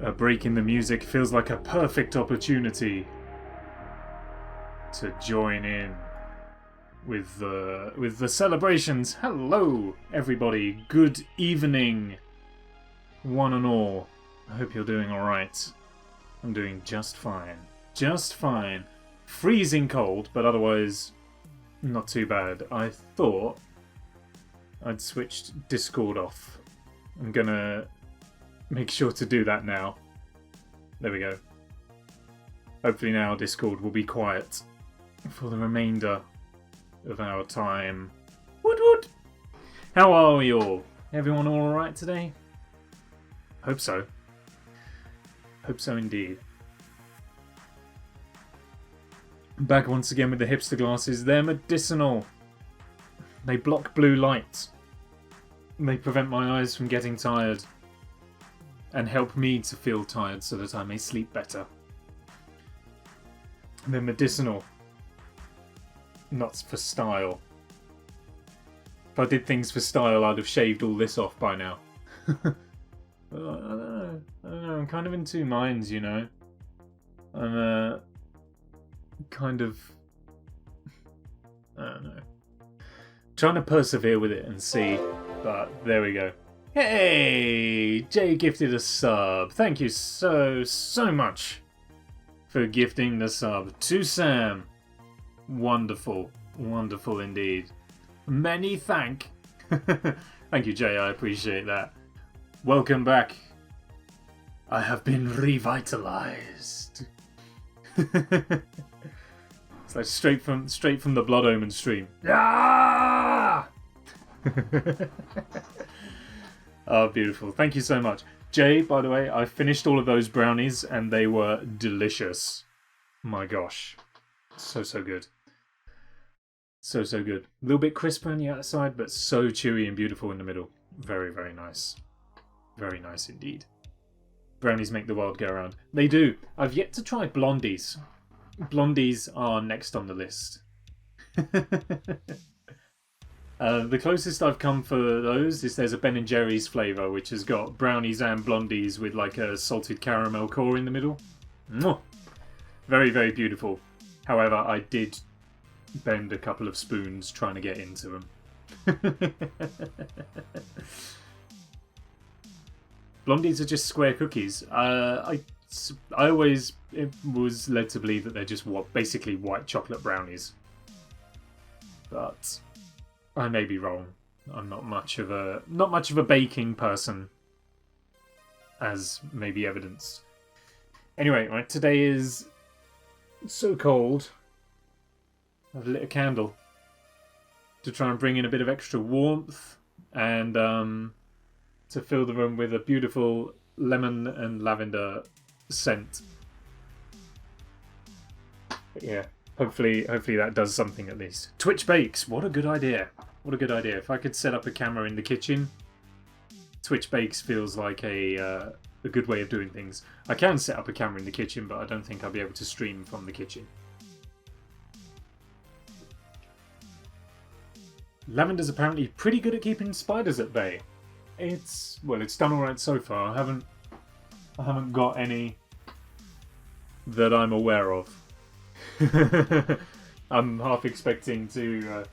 A break in the music feels like a perfect opportunity to join in with the celebrations. Hello, everybody. Good evening, one and all. I hope you're doing all right. I'm doing just fine. Just fine. Freezing cold, but otherwise not too bad. I thought I'd switched Discord off. I'm gonna make sure to do that now. There we go. Hopefully now Discord will be quiet for the remainder of our time. Woot woot! How are we all? Everyone all alright today? Hope so. Hope so indeed. Back once again with the hipster glasses. They're medicinal. They block blue light. They prevent my eyes from getting tired. And help me to feel tired so that I may sleep better. They're medicinal. Not for style. If I did things for style, I'd have shaved all this off by now. I don't know. I'm kind of in two minds, you know. I'm kind of... I don't know. Trying to persevere with it and see. But there we go. Hey! Jay gifted a sub. Thank you so much for gifting the sub to Sam. Wonderful. Wonderful indeed. Many thank. Thank you, Jay. I appreciate that. Welcome back. I have been revitalized. It's like straight from the Blood Omen stream. Ah! Oh, beautiful. Thank you so much. Jay, by the way, I finished all of those brownies and they were delicious. My gosh. So good. So good. A little bit crisper on the outside, but so chewy and beautiful in the middle. Very, very nice. Very nice indeed. Brownies make the world go round. They do. I've yet to try blondies. Blondies are next on the list. The closest I've come for those is there's a Ben & Jerry's flavour which has got brownies and blondies with like a salted caramel core in the middle. Mwah! Very, very beautiful. However, I did bend a couple of spoons trying to get into them. Blondies are just square cookies. I always was led to believe that they're just basically white chocolate brownies. But I may be wrong. I'm not much of a baking person, as may be evidenced. Anyway, right, today is so cold. I've lit a candle to try and bring in a bit of extra warmth and to fill the room with a beautiful lemon and lavender scent. But yeah. Hopefully that does something at least. Twitch Bakes, what a good idea. What a good idea. If I could set up a camera in the kitchen, Twitch Bakes feels like a good way of doing things. I can set up a camera in the kitchen, but I don't think I'll be able to stream from the kitchen. Lavender's apparently pretty good at keeping spiders at bay. It's done alright so far. I haven't got any that I'm aware of. I'm half expecting to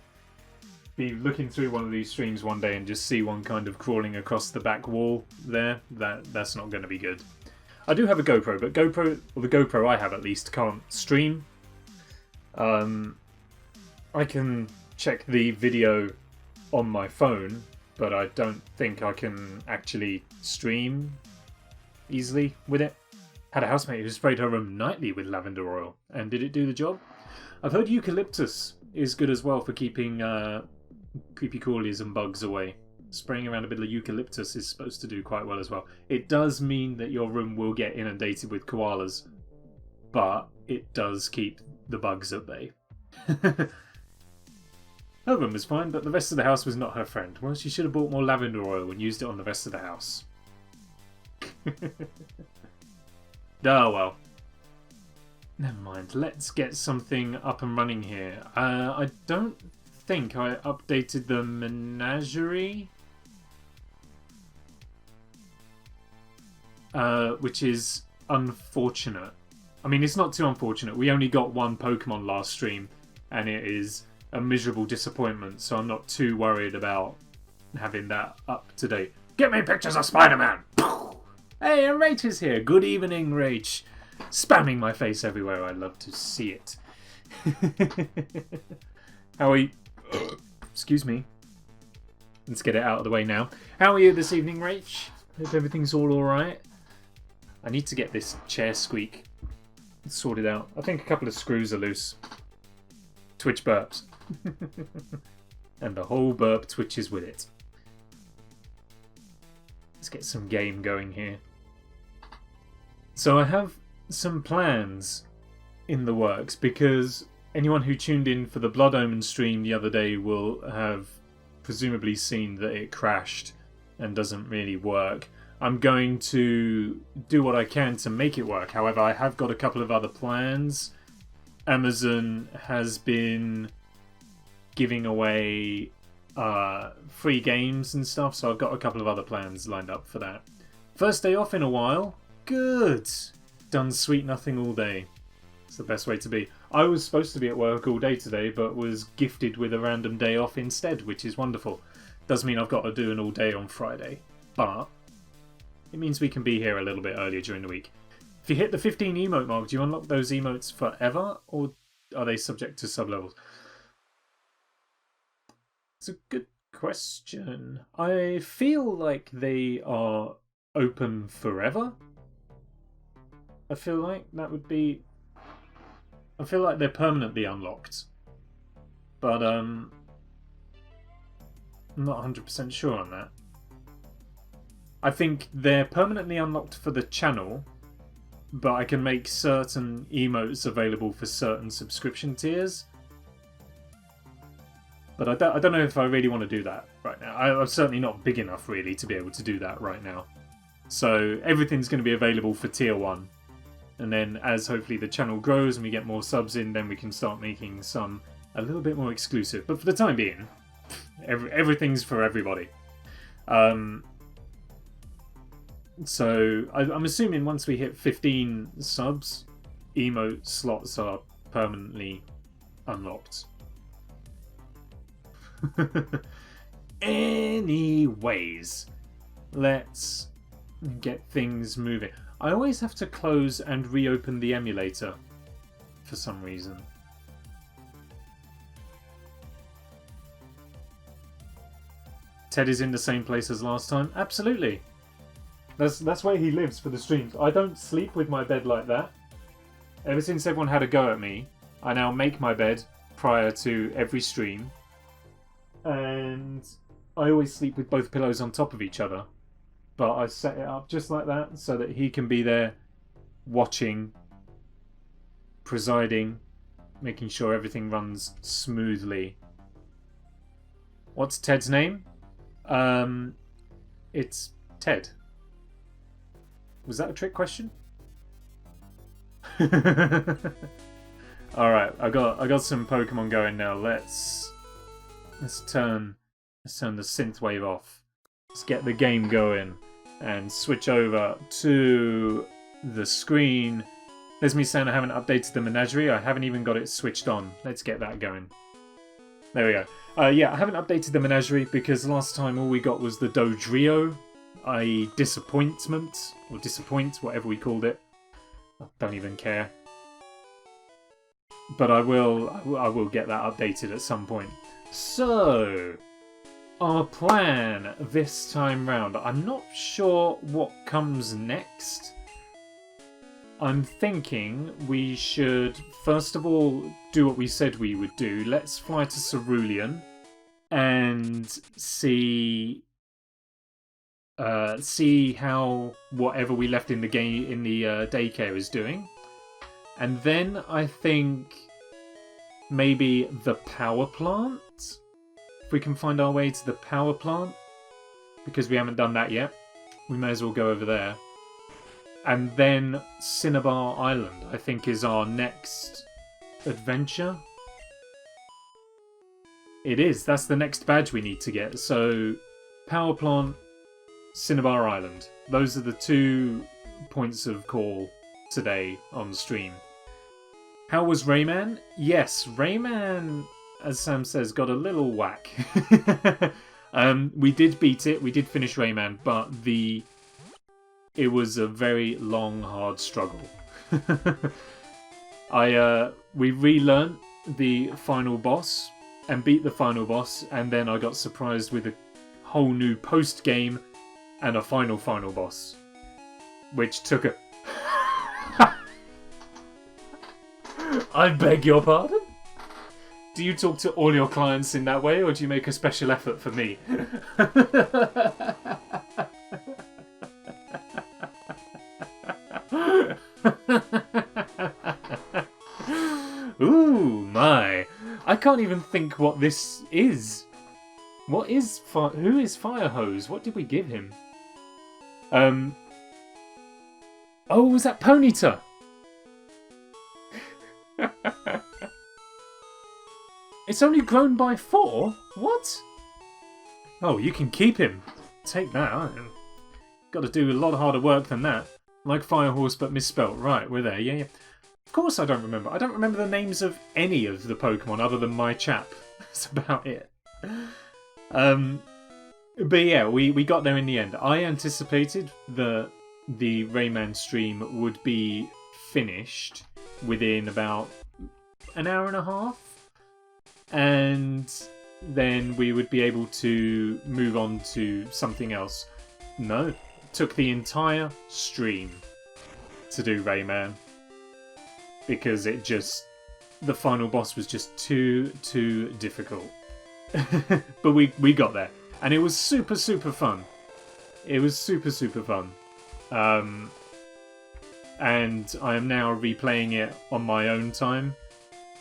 be looking through one of these streams one day and just see one kind of crawling across the back wall there. That's not going to be good. I do have a GoPro, but the GoPro I have at least can't stream. I can check the video on my phone, but I don't think I can actually stream easily with it. Had a housemate who sprayed her room nightly with lavender oil, and did it do the job? I've heard eucalyptus is good as well for keeping creepy crawlies and bugs away. Spraying around a bit of eucalyptus is supposed to do quite well as well. It does mean that your room will get inundated with koalas, but it does keep the bugs at bay. Her room was fine, but the rest of the house was not her friend. Well, she should have bought more lavender oil and used it on the rest of the house. Oh well. Never mind. Let's get something up and running here. I don't think I updated the Menagerie. which is unfortunate. I mean, it's not too unfortunate. We only got one Pokemon last stream, and it is a miserable disappointment, so I'm not too worried about having that up to date. Get me pictures of Spider-Man! Hey, and Rach is here. Good evening, Rach. Spamming my face everywhere. I love to see it. How are you? Excuse me. Let's get it out of the way now. How are you this evening, Rach? Hope everything's all alright. I need to get this chair squeak sorted out. I think a couple of screws are loose. Twitch burps. And the whole burp twitches with it. Let's get some game going here. So I have some plans in the works, because anyone who tuned in for the Blood Omen stream the other day will have presumably seen that it crashed and doesn't really work. I'm going to do what I can to make it work. However, I have got a couple of other plans. Amazon has been giving away free games and stuff, so I've got a couple of other plans lined up for that. First day off in a while. Good. Done sweet nothing all day. It's the best way to be. I was supposed to be at work all day today, but was gifted with a random day off instead, which is wonderful. Does mean I've got to do an all day on Friday, but it means we can be here a little bit earlier during the week. If you hit the 15 emote mark, do you unlock those emotes forever, or are they subject to sub-levels? It's a good question. I feel like they are open forever. I feel like that would be... I feel like they're permanently unlocked. But I'm not 100% sure on that. I think they're permanently unlocked for the channel, but I can make certain emotes available for certain subscription tiers. But I don't know if I really want to do that right now. I'm certainly not big enough really to be able to do that right now. So everything's going to be available for tier 1. And then as hopefully the channel grows and we get more subs in, then we can start making some a little bit more exclusive. But for the time being, everything's for everybody. So I'm assuming once we hit 15 subs, emote slots are permanently unlocked. Anyways, let's get things moving. I always have to close and reopen the emulator for some reason. Ted is in the same place as last time? Absolutely. That's where he lives for the streams. I don't sleep with my bed like that. Ever since everyone had a go at me, I now make my bed prior to every stream. And I always sleep with both pillows on top of each other. But I set it up just like that so that he can be there watching, presiding, making sure everything runs smoothly. What's Ted's name? It's Ted. Was that a trick question? Alright, I got some Pokemon going now. Let's turn the synthwave off. Let's get the game going and switch over to the screen. There's me saying I haven't updated the Menagerie. I haven't even got it switched on. Let's get that going. There we go. Yeah, I haven't updated the Menagerie because last time all we got was the Dodrio, i.e. disappointment, or disappoint, whatever we called it. I don't even care. But I will get that updated at some point. So, our plan this time round. I'm not sure what comes next. I'm thinking we should first of all do what we said we would do. Let's fly to Cerulean and see how whatever we left in the game in the daycare is doing. And then I think maybe the power plant. If we can find our way to the power plant, because we haven't done that yet, we may as well go over there. And then Cinnabar Island, I think, is our next adventure. It is. That's the next badge we need to get. So, power plant, Cinnabar Island. Those are the two points of call today on stream. How was Rayman? Yes, Rayman, as Sam says, got a little whack. We did beat it, we did finish Rayman, but it was a very long, hard struggle. We relearned the final boss and beat the final boss, and then I got surprised with a whole new post-game and a final boss, which took a... I beg your pardon? Do you talk to all your clients in that way, or do you make a special effort for me? Ooh, my. I can't even think what this is. What is who is Firehose? What did we give him? Oh, was that Ponyta? It's only grown by 4? What? Oh, you can keep him. Take that. Got to do a lot harder work than that. Like Firehorse, but misspelt. Right, we're there. Yeah. Of course I don't remember. I don't remember the names of any of the Pokemon other than my chap. That's about it. But yeah, we got there in the end. I anticipated the Rayman stream would be finished within about an hour and a half. And then we would be able to move on to something else. No, it took the entire stream to do Rayman. Because the final boss was just too difficult. But we got there. And it was super fun. It was super fun. And I am now replaying it on my own time.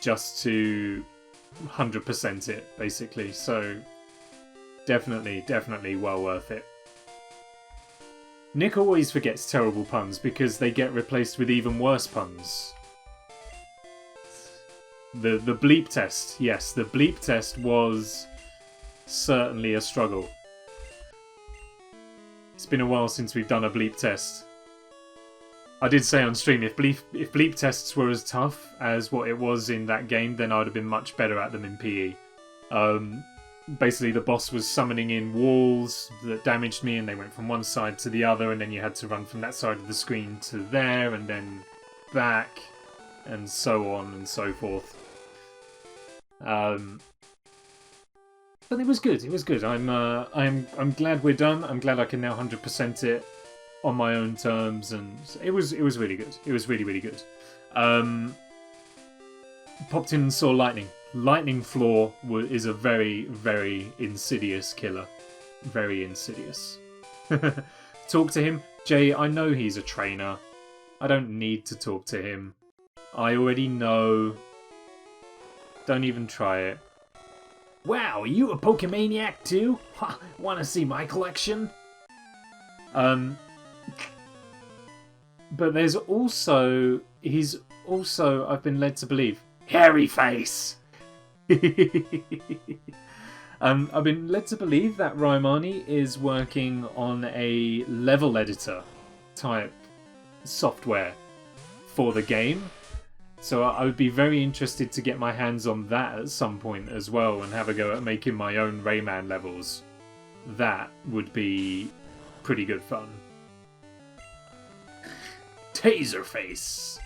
Just to 100% it, basically. So, definitely well worth it. Nick always forgets terrible puns because they get replaced with even worse puns. The bleep test. Yes, the bleep test was certainly a struggle. It's been a while since we've done a bleep test. I did say on stream, if bleep tests were as tough as what it was in that game, then I would have been much better at them in PE. Basically, the boss was summoning in walls that damaged me, and they went from one side to the other, and then you had to run from that side of the screen to there, and then back, and so on and so forth. But it was good. It was good. I'm glad we're done. I'm glad I can now 100% it on my own terms, and it was really good. It was really good. Popped in and saw Lightning. Lightning Floor is a very insidious killer. Very insidious. Talk to him. Jay, I know he's a trainer. I don't need to talk to him. I already know. Don't even try it. Wow, are you a Pokemaniac too? Wanna see my collection? But there's also... He's also, I've been led to believe, hairy face! I've been led to believe that Raimani is working on a level editor type software for the game. So I would be very interested to get my hands on that at some point as well and have a go at making my own Rayman levels. That would be pretty good fun. Taserface!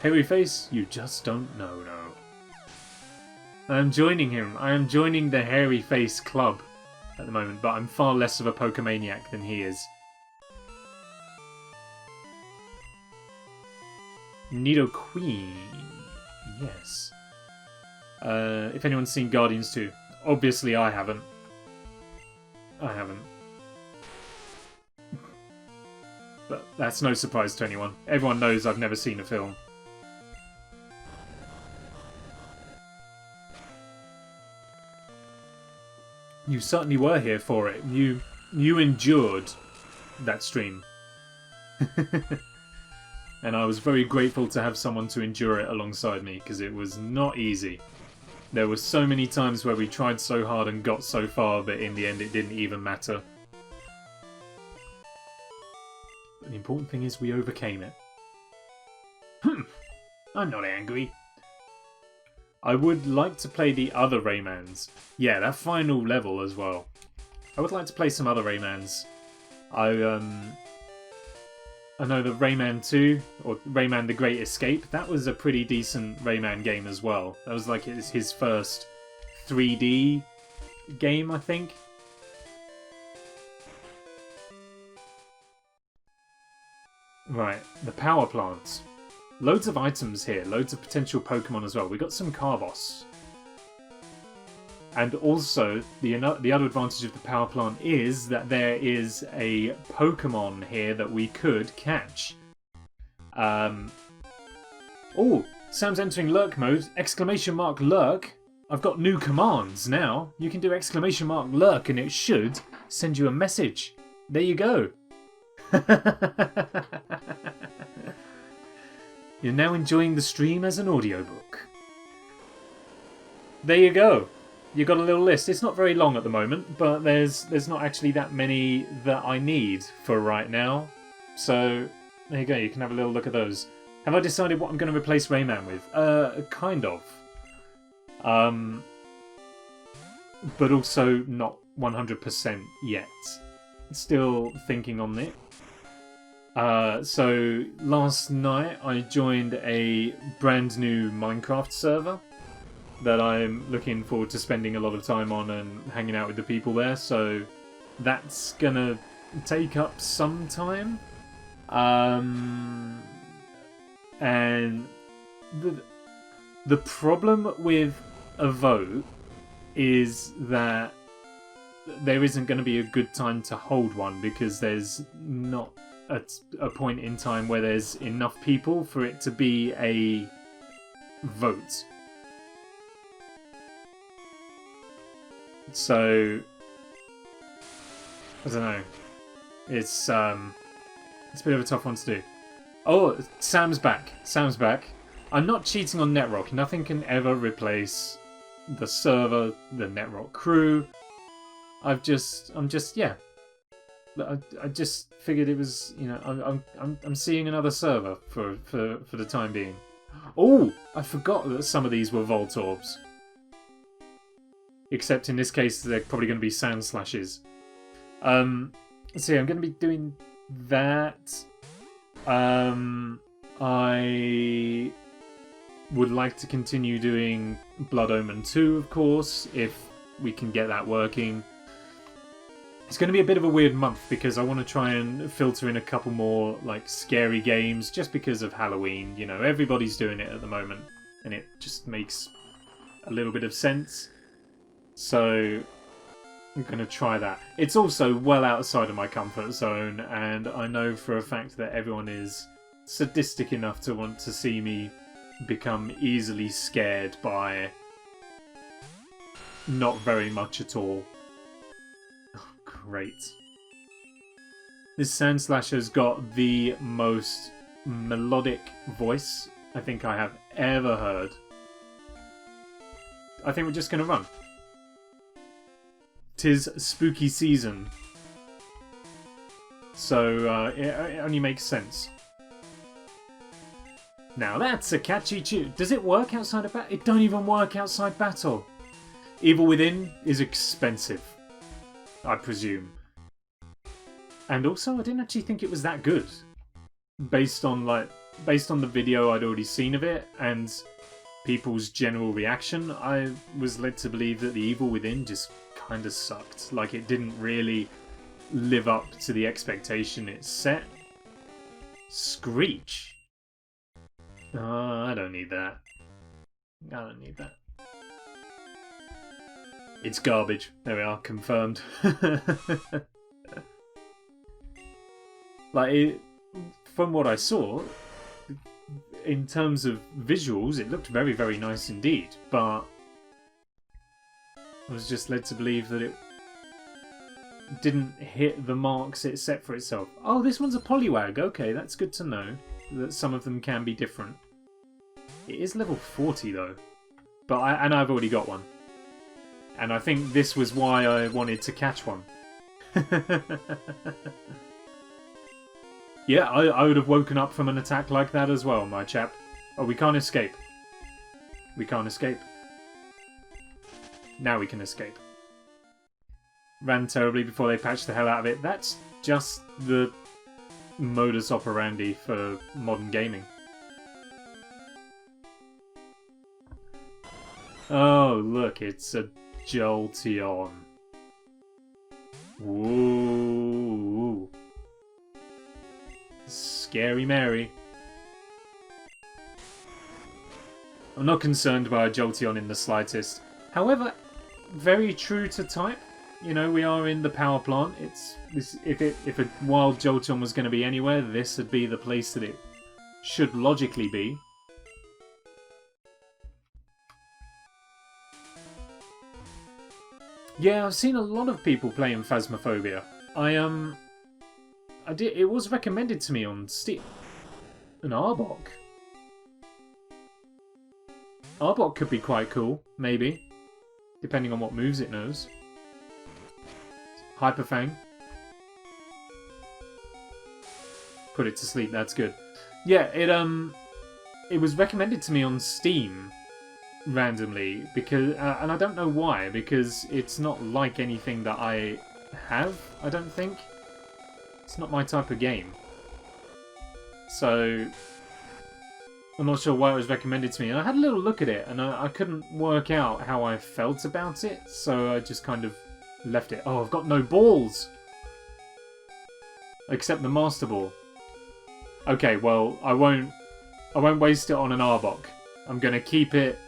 Hairy face? You just don't know, no. I am joining him. I am joining the Hairy Face Club at the moment, but I'm far less of a Pokemaniac than he is. Nidoking. Yes. If anyone's seen Guardians 2. Obviously I haven't. I haven't. But that's no surprise to anyone. Everyone knows I've never seen a film. You certainly were here for it. You endured that stream. And I was very grateful to have someone to endure it alongside me, because it was not easy. There were so many times where we tried so hard and got so far, but in the end it didn't even matter. But the important thing is we overcame it. I'm not angry. I would like to play the other Raymans. Yeah, that final level as well. I would like to play some other Raymans. I know the Rayman 2, or Rayman The Great Escape, that was a pretty decent Rayman game as well. That was like his first 3D game, I think. Right, the power plants. Loads of items here, loads of potential Pokemon as well. We got some Carbos. And also, the other advantage of the power plant is that there is a Pokemon here that we could catch. Oh, Sam's entering lurk mode. Exclamation mark lurk. I've got new commands now. You can do exclamation mark lurk and it should send you a message. There you go. You're now enjoying the stream as an audiobook. There you go. You got a little list. It's not very long at the moment, but there's not actually that many that I need for right now. So there you go. You can have a little look at those. Have I decided what I'm going to replace Rayman with? Kind of. But also not 100% yet. Still thinking on it. So last night I joined a brand new Minecraft server that I'm looking forward to spending a lot of time on and hanging out with the people there. So that's gonna take up some time. And the problem with a vote is that there isn't going to be a good time to hold one because there's not a point in time where there's enough people for it to be a vote. So I don't know. It's a bit of a tough one to do. Oh, Sam's back. Sam's back. I'm not cheating on Netrock. Nothing can ever replace the server, the Netrock crew. I just figured it was, you know, I'm seeing another server for the time being. Oh, I forgot that some of these were Voltorbs. Except in this case, they're probably going to be Sand Slashes. So yeah, I'm going to be doing that. I would like to continue doing Blood Omen 2, of course, if we can get that working. It's going to be a bit of a weird month because I want to try and filter in a couple more like scary games just because of Halloween. You know, everybody's doing it at the moment and it just makes a little bit of sense. So I'm going to try that. It's also well outside of my comfort zone and I know for a fact that everyone is sadistic enough to want to see me become easily scared by not very much at all. Oh, great. This Sand Slasher's got the most melodic voice I think I have ever heard. I think we're just going to run. 'Tis spooky season. So it only makes sense. Now that's a catchy tune. Does it work outside of battle? It don't even work outside battle. Evil Within is expensive, I presume. And also, I didn't actually think it was that good. Based on the video I'd already seen of it and people's general reaction, I was led to believe that the Evil Within just kind of sucked. Like it didn't really live up to the expectation it set. Screech. Oh, I don't need that. I don't need that. It's garbage. There we are, confirmed. From what I saw, in terms of visuals, it looked very, very nice indeed, but I was just led to believe that it didn't hit the marks it set for itself. Oh, this one's a Poliwag. Okay, that's good to know that some of them can be different. It is level 40 though, but I've already got one, and I think this was why I wanted to catch one. Yeah, I would have woken up from an attack like that as well, my chap. Oh, we can't escape. We can't escape. Now we can escape. Ran terribly before they patched the hell out of it. That's just the modus operandi for modern gaming. Oh, look, it's a Jolteon. Whoa. Scary Mary. I'm not concerned by a Jolteon in the slightest. However, very true to type. You know, we are in the power plant. If a wild Jolteon was going to be anywhere, this would be the place that it should logically be. Yeah, I've seen a lot of people playing Phasmophobia. I did. It was recommended to me on Steam. An Arbok. Arbok could be quite cool, maybe, depending on what moves it knows. Hyper Fang. Put it to sleep. That's good. Yeah, it was recommended to me on Steam. Randomly, because and I don't know why, because it's not like anything that I have, I don't think. It's not my type of game. So I'm not sure why it was recommended to me. And I had a little look at it, and I couldn't work out how I felt about it, so I just kind of left it. Oh, I've got no balls! Except the Master Ball. Okay, well, I won't waste it on an Arbok. I'm gonna keep it.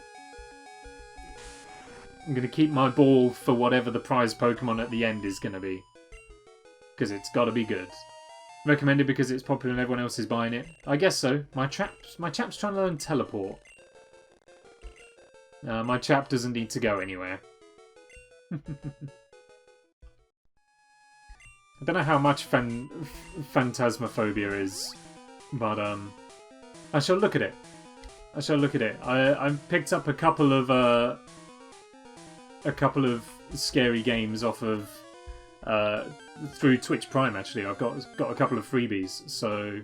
I'm going to keep my ball for whatever the prize Pokemon at the end is going to be. Because it's got to be good. Recommended because it's popular and everyone else is buying it. I guess so. My chap's trying to learn Teleport. My chap doesn't need to go anywhere. I don't know how much Phantasmophobia is. But, I shall look at it. I picked up a couple of scary games off of through Twitch Prime. Actually, I've got a couple of freebies, so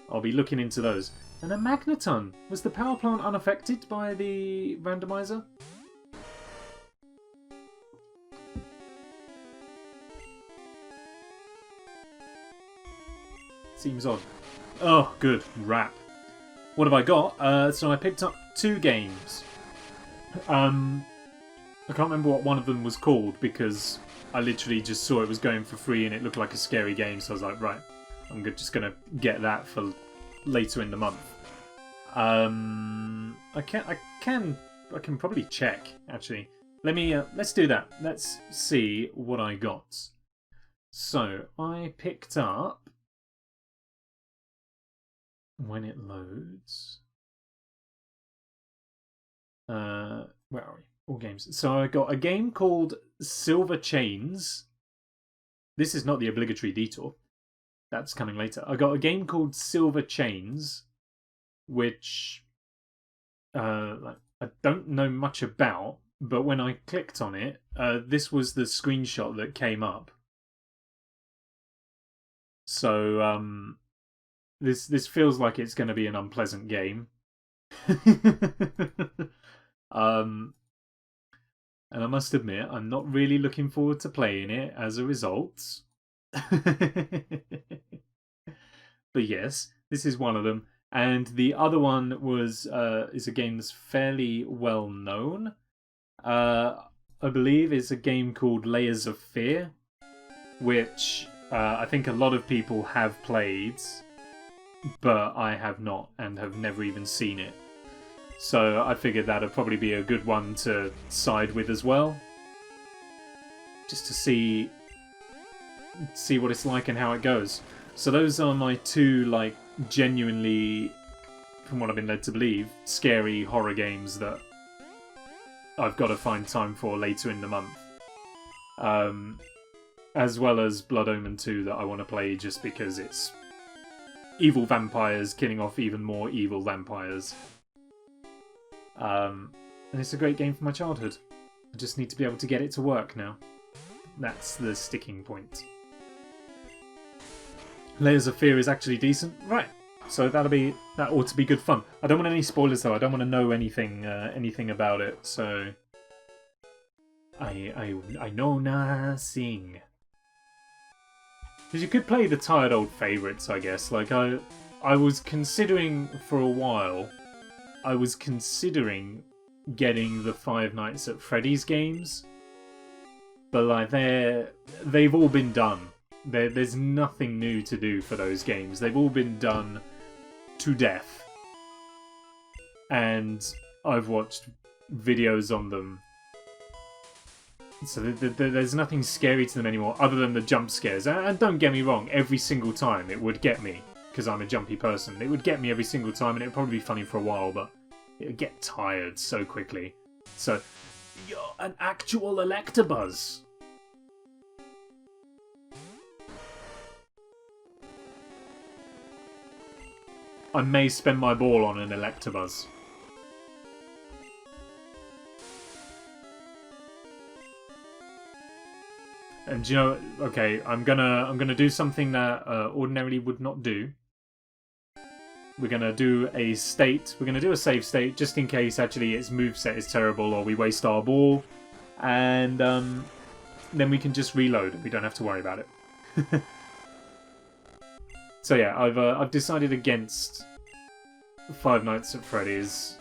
I'll be looking into those. And a Magneton. Was the power plant unaffected by the randomizer? Seems odd. Oh, good. Rap. What have I got? So I picked up 2 games. I can't remember what one of them was called because I literally just saw it was going for free and it looked like a scary game, so I was like, right, I'm just gonna get that for later in the month. I can probably check actually. Let's do that. Let's see what I got. So I picked up, when it loads. Where are we? All games. So I got a game called Silver Chains. This is not the obligatory detour. That's coming later. I got a game called Silver Chains, which I don't know much about, but when I clicked on it, this was the screenshot that came up. So this feels like it's going to be an unpleasant game. And I must admit, I'm not really looking forward to playing it as a result. But yes, this is one of them. And the other one is a game that's fairly well known. I believe it's a game called Layers of Fear, which I think a lot of people have played, but I have not and have never even seen it. So I figured that'd probably be a good one to side with as well. Just to see what it's like and how it goes. So those are my 2, like, genuinely, from what I've been led to believe, scary horror games that I've got to find time for later in the month. As well as Blood Omen 2 that I want to play just because it's evil vampires killing off even more evil vampires. And it's a great game from my childhood. I just need to be able to get it to work now. That's the sticking point. Layers of Fear is actually decent. Right. So that ought to be good fun. I don't want any spoilers though. I don't want to know anything about it. So I know nothing. Because you could play the tired old favourites, I guess. Like I was considering for a while. I was considering getting the Five Nights at Freddy's games, but like they've all been done. There's nothing new to do for those games. They've all been done to death, and I've watched videos on them. So there's nothing scary to them anymore other than the jump scares. And don't get me wrong, every single time it would get me, because I'm a jumpy person. It would get me every single time, and it would probably be funny for a while, but it would get tired so quickly. So, you're an actual Electabuzz. I may spend my ball on an Electabuzz. And you know, okay, I'm gonna do something that ordinarily would not do. We're gonna do a state. We're gonna do a save state just in case actually its moveset is terrible or we waste our ball, and then we can just reload. We don't have to worry about it. So yeah, I've decided against Five Nights at Freddy's.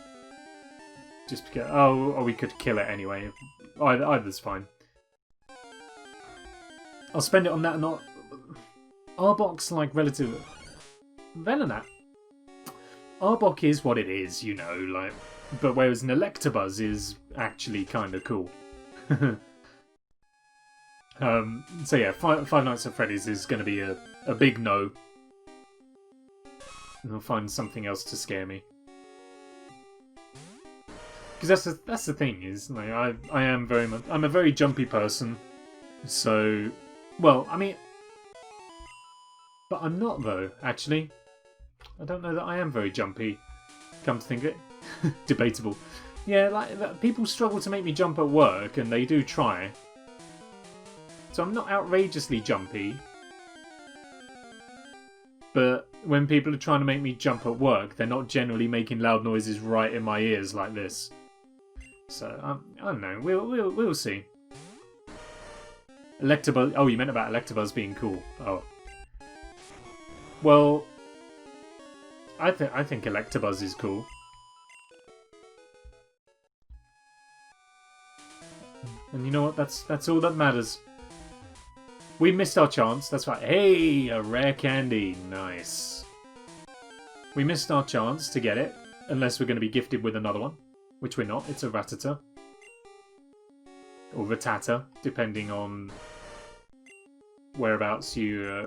Just because oh we could kill it anyway. Either's fine. I'll spend it on that. Not Arbok's like relative. Venonat. Arbok is what it is, you know, like, but whereas an Electabuzz is actually kind of cool. So yeah, Five Nights at Freddy's is going to be a big no. And I'll find something else to scare me. Because that's the thing is, like, I'm a very jumpy person, so, well, I mean, but I'm not though, actually. I don't know that I am very jumpy, come to think of it. Debatable. Yeah, like, people struggle to make me jump at work, and they do try. So I'm not outrageously jumpy. But when people are trying to make me jump at work, they're not generally making loud noises right in my ears like this. So, I don't know, we'll see. Electabuzz, oh, you meant about Electabuzz being cool. Oh. Well, I think Electabuzz is cool. And you know what? That's all that matters. We missed our chance. That's right. Hey, a rare candy. Nice. We missed our chance to get it, unless we're going to be gifted with another one, which we're not. It's a Rattata. Or Rattata, depending on whereabouts you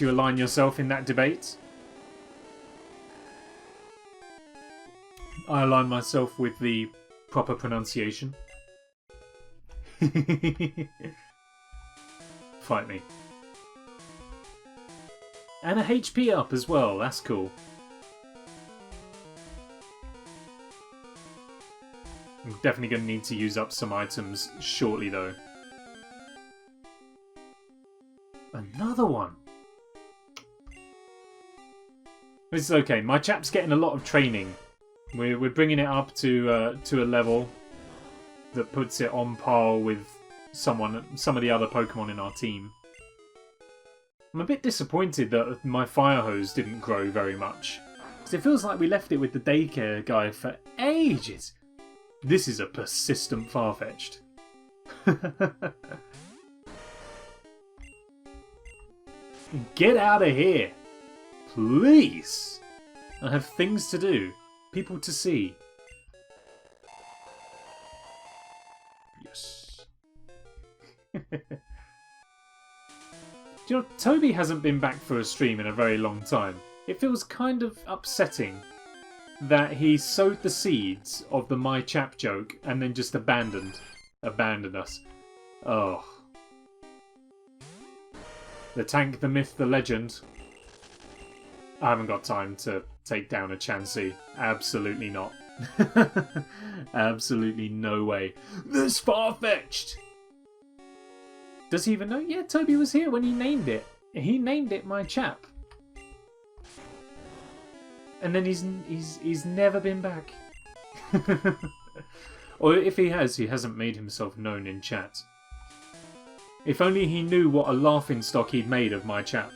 align yourself in that debate. I align myself with the proper pronunciation. Fight me. And a HP up as well, that's cool. I'm definitely going to need to use up some items shortly though. Another one! This is okay, my chap's getting a lot of training. We're bringing it up to a level that puts it on par with some of the other Pokemon in our team. I'm a bit disappointed that my fire hose didn't grow very much, because it feels like we left it with the daycare guy for ages. This is a persistent Farfetch'd. Get out of here, please. I have things to do, people to see. Yes. Do you know, Toby hasn't been back for a stream in a very long time. It feels kind of upsetting that he sowed the seeds of the My Chap joke and then just abandoned us. Oh. The tank, the myth, the legend. I haven't got time to take down a Chansey. Absolutely not. Absolutely no way. This far-fetched! Does he even know? Yeah, Toby was here when he named it. He named it My Chap. and then he's never been back. Or if he has, he hasn't made himself known in chat. If only he knew what a laughingstock he'd made of my chap.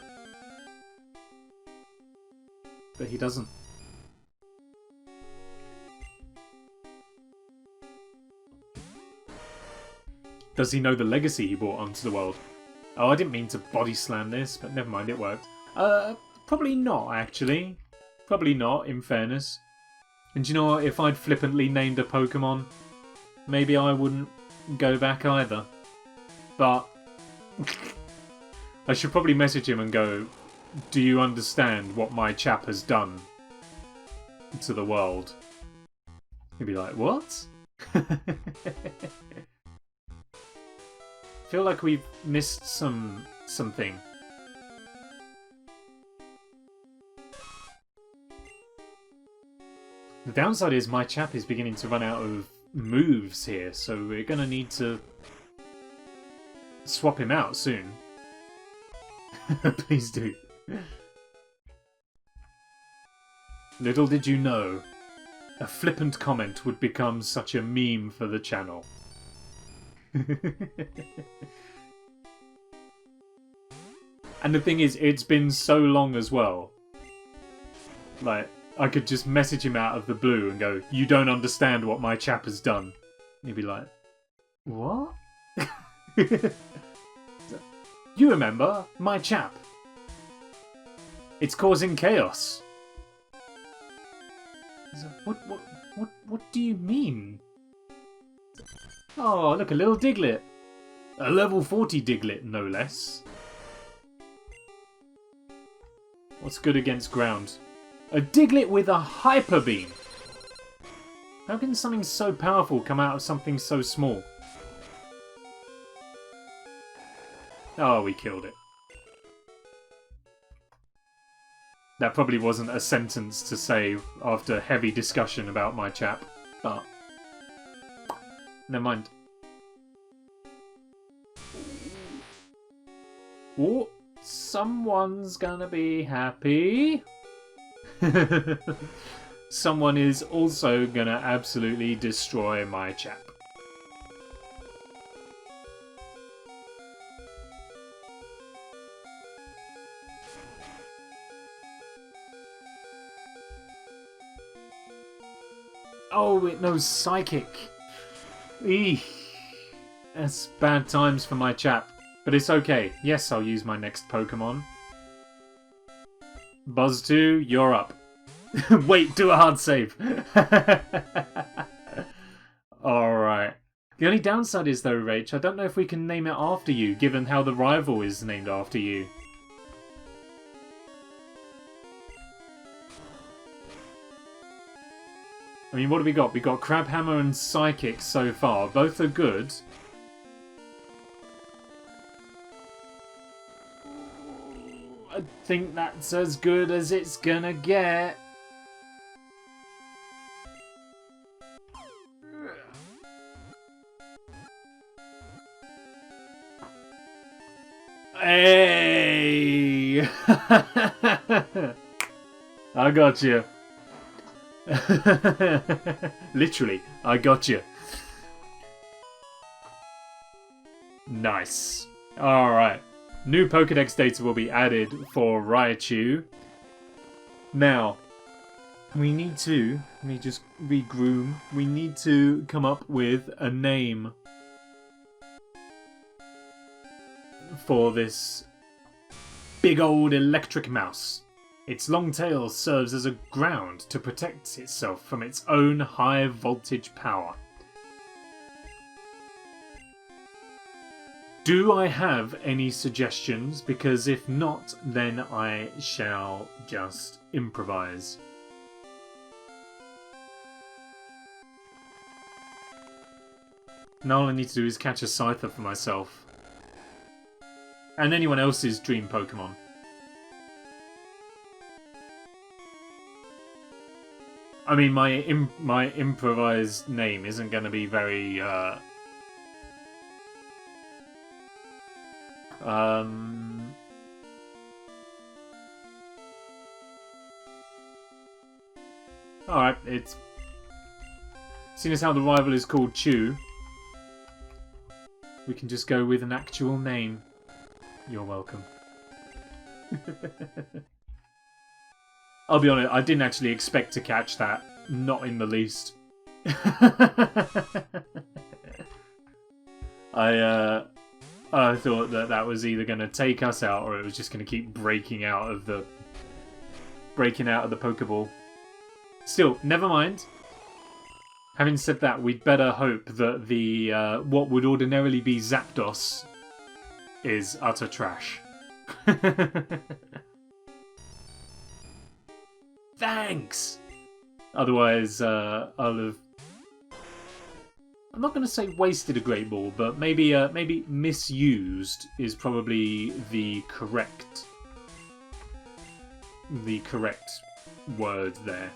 But he doesn't. Does he know the legacy he brought onto the world? Oh, I didn't mean to body slam this, but never mind, it worked. Probably not, actually. Probably not, in fairness. And do you know what? If I'd flippantly named a Pokemon, maybe I wouldn't go back either. But I should probably message him and go, do you understand what my chap has done to the world? He'd be like, what? Feel like we've missed something. The downside is my chap is beginning to run out of moves here, so we're going to need to swap him out soon. Please do. Little did you know, a flippant comment would become such a meme for the channel. And the thing is, it's been so long as well. Like, I could just message him out of the blue and go, you don't understand what my chap has done. He'd be like, what? You remember, my chap. It's causing chaos. What do you mean? Oh, look, a little Diglett. A level 40 Diglett, no less. What's good against ground? A Diglett with a Hyper Beam. How can something so powerful come out of something so small? Oh, we killed it. That probably wasn't a sentence to say after heavy discussion about my chap, but never mind. Oh, someone's gonna be happy. Someone is also gonna absolutely destroy my chap. Oh, it knows Psychic. Eesh. That's bad times for my chap. But it's okay. Yes, I'll use my next Pokemon. Buzztwo, you're up. Wait, do a hard save. Alright. The only downside is though, Rach, I don't know if we can name it after you, given how the rival is named after you. I mean, what have we got? We got Crabhammer and Psychic so far. Both are good. I think that's as good as it's gonna get. Hey! I got you. Literally, I got you. Nice. Alright. New Pokédex data will be added for Raichu. Now, we need to... Let me just regroom. We need to come up with a name for this big old electric mouse. Its long tail serves as a ground to protect itself from its own high voltage power. Do I have any suggestions? Because if not, then I shall just improvise. Now all I need to do is catch a Scyther for myself. And anyone else's dream Pokemon. I mean, my improvised name isn't going to be very, Alright, it's... Seeing as how the rival is called Chew, we can just go with an actual name. You're welcome. I'll be honest, I didn't actually expect to catch that. Not in the least. I thought that was either going to take us out or it was just going to keep breaking out of the Pokeball. Still, never mind. Having said that, we'd better hope that the what would ordinarily be Zapdos is utter trash. Thanks! Otherwise, I'll have... I'm not going to say wasted a Great Ball, but maybe misused is probably the correct word there.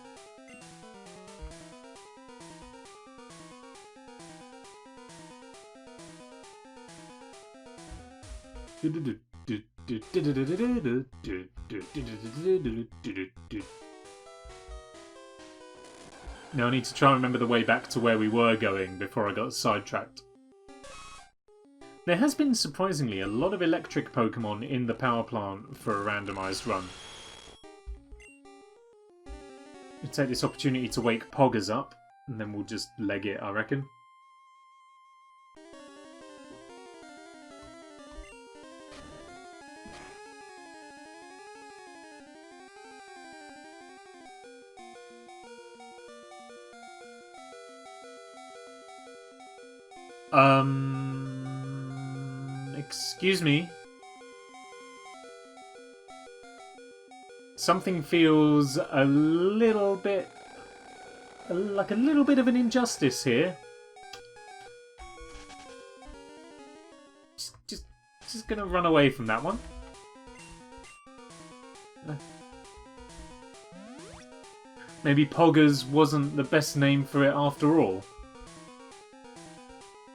Now I need to try and remember the way back to where we were going before I got sidetracked. There has been surprisingly a lot of electric Pokemon in the power plant for a randomised run. We'll take this opportunity to wake Poggers up, and then we'll just leg it, I reckon. Excuse me. Something feels a little bit... like a little bit of an injustice here. Just gonna run away from that one. Maybe Poggers wasn't the best name for it after all.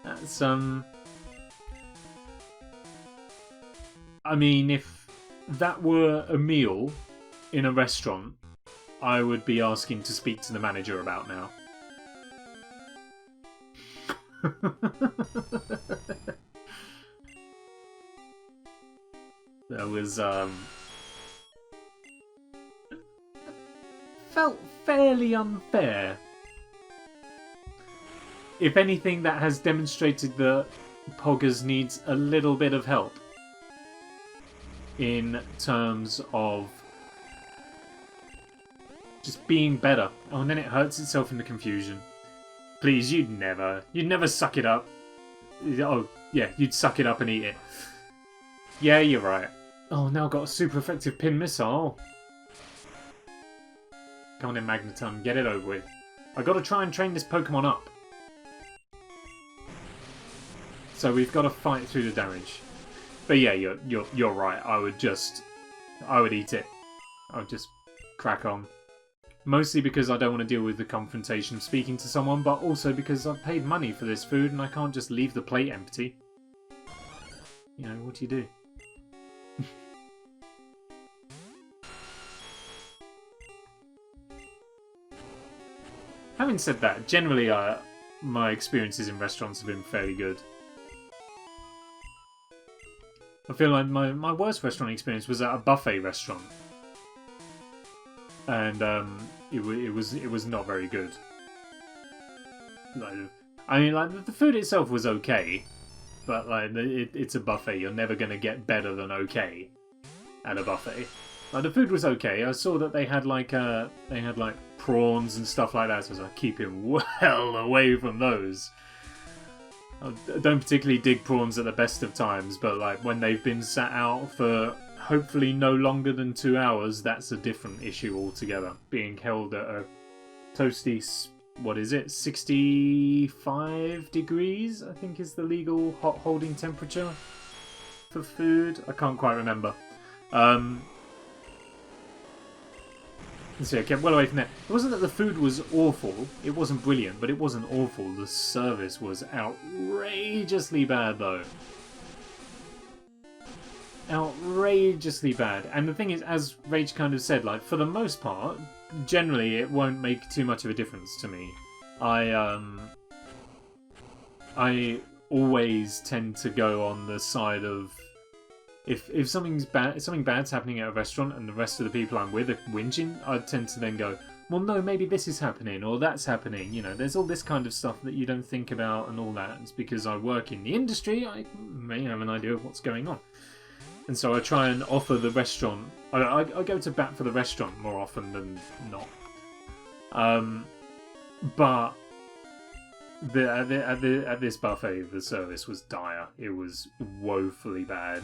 That's, I mean, if that were a meal in a restaurant, I would be asking to speak to the manager about now. That was, felt fairly unfair. If anything, that has demonstrated that Poggers needs a little bit of help in terms of just being better. Oh, and then it hurts itself in the confusion. Please, you'd never suck it up. Oh, yeah, you'd suck it up and eat it. Yeah, you're right. Oh, now I've got a super effective pin missile. Come on in, Magneton, get it over with. I gotta try and train this Pokemon up. So we've got to fight through the damage. But yeah, you're right. I would eat it. I would just crack on. Mostly because I don't want to deal with the confrontation speaking to someone, but also because I've paid money for this food and I can't just leave the plate empty. You know, what do you do? Having said that, generally my experiences in restaurants have been fairly good. I feel like my worst restaurant experience was at a buffet restaurant. And it was not very good. Like, I mean, like, the food itself was okay, but like it's a buffet. You're never gonna get better than okay at a buffet. Like, the food was okay. I saw that they had like prawns and stuff like that, so I was like, keeping well away from those. I don't particularly dig prawns at the best of times, but like when they've been sat out for hopefully no longer than 2 hours, that's a different issue altogether. Being held at a toasty, what is it, 65 degrees, I think is the legal hot holding temperature for food. I can't quite remember. Let's see, I kept well away from that. It wasn't that the food was awful. It wasn't brilliant, but it wasn't awful. The service was outrageously bad, though. Outrageously bad. And the thing is, as Rage kind of said, like, for the most part, generally it won't make too much of a difference to me. I always tend to go on the side of if something bad's happening at a restaurant and the rest of the people I'm with are whinging, I tend to then go, well, no, maybe this is happening or that's happening. You know, there's all this kind of stuff that you don't think about and all that. It's because I work in the industry, I may have an idea of what's going on. And so I try and offer the restaurant... I go to bat for the restaurant more often than not. But at this buffet, the service was dire. It was woefully bad.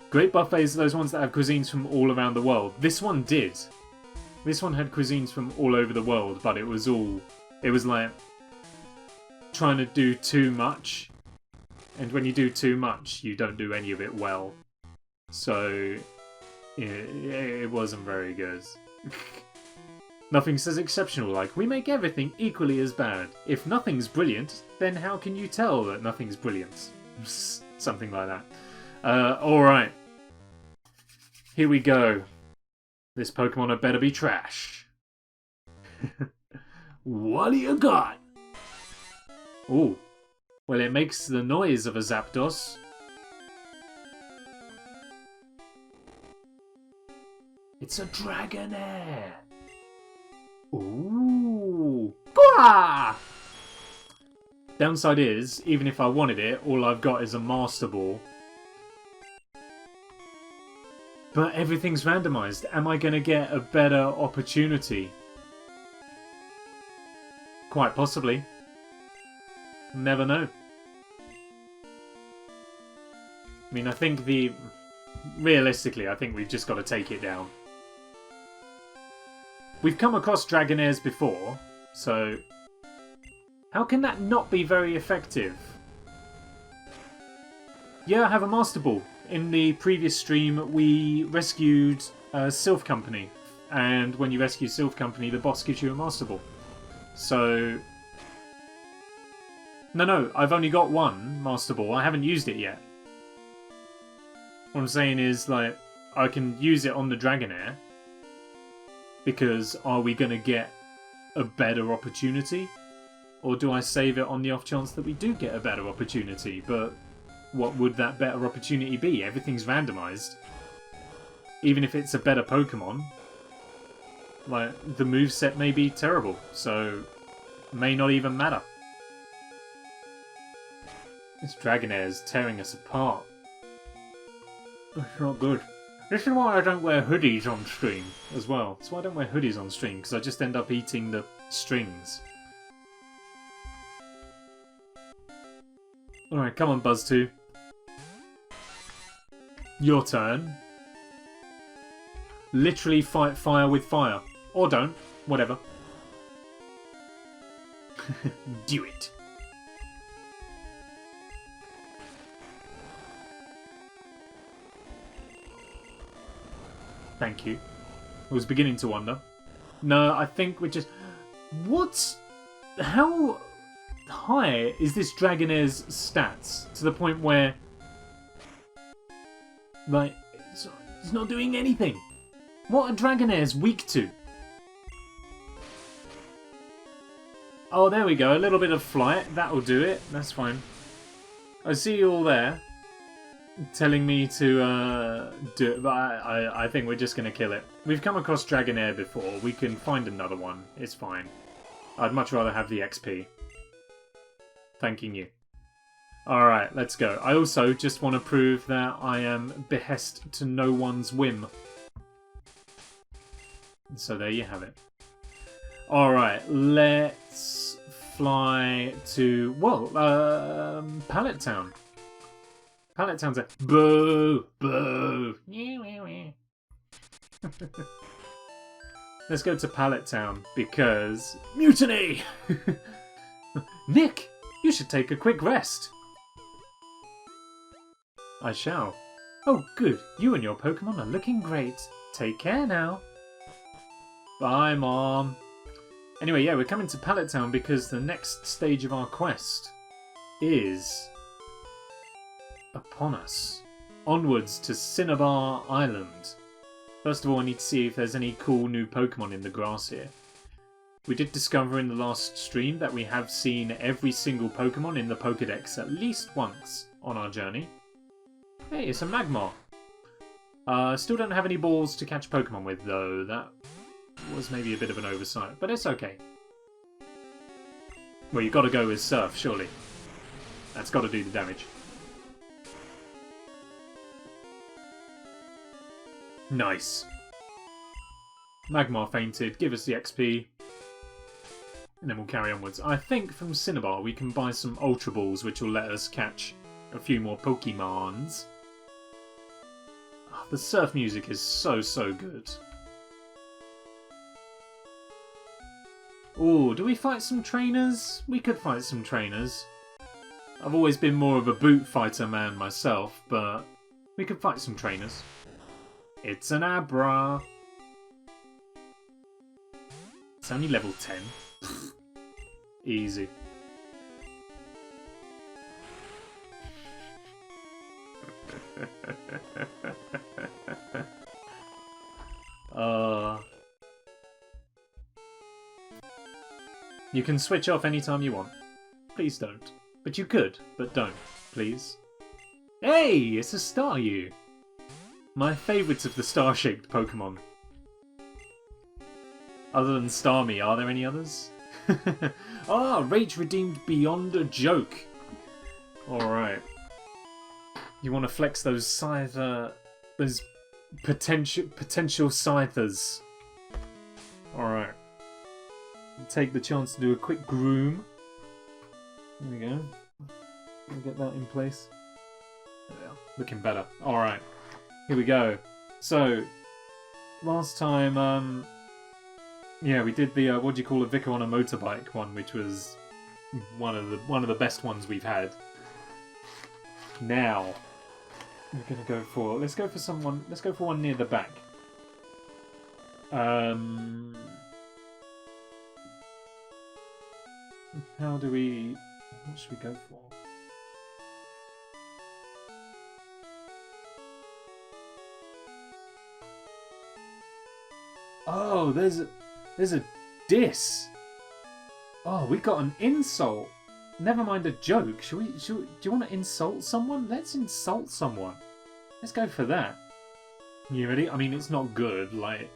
Great buffets are those ones that have cuisines from all around the world. This one did. This one had cuisines from all over the world, but it was like trying to do too much. And when you do too much, you don't do any of it well. So, it wasn't very good. Nothing says exceptional like, we make everything equally as bad. If nothing's brilliant, then how can you tell that nothing's brilliant? Something like that. Alright. Here we go. This Pokemon had better be trash. What do you got? Ooh. Well, it makes the noise of a Zapdos. It's a Dragonair. Ooh. Gah! Downside is, even if I wanted it, all I've got is a Master Ball. But everything's randomized. Am I going to get a better opportunity? Quite possibly. Never know. I mean, I think realistically, I think we've just got to take it down. We've come across Dragonairs before, so how can that not be very effective? Yeah, I have a Master Ball. In the previous stream, we rescued Sylph Company, and when you rescue Sylph Company, the boss gives you a Master Ball. So... No, I've only got one Master Ball. I haven't used it yet. What I'm saying is, like, I can use it on the Dragonair. Because are we going to get a better opportunity? Or do I save it on the off chance that we do get a better opportunity? But what would that better opportunity be? Everything's randomized. Even if it's a better Pokemon, like, the moveset may be terrible. So, may not even matter. This Dragonair is tearing us apart. It's not good. This is why I don't wear hoodies on stream as well. That's why I don't wear hoodies on stream, because I just end up eating the strings. Alright, come on, Buzztwo. Your turn. Literally fight fire with fire. Or don't. Whatever. Do it. Thank you. I was beginning to wonder. No, I think we're just... How high is this Dragonair's stats? To the point where... like, it's not doing anything. What are Dragonairs weak to? Oh, there we go. A little bit of flight. That'll do it. That's fine. I see you all there. Telling me to do it, but I think we're just going to kill it. We've come across Dragonair before. We can find another one. It's fine. I'd much rather have the XP. Thanking you. Alright, let's go. I also just want to prove that I am behest to no one's whim. So there you have it. Alright, let's fly to, well, Pallet Town. Pallet Town's a boo, boo. Let's go to Pallet Town because mutiny. Nick, you should take a quick rest. I shall. Oh, good. You and your Pokemon are looking great. Take care now. Bye, Mom. Anyway, yeah, we're coming to Pallet Town because the next stage of our quest is upon us. Onwards to Cinnabar Island. First of all, I need to see if there's any cool new Pokemon in the grass here. We did discover in the last stream that we have seen every single Pokemon in the Pokedex at least once on our journey. Hey, it's a Magmar. Still don't have any balls to catch Pokemon with, though. That was maybe a bit of an oversight, but it's okay. Well, you've got to go with Surf, surely. That's got to do the damage. Nice. Magmar fainted. Give us the XP. And then we'll carry onwards. I think from Cinnabar we can buy some Ultra Balls, which will let us catch a few more Pokemons. Oh, the surf music is so good. Ooh, do we fight some trainers? We could fight some trainers. I've always been more of a boot fighter man myself, but we could fight some trainers. It's an Abra. It's only level 10. Easy. You can switch off anytime you want. Please don't. But you could, but don't. Please. Hey! It's a Staryu! My favourites of the star-shaped Pokemon. Other than Starmie, are there any others? Rage redeemed beyond a joke. Alright. You want to flex those Scyther... those potential Scythers. Alright. Take the chance to do a quick groom. There we go. We'll get that in place. There we are. Looking better. Alright. Here we go. So, last time, yeah, we did the what do you call a vicar on a motorbike one, which was one of the best ones we've had. Now we're gonna go for let's go for one near the back. What should we go for? Oh, there's a diss. Oh, we got an insult. Never mind a joke. Do you want to insult someone? Let's insult someone. Let's go for that. You ready? I mean, it's not good. Like,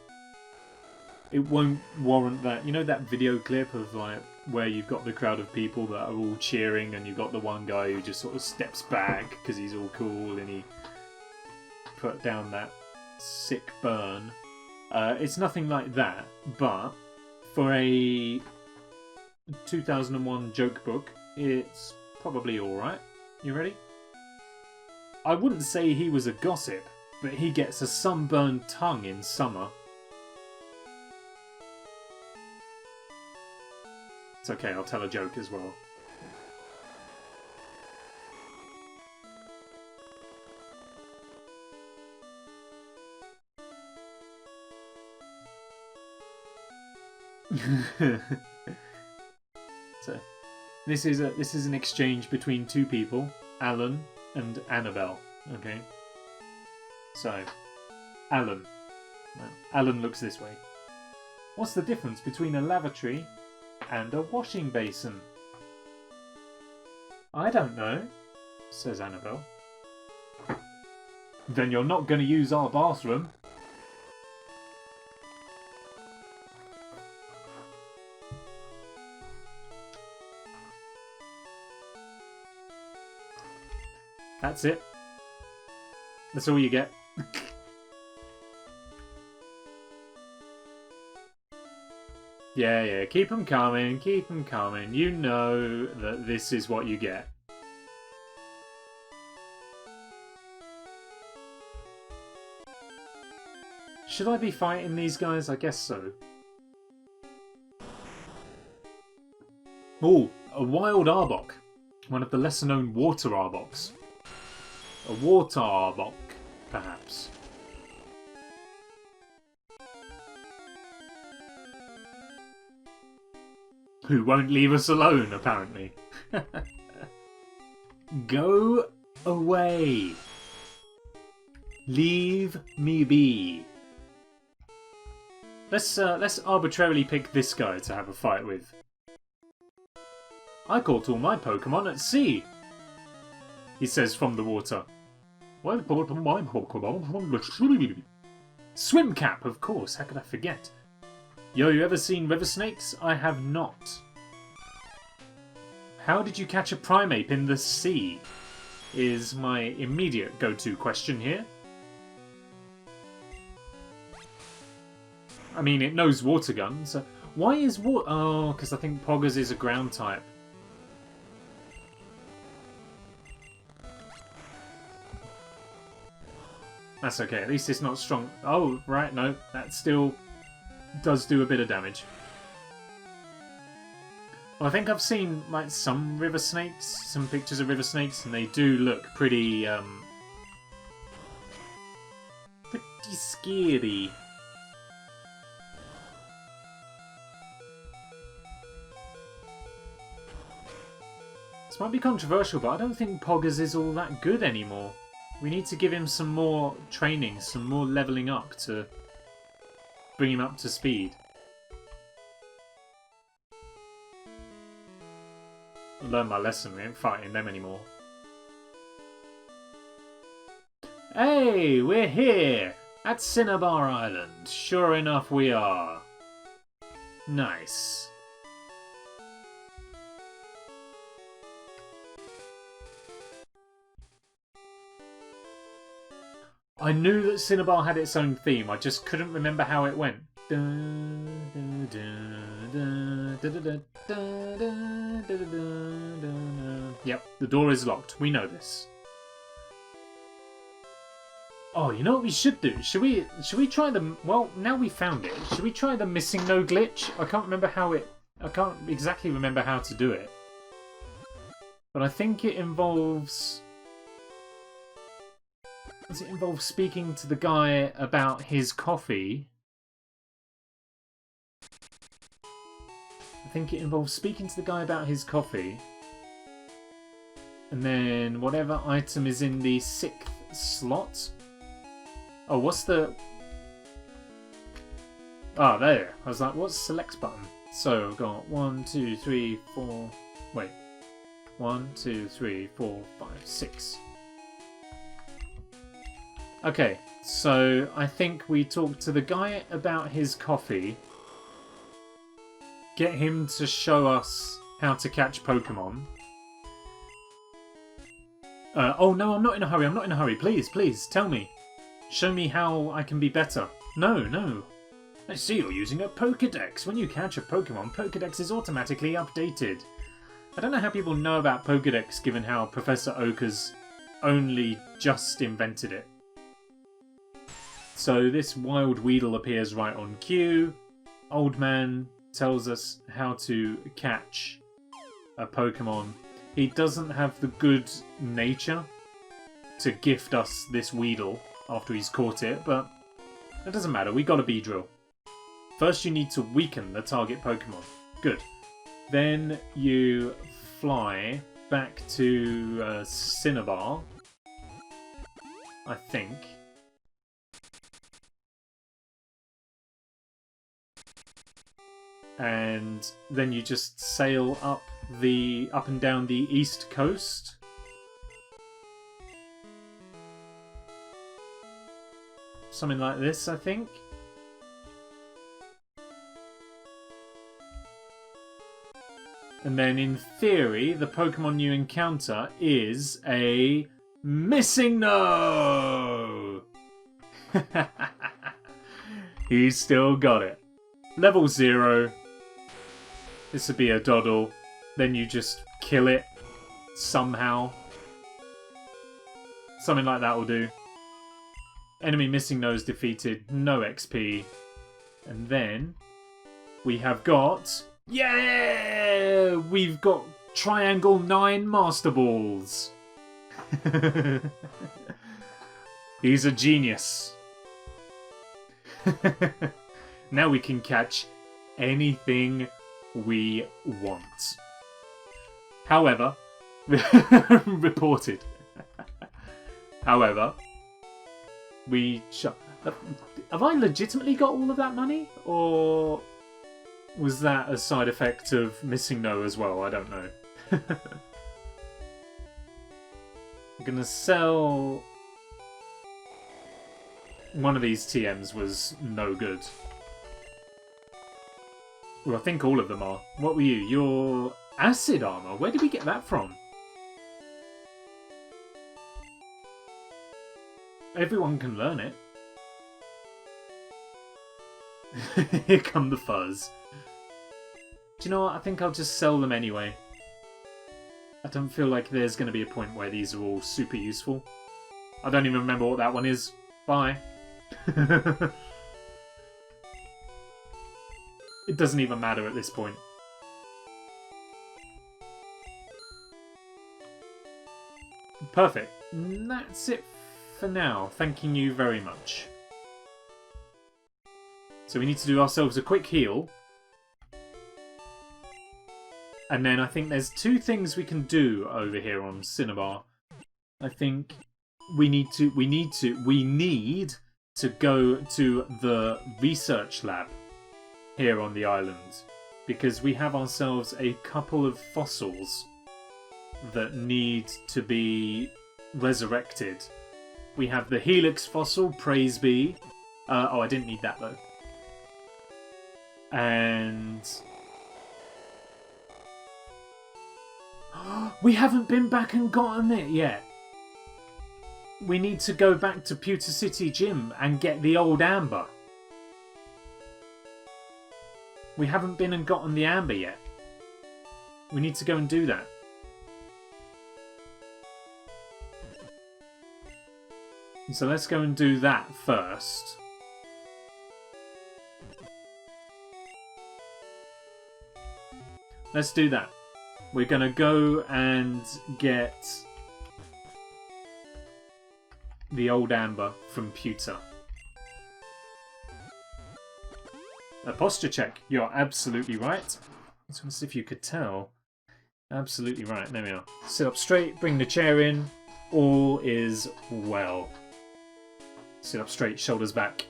it won't warrant that. You know that video clip of like where you've got the crowd of people that are all cheering, and you've got the one guy who just sort of steps back because he's all cool and he put down that sick burn. It's nothing like that, but for a 2001 joke book, it's probably alright. You ready? I wouldn't say he was a gossip, but he gets a sunburned tongue in summer. It's okay, I'll tell a joke as well. So, this is an exchange between two people, Alan and Annabelle. Okay. So, Alan. Well, Alan looks this way. What's the difference between a lavatory and a washing basin? I don't know, says Annabelle. Then you're not going to use our bathroom. That's it. That's all you get. Yeah, keep them coming, keep them coming. You know that this is what you get. Should I be fighting these guys? I guess so. Oh, a wild Arbok. One of the lesser known water Arboks. A water Arbok, perhaps. Who won't leave us alone, apparently. Go away. Leave me be. Let's arbitrarily pick this guy to have a fight with. I caught all my Pokemon at sea, he says from the water. I caught all my Pokemon from the sea. Swim Cap, of course, how could I forget? Yo, you ever seen river snakes? I have not. How did you catch a Primeape in the sea? Is my immediate go-to question here. I mean, it knows Water Gun, so... Why is water... Oh, because I think Poggers is a ground type. That's okay, at least it's not strong. Oh, right, no, that still does do a bit of damage. Well, I think I've seen, like, some river snakes, some pictures of river snakes, and they do look pretty, pretty scary. This might be controversial, but I don't think Poggers is all that good anymore. We need to give him some more training, some more leveling up to bring him up to speed. I learned my lesson, we ain't fighting them anymore. Hey, we're here! At Cinnabar Island. Sure enough we are. Nice. I knew that Cinnabar had its own theme, I just couldn't remember how it went. Yep, the door is locked. We know this. Oh, you know what we should do? Should we try the... Well, now we found it. Should we try the missing no glitch? I can't remember how it... I can't exactly remember how to do it. But I think it involves... Does it involve speaking to the guy about his coffee? I think it involves speaking to the guy about his coffee. And then whatever item is in the 6th slot. Oh, what's the... Ah, there. I was like, what's select button? So, I've got 1, 2, 3, 4... Wait. 1, 2, 3, 4, 5, 6. Okay, so I think we talk to the guy about his coffee. Get him to show us how to catch Pokemon. Oh no, I'm not in a hurry, I'm not in a hurry. Please, please, tell me. Show me how I can be better. No, no. I see you're using a Pokédex. When you catch a Pokemon, Pokédex is automatically updated. I don't know how people know about Pokédex given how Professor Oak has only just invented it. So this wild Weedle appears right on cue. Old man tells us how to catch a Pokemon. He doesn't have the good nature to gift us this Weedle after he's caught it, but it doesn't matter, we got a Beedrill. First you need to weaken the target Pokemon. Good. Then you fly back to Cinnabar, I think. And then you just sail up and down the east coast. Something like this, I think. And then in theory, the Pokemon you encounter is a Missing No! He's still got it. Level 0. This would be a Doddle. Then you just kill it somehow. Something like that will do. Enemy Missing Nose defeated. No XP. And then we have got... Yeah! We've got Triangle 9 Master Balls. He's a genius. Now we can catch anything we want. However, reported. However, Have I legitimately got all of that money? Or was that a side effect of missing No as well? I don't know. I'm gonna sell... One of these TMs was no good. Well, I think all of them are. What were you? Your acid armor? Where did we get that from? Everyone can learn it. Here come the fuzz. Do you know what? I think I'll just sell them anyway. I don't feel like there's going to be a point where these are all super useful. I don't even remember what that one is. Bye. It doesn't even matter at this point. Perfect. And that's it for now. Thanking you very much. So we need to do ourselves a quick heal. And then I think there's two things we can do over here on Cinnabar. I think we need to go to the research lab here on the island, because we have ourselves a couple of fossils that need to be resurrected. We have the Helix fossil, praise be. Oh, I didn't need that though. And we haven't been back and gotten it yet. We need to go back to Pewter City Gym and get the old amber. We haven't been and gotten the amber yet. We need to go and do that. So let's go and do that first. Let's do that. We're going to go and get the old amber from Pewter. A posture check. You're absolutely right. Just want to see if you could tell. Absolutely right. There we are. Sit up straight. Bring the chair in. All is well. Sit up straight. Shoulders back.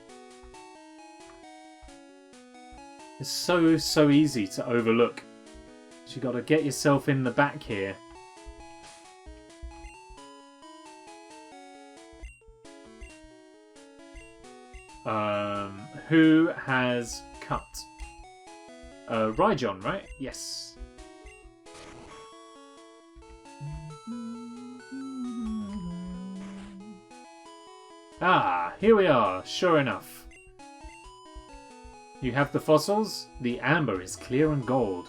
It's so easy to overlook. So you got to get yourself in the back here. Who has cut? Rhyjohn, right? Yes. Ah, here we are. Sure enough. You have the fossils. The amber is clear and gold.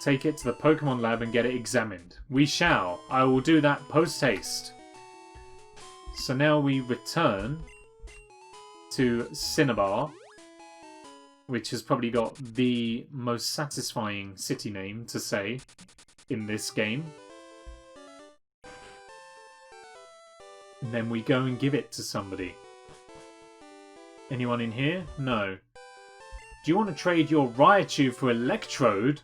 Take it to the Pokemon lab and get it examined. We shall. I will do that post-haste. So now we return to Cinnabar, which has probably got the most satisfying city name to say in this game. And then we go and give it to somebody. Anyone in here? No. Do you want to trade your Raichu for Electrode?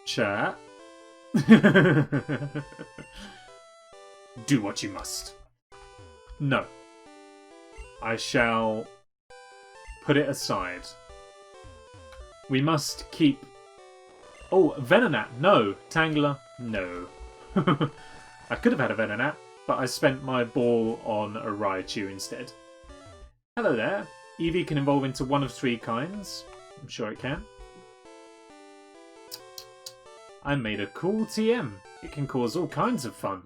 Chat. Do what you must. No. I shall put it aside. We must keep... Oh, Venonat. No. Tangler. No. I could have had a Venonat, but I spent my ball on a Raichu instead. Hello there. Eevee can evolve into one of three kinds. I'm sure it can. I made a cool TM. It can cause all kinds of fun.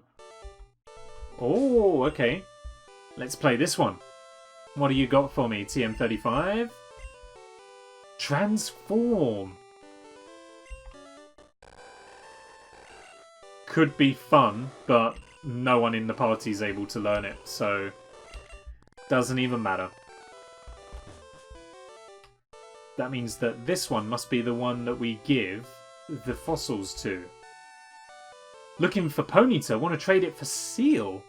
Oh, okay. Let's play this one. What do you got for me, TM35? Transform. Could be fun, but no one in the party is able to learn it, so doesn't even matter. That means that this one must be the one that we give the fossils to. Looking for Ponyta. Want to trade it for Seal?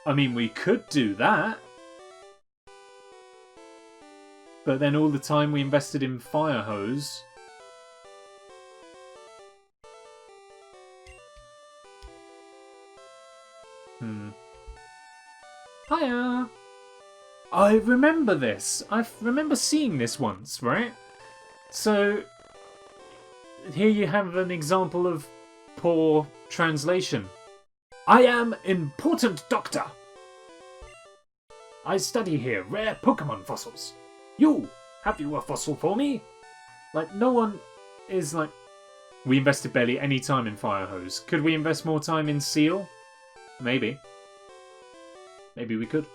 I mean, we could do that. But then all the time we invested in Fire Hose... Hiya! I remember this. I remember seeing this once, right? So, here you have an example of poor translation. I am important doctor. I study here rare Pokemon fossils. Have you a fossil for me? Like, no one is like... We invested barely any time in Fire Hose. Could we invest more time in Seal? Maybe. Maybe we could.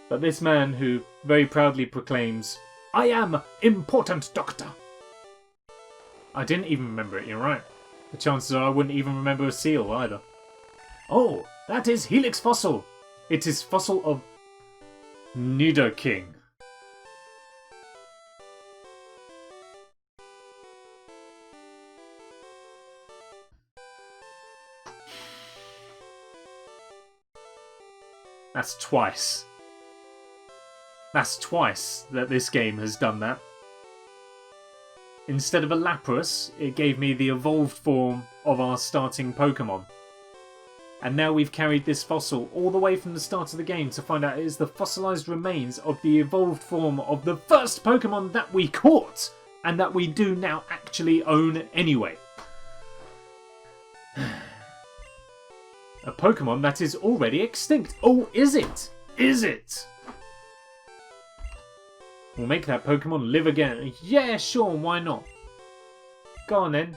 But this man who very proudly proclaims, I am important doctor. I didn't even remember it, you're right. The chances are I wouldn't even remember a Seal either. Oh, that is Helix Fossil. It is fossil of Nidoking. That's twice. That's twice that this game has done that. Instead of a Lapras, it gave me the evolved form of our starting Pokemon. And now we've carried this fossil all the way from the start of the game to find out it is the fossilised remains of the evolved form of the first Pokemon that we caught! And that we do now actually own anyway. A Pokemon that is already extinct. Oh, is it? Is it? We'll make that Pokemon live again. Yeah, sure, why not? Go on then.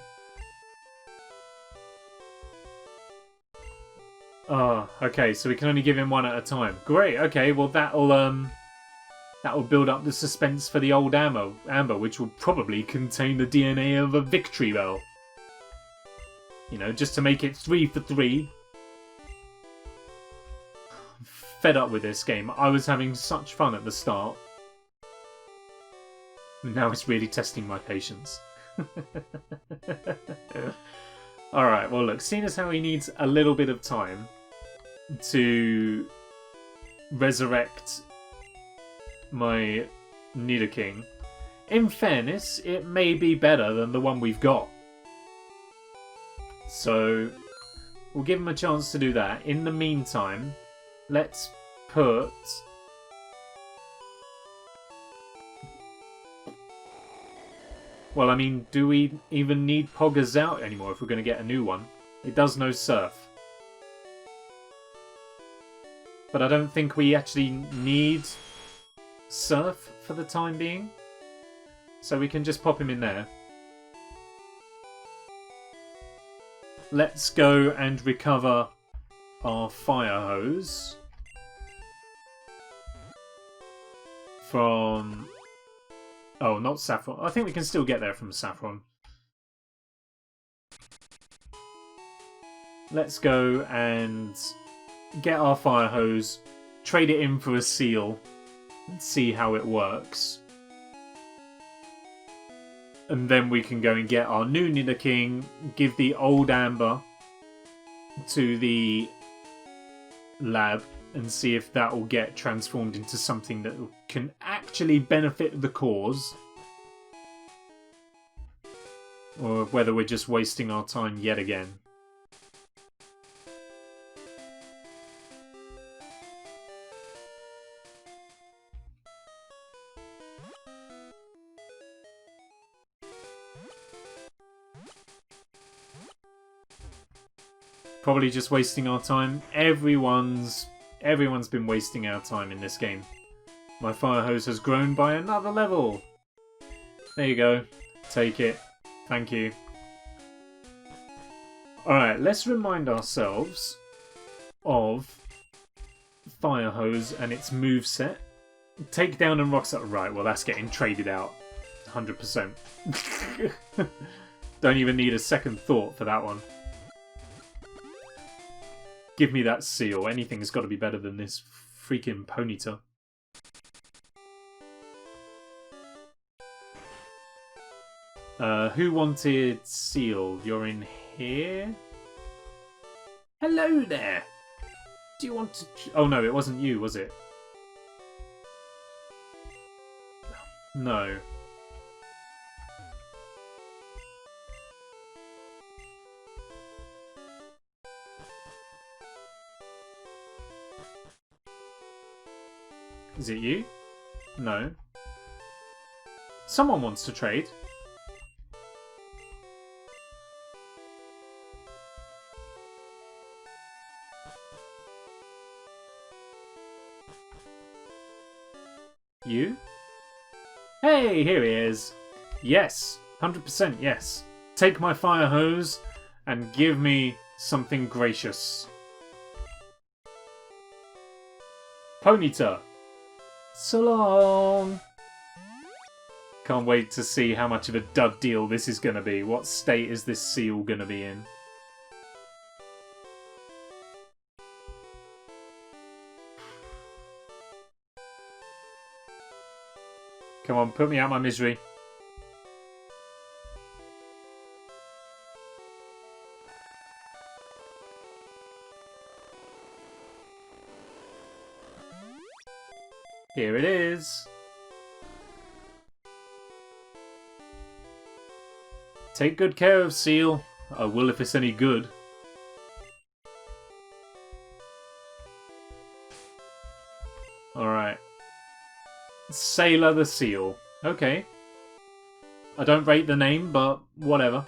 Oh, okay, so we can only give him one at a time. Great, okay, well that'll build up the suspense for the old Amber, which will probably contain the DNA of a Victreebel. You know, just to make it 3 for 3. I'm fed up with this game. I was having such fun at the start. Now it's really testing my patience. Alright, well look, seeing as how he needs a little bit of time to resurrect my Nidoking, in fairness, it may be better than the one we've got. So, we'll give him a chance to do that. In the meantime, let's put... Well, I mean, do we even need Poggers out anymore if we're going to get a new one? It does no Surf. But I don't think we actually need Surf for the time being. So we can just pop him in there. Let's go and recover our Fire Hose from... Oh, not Saffron. I think we can still get there from Saffron. Let's go and get our Fire Hose, trade it in for a Seal, and see how it works. And then we can go and get our new Nidoking, give the old Amber to the lab, and see if that will get transformed into something that can actually benefit the cause. Or whether we're just wasting our time yet again. Probably just wasting our time. Everyone's been wasting our time in this game. My Fire Hose has grown by another level. There you go. Take it. Thank you. Alright, let's remind ourselves of Fire Hose and its moveset. Takedown and Rock Slide. Right, well that's getting traded out. 100%. Don't even need a second thought for that one. Give me that Seal. Anything's got to be better than this freaking Ponyta. Who wanted Seal? You're in here? Hello there! Do you want to... Oh no, it wasn't you, was it? No. Is it you? No. Someone wants to trade. You? Hey, here he is. Yes, 100% yes. Take my fire hose and give me something gracious. Ponyta. So long. Can't wait to see how much of a dud deal this is going to be. What state is this seal going to be in? Come on, put me out my misery. Here it is. Take good care of Seal. I will if it's any good. Alright. Sailor the Seal. Okay. I don't rate the name, but whatever.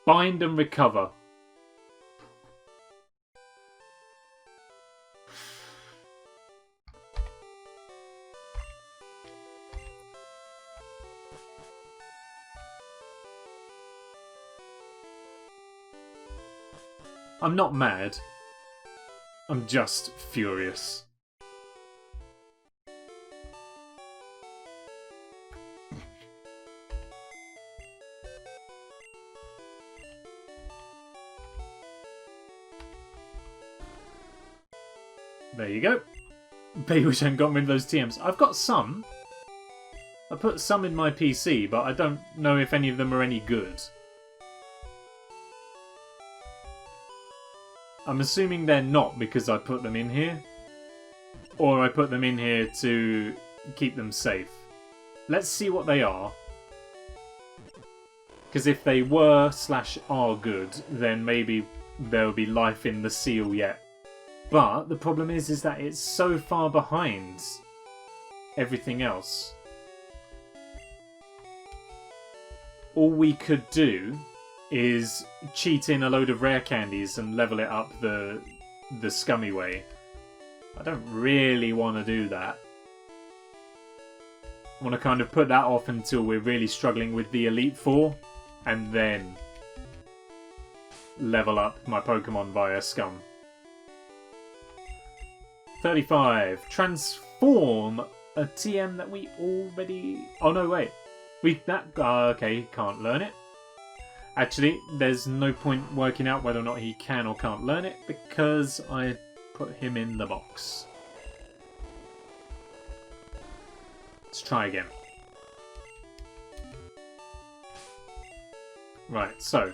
Bind and recover. I'm not mad. I'm just furious. There you go. Bet you wish I hadn't gotten rid of those TMs. I've got some. I put some in my PC, but I don't know if any of them are any good. I'm assuming they're not because I put them in here. Or I put them in here to keep them safe. Let's see what they are. Because if they were/are good, then maybe there'll be life in the seal yet. But the problem is that it's so far behind everything else. All we could do is cheat in a load of rare candies and level it up the scummy way. I don't really want to do that. I want to kind of put that off until we're really struggling with the Elite Four, and then level up my Pokemon via Scum. 35. Transform a TM that we already... Oh no, wait. Okay, can't learn it. Actually, there's no point working out whether or not he can or can't learn it because I put him in the box. Let's try again. Right, so.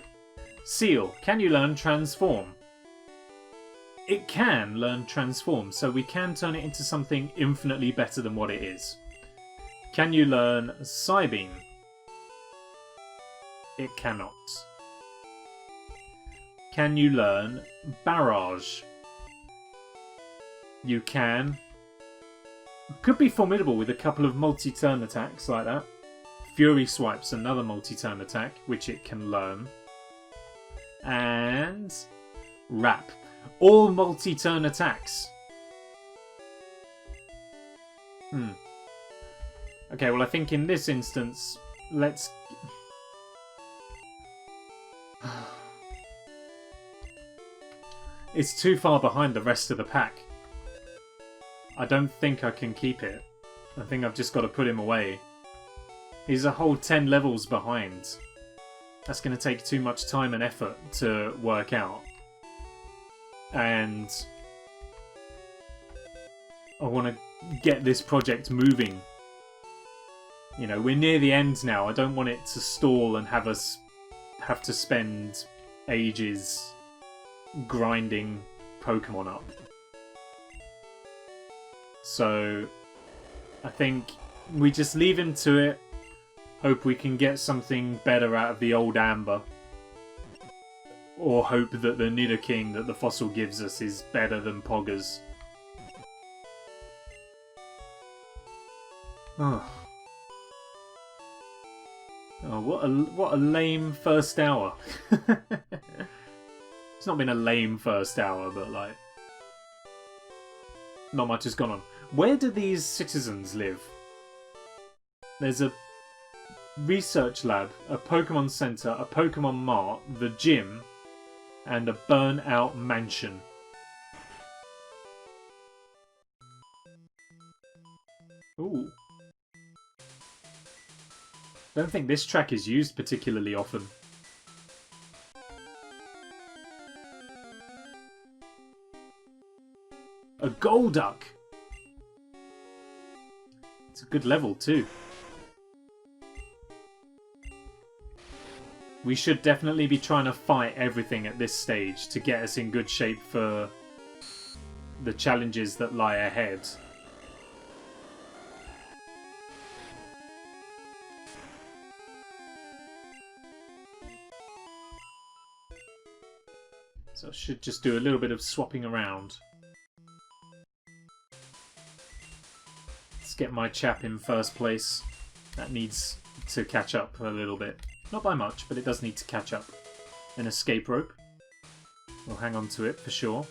Seal, can you learn Transform? It can learn Transform, so we can turn it into something infinitely better than what it is. Can you learn Psybeam? It cannot. Can you learn Barrage? You can. Could be formidable with a couple of multi-turn attacks like that. Fury Swipe's another multi-turn attack, which it can learn. And Wrap. All multi-turn attacks. Okay, well I think in this instance, let's... It's too far behind the rest of the pack. I don't think I can keep it. I think I've just got to put him away. He's a whole 10 levels behind. That's going to take too much time and effort to work out. And I want to get this project moving. You know, we're near the end now. I don't want it to stall and have us have to spend ages grinding Pokemon up. So I think we just leave him to it. Hope we can get something better out of the old Amber. Or hope that the Nidoking that the fossil gives us is better than Poggers. Oh. Oh, what a lame first hour. It's not been a lame first hour, but like... not much has gone on. Where do these citizens live? There's a research lab, a Pokemon Center, a Pokemon Mart, the gym, and a burnt-out mansion. Ooh. Don't think this track is used particularly often. A Golduck! It's a good level too. We should definitely be trying to fight everything at this stage to get us in good shape for the challenges that lie ahead. So I should just do a little bit of swapping around. Let's get my Chap in first place. That needs to catch up a little bit. Not by much, but it does need to catch up. An escape rope. We'll hang on to it for sure.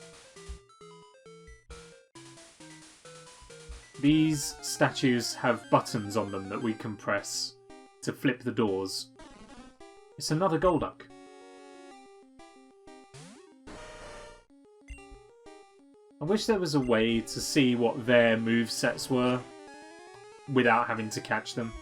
These statues have buttons on them that we can press to flip the doors. It's another Golduck. I wish there was a way to see what their movesets were without having to catch them.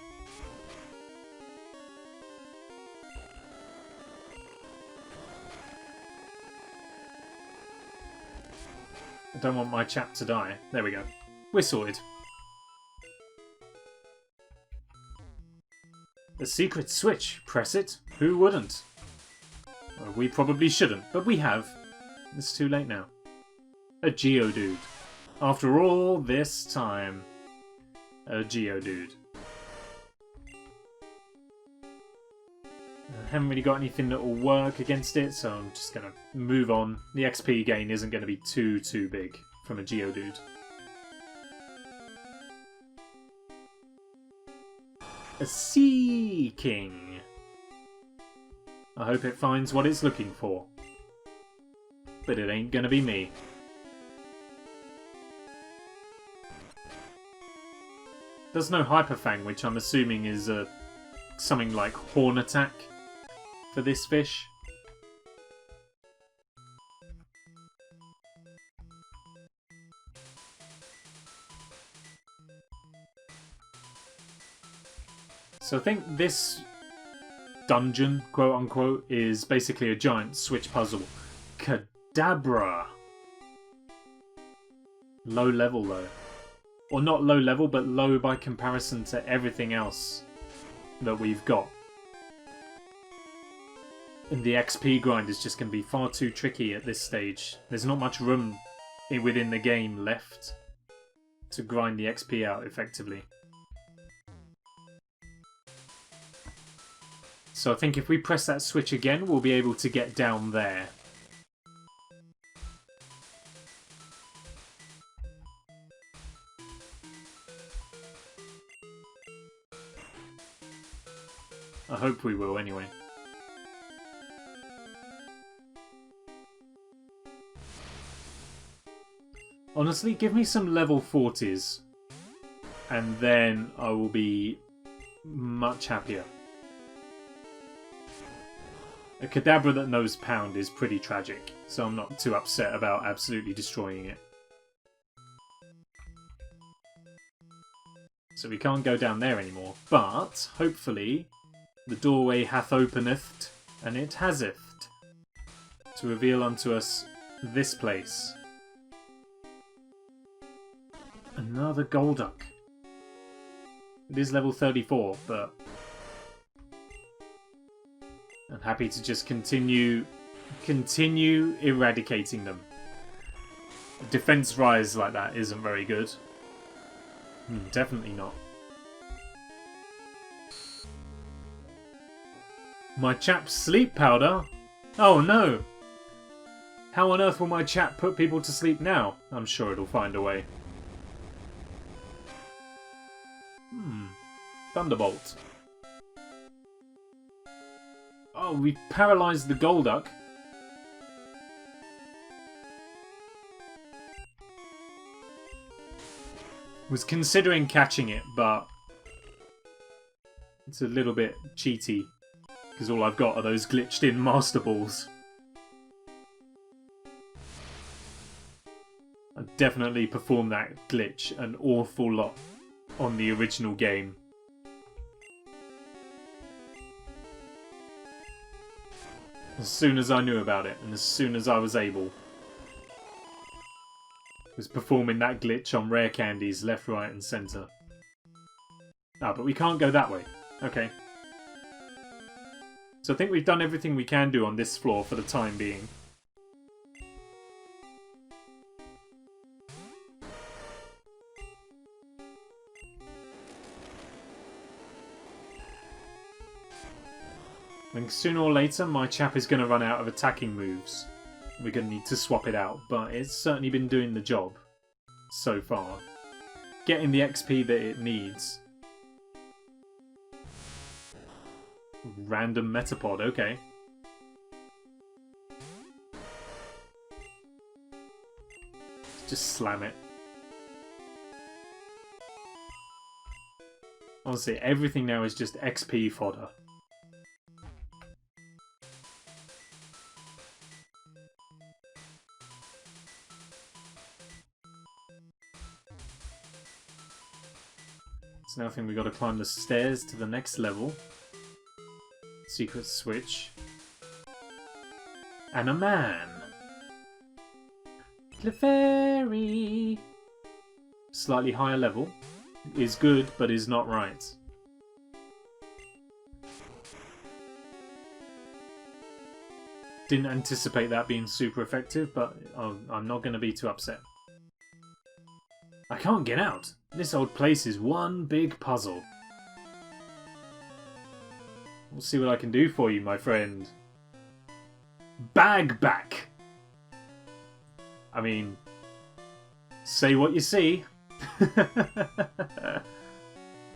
I don't want my Chap to die. There we go. We're sorted. The secret switch. Press it. Who wouldn't? Well, we probably shouldn't, but we have. It's too late now. A Geodude. After all this time. A Geodude. I haven't really got anything that will work against it, so I'm just going to move on. The XP gain isn't going to be too big from a Geodude. A Sea King. I hope it finds what it's looking for. But it ain't going to be me. There's no Hyper Fang, which I'm assuming is something like Horn Attack for this fish. So I think this dungeon, quote unquote, is basically a giant switch puzzle. Kadabra! Low level though. Or not low level, but low by comparison to everything else that we've got. And the XP grind is just going to be far too tricky at this stage. There's not much room within the game left to grind the XP out effectively. So I think if we press that switch again, we'll be able to get down there. I hope we will, anyway. Honestly, give me some level 40s. And then I will be much happier. A Kadabra that knows Pound is pretty tragic, so I'm not too upset about absolutely destroying it. So we can't go down there anymore, but hopefully the doorway hath openeth, and it haseth, to reveal unto us this place. Another Golduck. It is level 34, but I'm happy to just continue eradicating them. A defense rise like that isn't very good. Definitely not. My Chap's sleep powder? Oh no! How on earth will my Chap put people to sleep now? I'm sure it'll find a way. Thunderbolt. Oh, we've paralysed the Golduck. Was considering catching it, but it's a little bit cheaty because all I've got are those glitched in Master Balls. I definitely performed that glitch an awful lot on the original game. As soon as I knew about it, and as soon as I was able, was performing that glitch on rare candies left, right and centre. Ah, but we can't go that way. Okay. So I think we've done everything we can do on this floor for the time being. I think sooner or later my Chap is going to run out of attacking moves. We're going to need to swap it out, but it's certainly been doing the job so far. Getting the XP that it needs. Random Metapod, okay. Just slam it. Honestly, everything now is just XP fodder. So now I think we've got to climb the stairs to the next level. Secret switch. And a man. Clefairy. Slightly higher level. Is good, but is not right. Didn't anticipate that being super effective, but I'm not going to be too upset. I can't get out. This old place is one big puzzle. We'll see what I can do for you, my friend. Bag back! I mean, say what you see.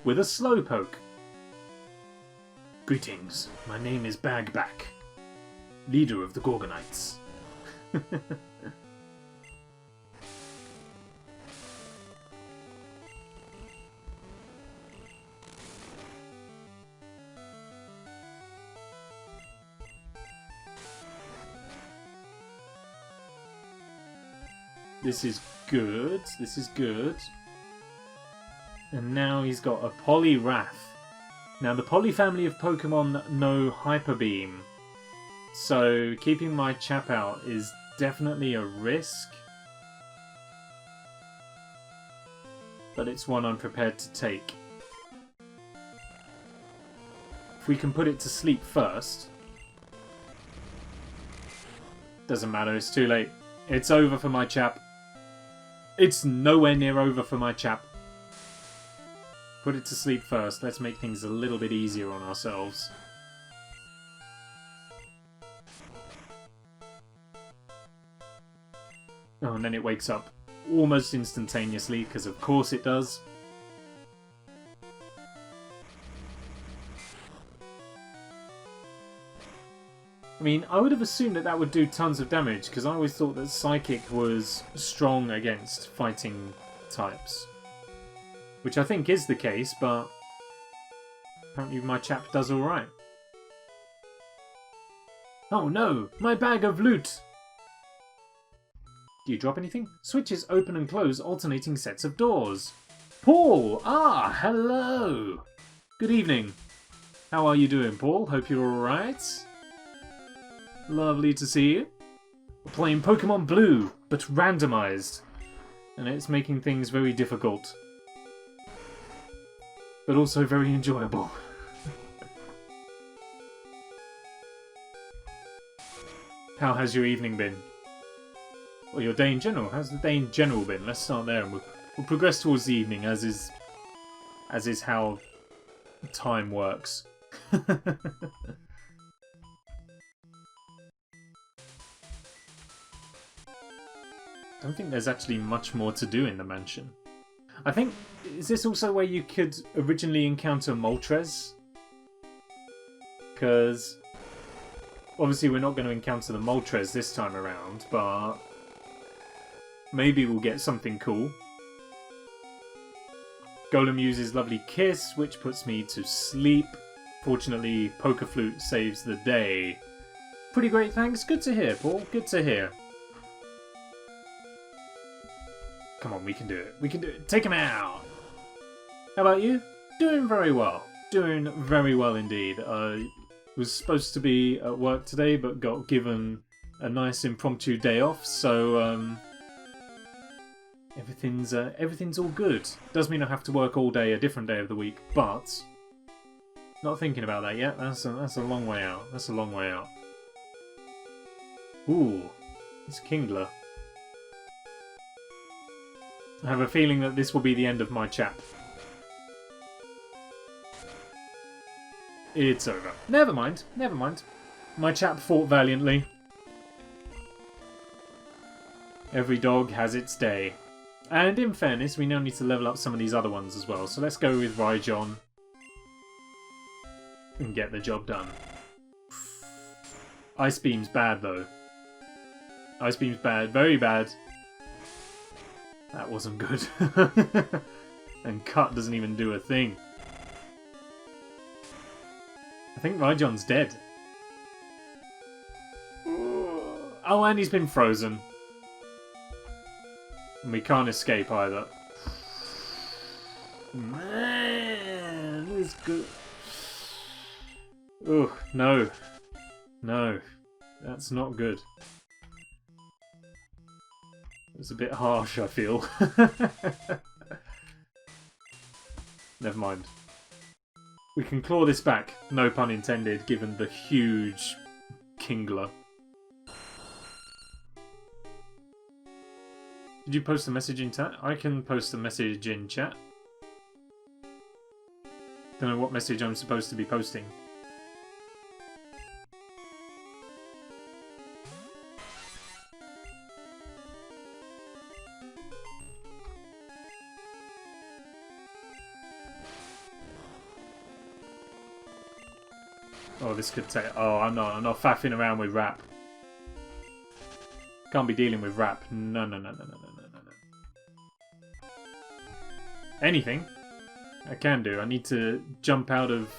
With a slowpoke. Greetings, my name is Bagback, leader of the Gorgonites. This is good. This is good. And now he's got a Poliwrath. Now the Poly family of Pokemon know Hyper Beam. So keeping my Chap out is definitely a risk. But it's one I'm prepared to take. If we can put it to sleep first. Doesn't matter, it's too late. It's over for my Chap. It's nowhere near over for my Chap. Put it to sleep first. Let's make things a little bit easier on ourselves. Oh, and then it wakes up almost instantaneously, because of course it does. I mean, I would have assumed that that would do tons of damage, because I always thought that Psychic was strong against fighting types. Which I think is the case, but apparently my Chap does alright. Oh no! My bag of loot! Do you drop anything? Switches open and close alternating sets of doors. Paul! Ah, hello! Good evening. How are you doing, Paul? Hope you're alright. Lovely to see you. We're playing Pokemon Blue, but randomised. And it's making things very difficult. But also very enjoyable. How has your evening been? Or your day in general? How's the day in general been? Let's start there and we'll We'll progress towards the evening, as is how time works. I don't think there's actually much more to do in the mansion. I think, is this also where you could originally encounter Moltres? Because obviously we're not going to encounter the Moltres this time around, but maybe we'll get something cool. Golem uses Lovely Kiss, which puts me to sleep. Fortunately, Poker Flute saves the day. Pretty great, thanks. Good to hear, Paul. Good to hear. Come on, we can do it. We can do it. Take him out! How about you? Doing very well. Doing very well indeed. I was supposed to be at work today, but got given a nice impromptu day off, so everything's all good. Does mean I have to work all day, a different day of the week, but not thinking about that yet. That's a long way out. That's a long way out. Ooh, it's Kingler. I have a feeling that this will be the end of my Chap. It's over. Never mind, never mind. My Chap fought valiantly. Every dog has its day. And in fairness, we now need to level up some of these other ones as well. So let's go with Rhyjohn and get the job done. Ice Beam's bad though. Ice Beam's bad, very bad. That wasn't good. And Cut doesn't even do a thing. I think Rhyjohn's dead. Oh, and he's been frozen. And we can't escape either. Man, this is good. Oh, no. No. That's not good. It's a bit harsh, I feel. Never mind. We can claw this back, no pun intended, given the huge Kingler. Did you post a message in chat? I can post a message in chat. Don't know what message I'm supposed to be posting. Oh, this could take... Oh, I'm not faffing around with rap. Can't be dealing with rap. No, no, no, no, no, no, no, no, no. Anything I can do. I need to jump out of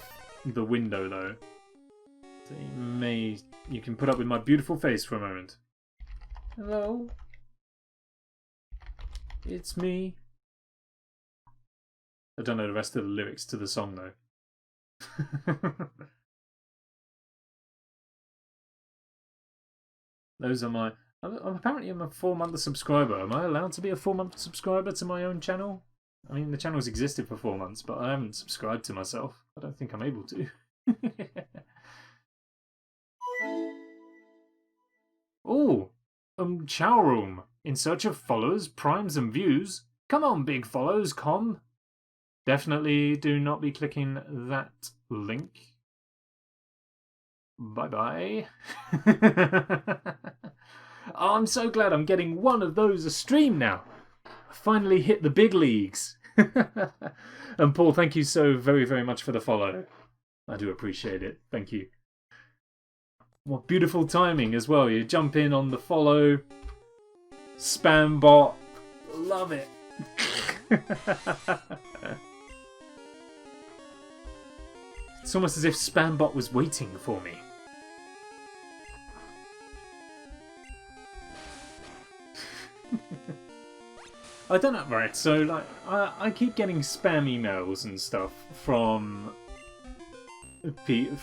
the window, though. So you can put up with my beautiful face for a moment. Hello? It's me. I don't know the rest of the lyrics to the song, though. Those are my... Apparently I'm a 4-month subscriber. Am I allowed to be a 4-month subscriber to my own channel? I mean, the channel's existed for 4 months, but I haven't subscribed to myself. I don't think I'm able to. Oh! Chow Room. In search of follows, primes and views. Come on, big follows, com. Definitely do not be clicking that link. Bye-bye. Oh, I'm so glad I'm getting one of those a stream now. I finally hit the big leagues. And Paul, thank you so very, very much for the follow. I do appreciate it. Thank you. What beautiful timing as well. You jump in on the follow. Spam bot. Love it. It's almost as if Spambot was waiting for me. I don't know, right, so like I keep getting spam emails and stuff from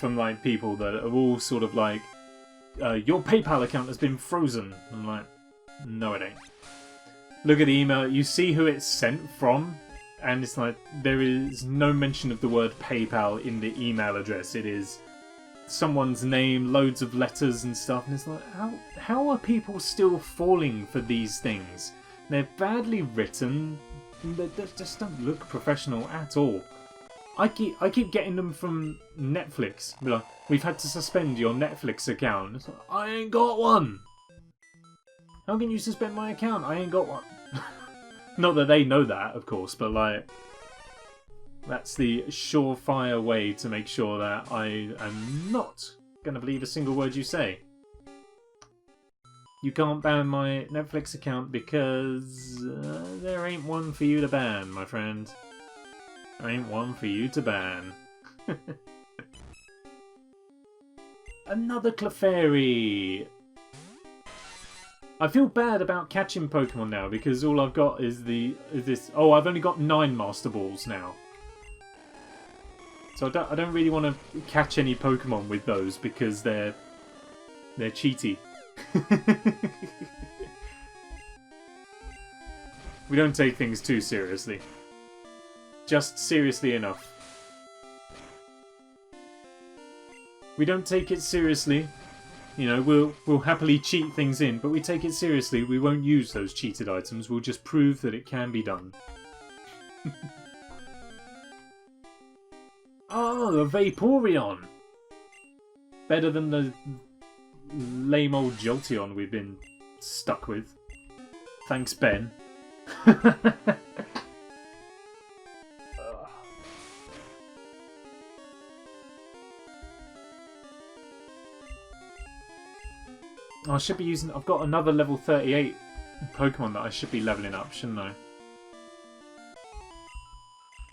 like people that are all sort of like, your PayPal account has been frozen. I'm like, no it ain't. Look at the email, you see who it's sent from, and it's like, there is no mention of the word PayPal in the email address. It is someone's name, loads of letters and stuff, and it's like, how are people still falling for these things? They're badly written, They just don't look professional at all. I keep getting them from Netflix. Be like, we've had to suspend your Netflix account. It's like, I ain't got one. How can you suspend my account? I ain't got one. Not that they know that, of course, but like, that's the surefire way to make sure that I am not gonna believe a single word you say. You can't ban my Netflix account because there ain't one for you to ban, my friend. There ain't one for you to ban. Another Clefairy! I feel bad about catching Pokemon now because all I've got is this. Oh, I've only got 9 Master Balls now. So I don't really want to catch any Pokemon with those because they're cheaty. We don't take things too seriously. Just seriously enough. We don't take it seriously. You know, we'll happily cheat things in, but we take it seriously. We won't use those cheated items. We'll just prove that it can be done. Oh, a Vaporeon! Better than the lame old Jolteon we've been stuck with. Thanks, Ben. I should be using... I've got another level 38 Pokemon that I should be leveling up, shouldn't I?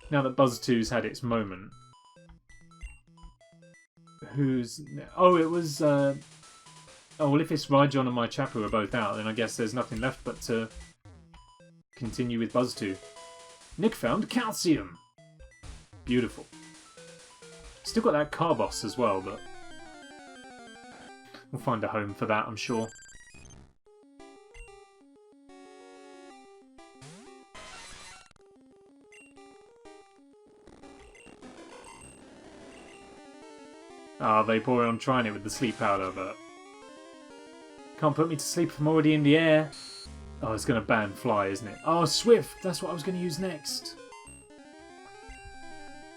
Now that Buzztwo's had its moment. Who's... Oh, it was... Oh, well, if it's Rhydon and my Chap who are both out, then I guess there's nothing left but to continue with Buzztwo. Nick found calcium! Beautiful. Still got that Carbos as well, but... we'll find a home for that, I'm sure. Ah, Vaporeon trying it with the sleep powder, but... can't put me to sleep if I'm already in the air. Oh, it's going to ban Fly, isn't it? Oh, Swift! That's what I was going to use next.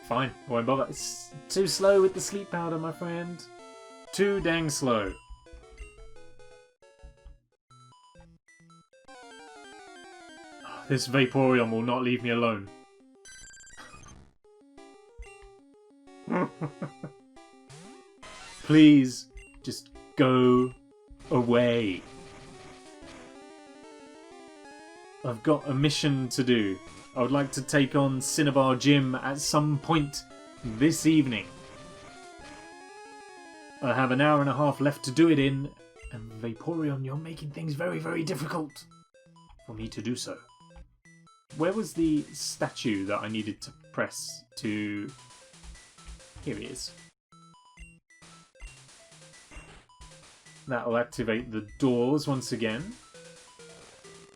Fine, won't bother. It's too slow with the sleep powder, my friend. Too dang slow. This Vaporeon will not leave me alone. Please, just go away. I've got a mission to do. I would like to take on Cinnabar Gym at some point this evening. I have an hour and a half left to do it in, and Vaporeon, you're making things very, very difficult for me to do so. Where was the statue that I needed to press to... Here he is. That'll activate the doors once again.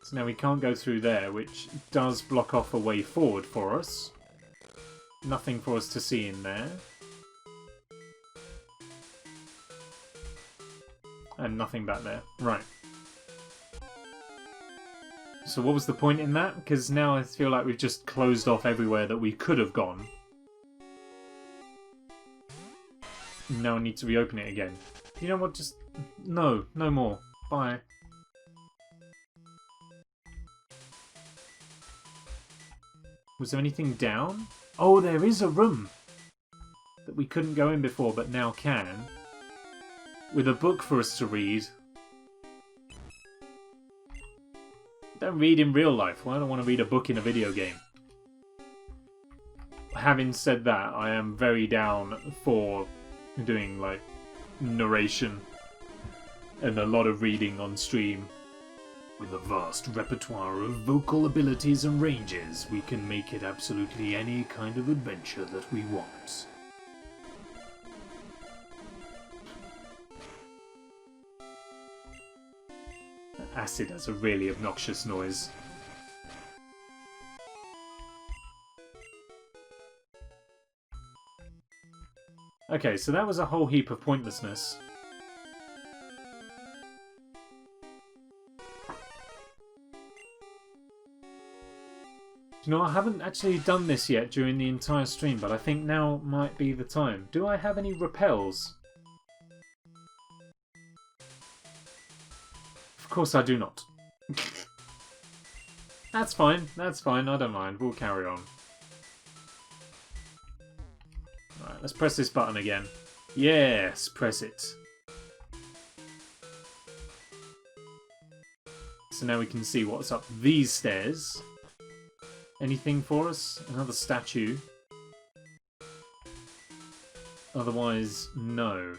So now we can't go through there, which does block off a way forward for us. Nothing for us to see in there. And nothing back there. Right. So what was the point in that? Because now I feel like we've just closed off everywhere that we could have gone. Now I need to reopen it again. You know what? Just... no. No more. Bye. Was there anything down? Oh, there is a room that we couldn't go in before, but now can. With a book for us to read. Don't read in real life. Well, I don't want to read a book in a video game. Having said that, I am very down for doing, like, narration and a lot of reading on stream. With a vast repertoire of vocal abilities and ranges, we can make it absolutely any kind of adventure that we want. Acid has a really obnoxious noise. Okay, so that was a whole heap of pointlessness. You know, I haven't actually done this yet during the entire stream, but I think now might be the time. Do I have any repels? Of course I do not. That's fine, I don't mind. We'll carry on. Right, let's press this button again. Yes, press it. So now we can see what's up these stairs. Anything for us? Another statue. Otherwise, no.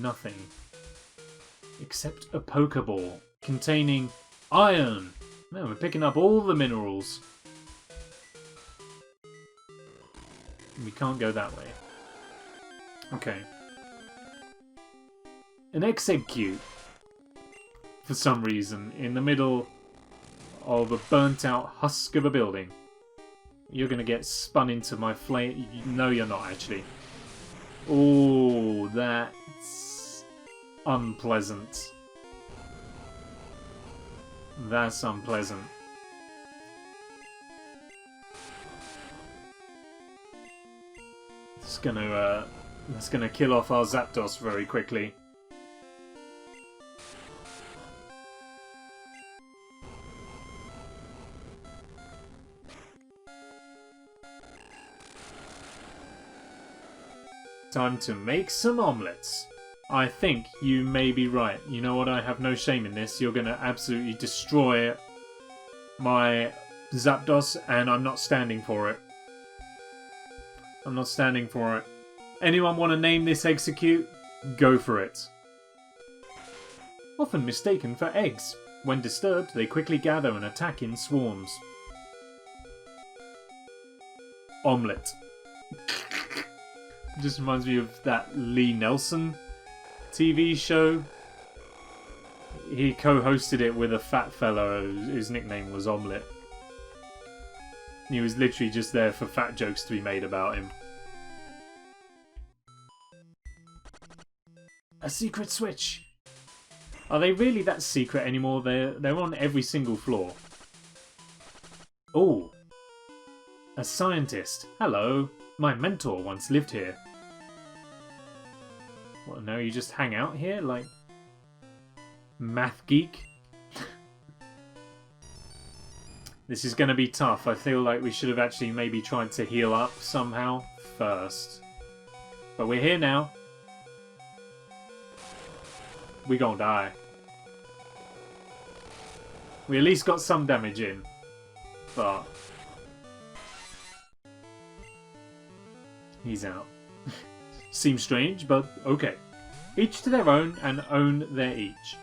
Nothing. Except a Pokeball containing iron. Man, we're picking up all the minerals. We can't go that way. Okay. An Exeggcute, for some reason, in the middle of a burnt-out husk of a building. You're going to get spun into my flame. No, you're not, actually. Oh, that's unpleasant. That's unpleasant. It's gonna kill off our Zapdos very quickly. Time to make some omelets. I think you may be right. You know what? I have no shame in this. You're gonna absolutely destroy my Zapdos, and I'm not standing for it. I'm not standing for it. Anyone want to name this Exeggcute? Go for it. Often mistaken for eggs. When disturbed, they quickly gather and attack in swarms. Omelette. Just reminds me of that Lee Nelson TV show. He co-hosted it with a fat fellow whose nickname was Omelette. He was literally just there for fat jokes to be made about him. A secret switch! Are they really that secret anymore? They're on every single floor. Oh! A scientist. Hello. My mentor once lived here. What, now you just hang out here like math geek? This is going to be tough. I feel like we should have actually maybe tried to heal up somehow first. But we're here now. We gonna die. We at least got some damage in. But he's out. Seems strange, but okay. Each to their own and own their each.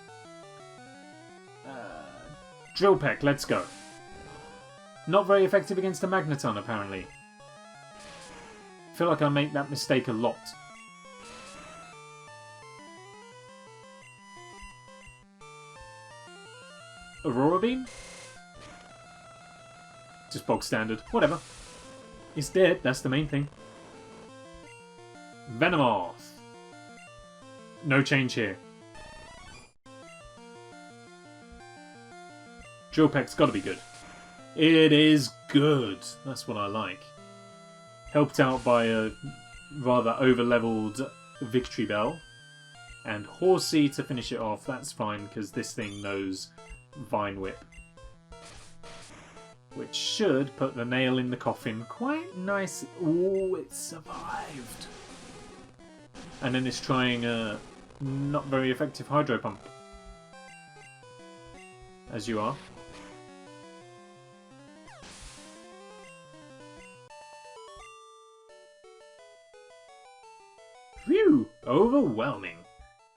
Drill Peck, let's go. Not very effective against a Magneton, apparently. I feel like I make that mistake a lot. Aurora Beam? Just bog standard. Whatever. It's dead, that's the main thing. Venomoth. No change here. Drill Peck's gotta be good. It is good. That's what I like. Helped out by a rather over-leveled Victreebel. And Horsey to finish it off. That's fine, because this thing knows Vine Whip. Which should put the nail in the coffin quite nice. Ooh, it survived. And then it's trying a not very effective Hydro Pump. As you are. Phew! Overwhelming.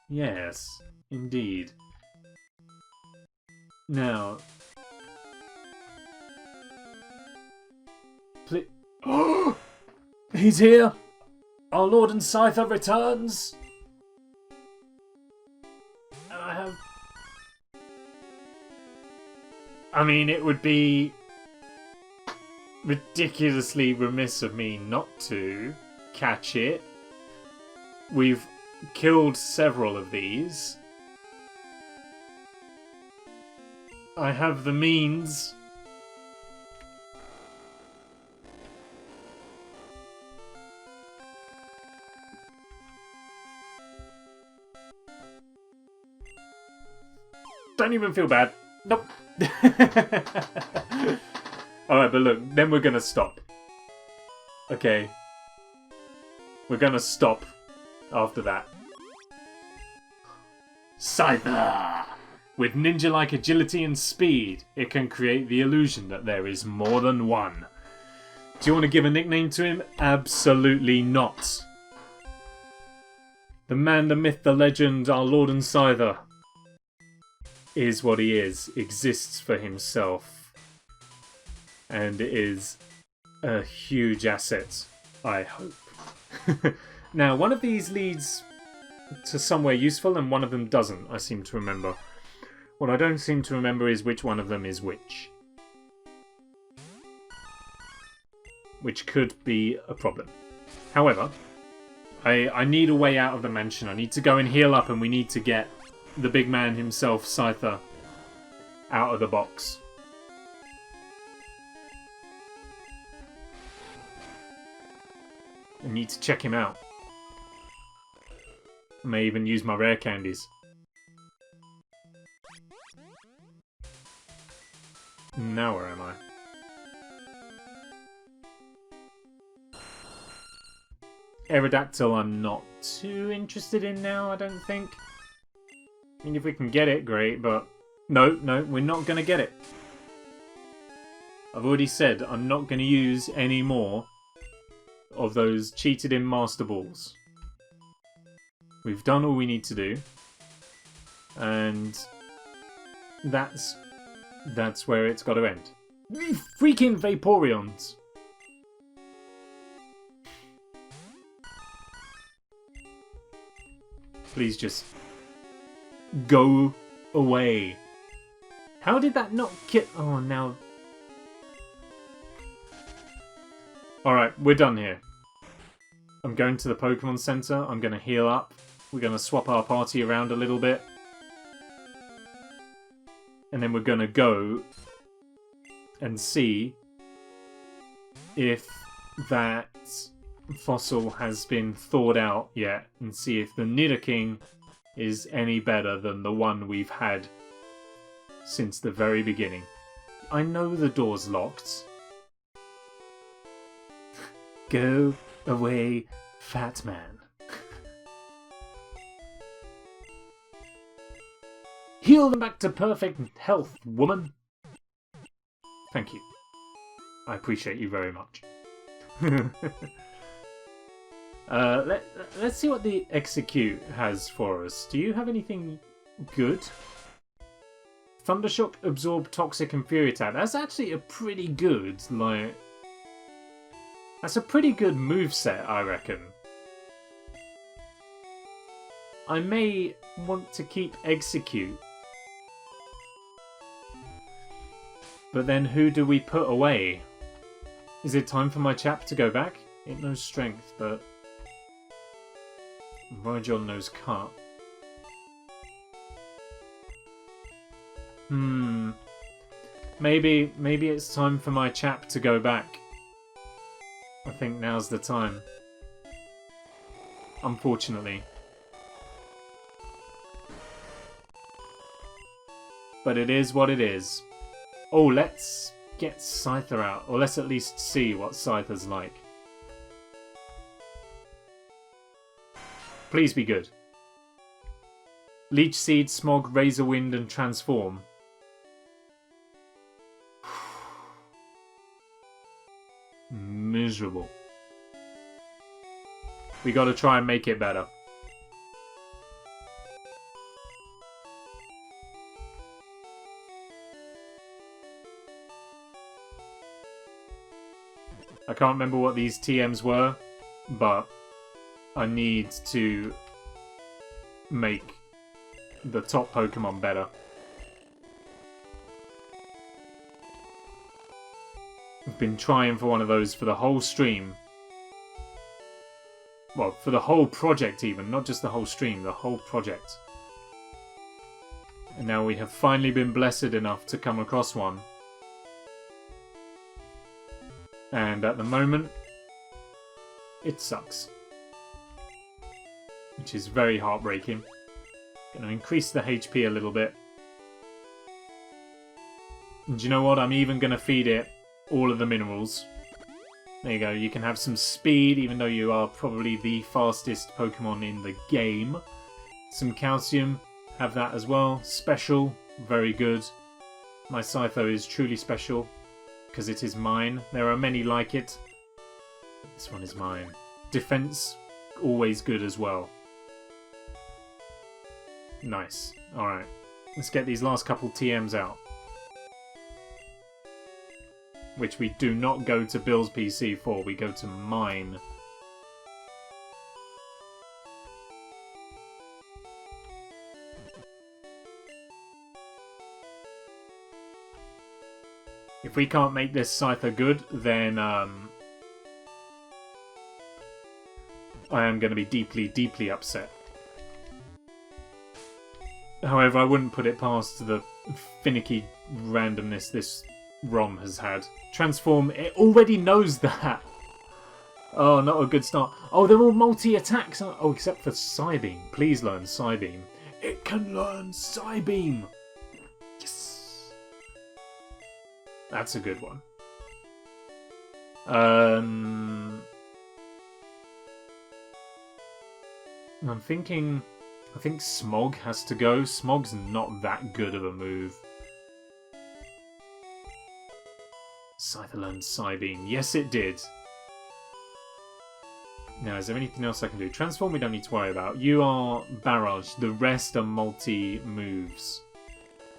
Yes, indeed. Now... Oh! He's here! Our Lord and Scyther returns! And I have... I mean, it would be ridiculously remiss of me not to catch it. We've killed several of these. I have the means Don't even feel bad. Nope. Alright, but look, then we're gonna stop. Okay. We're gonna stop after that. Scyther! With ninja-like agility and speed, it can create the illusion that there is more than one. Do you want to give a nickname to him? Absolutely not. The man, the myth, the legend, our Lord and Scyther is what he is, exists for himself, and is a huge asset, I hope. Now, one of these leads to somewhere useful and one of them doesn't, I seem to remember. What I don't seem to remember is which one of them is which. Which could be a problem. However, I need a way out of the mansion. I need to go and heal up, and we need to get the big man himself, Scyther, out of the box. I need to check him out. I may even use my rare candies. Now where am I? Aerodactyl I'm not too interested in now, I don't think. I mean, if we can get it, great, but... No, we're not going to get it. I've already said I'm not going to use any more of those cheated in Master Balls. We've done all we need to do. And that's where it's got to end. Freaking Vaporeons! Please just go away. How did that not get... Oh, now... Alright, we're done here. I'm going to the Pokemon Center. I'm going to heal up. We're going to swap our party around a little bit. And then we're going to go and see if that fossil has been thawed out yet, and see if the Nidoking is any better than the one we've had since the very beginning. I know the door's locked. Go away, fat man. Heal them back to perfect health, woman. Thank you. I appreciate you very much. Let's see what the Execute has for us. Do you have anything good? Thundershock, Absorb, Toxic, and Fury Attack. That's actually a pretty good, like... That's a pretty good moveset, I reckon. I may want to keep Execute. But then who do we put away? Is it time for my chap to go back? It knows Strength, but... Rhydon knows Cut. Maybe it's time for my chap to go back. I think now's the time. Unfortunately. But it is what it is. Oh, let's get Scyther out. Or let's at least see what Scyther's like. Please be good. Leech Seed, Smog, Razor Wind, and Transform. Miserable. We gotta try and make it better. I can't remember what these TMs were, but I need to make the top Pokemon better. I've been trying for one of those for the whole stream. Well, for the whole project even, not just the whole stream, the whole project. And now we have finally been blessed enough to come across one. And at the moment, it sucks. Which is very heartbreaking. Going to increase the HP a little bit. And do you know what? I'm even going to feed it all of the minerals. There you go. You can have some speed, even though you are probably the fastest Pokemon in the game. Some calcium. Have that as well. Special. Very good. My Scyther is truly special because it is mine. There are many like it. This one is mine. Defense. Always good as well. Nice. Alright. Let's get these last couple TMs out. Which we do not go to Bill's PC for. We go to mine. If we can't make this Scyther good, then I am going to be deeply, deeply upset. However, I wouldn't put it past the finicky randomness this ROM has had. Transform, it already knows that. Oh, not a good start. Oh, they're all multi-attacks. Oh, except for Psybeam. Please learn Psybeam. It can learn Psybeam. Yes. That's a good one. I'm thinking... I think Smog has to go. Smog's not that good of a move. Scyther learned Psybeam. Yes, it did. Now, is there anything else I can do? Transform we don't need to worry about. You are Barrage. The rest are multi-moves.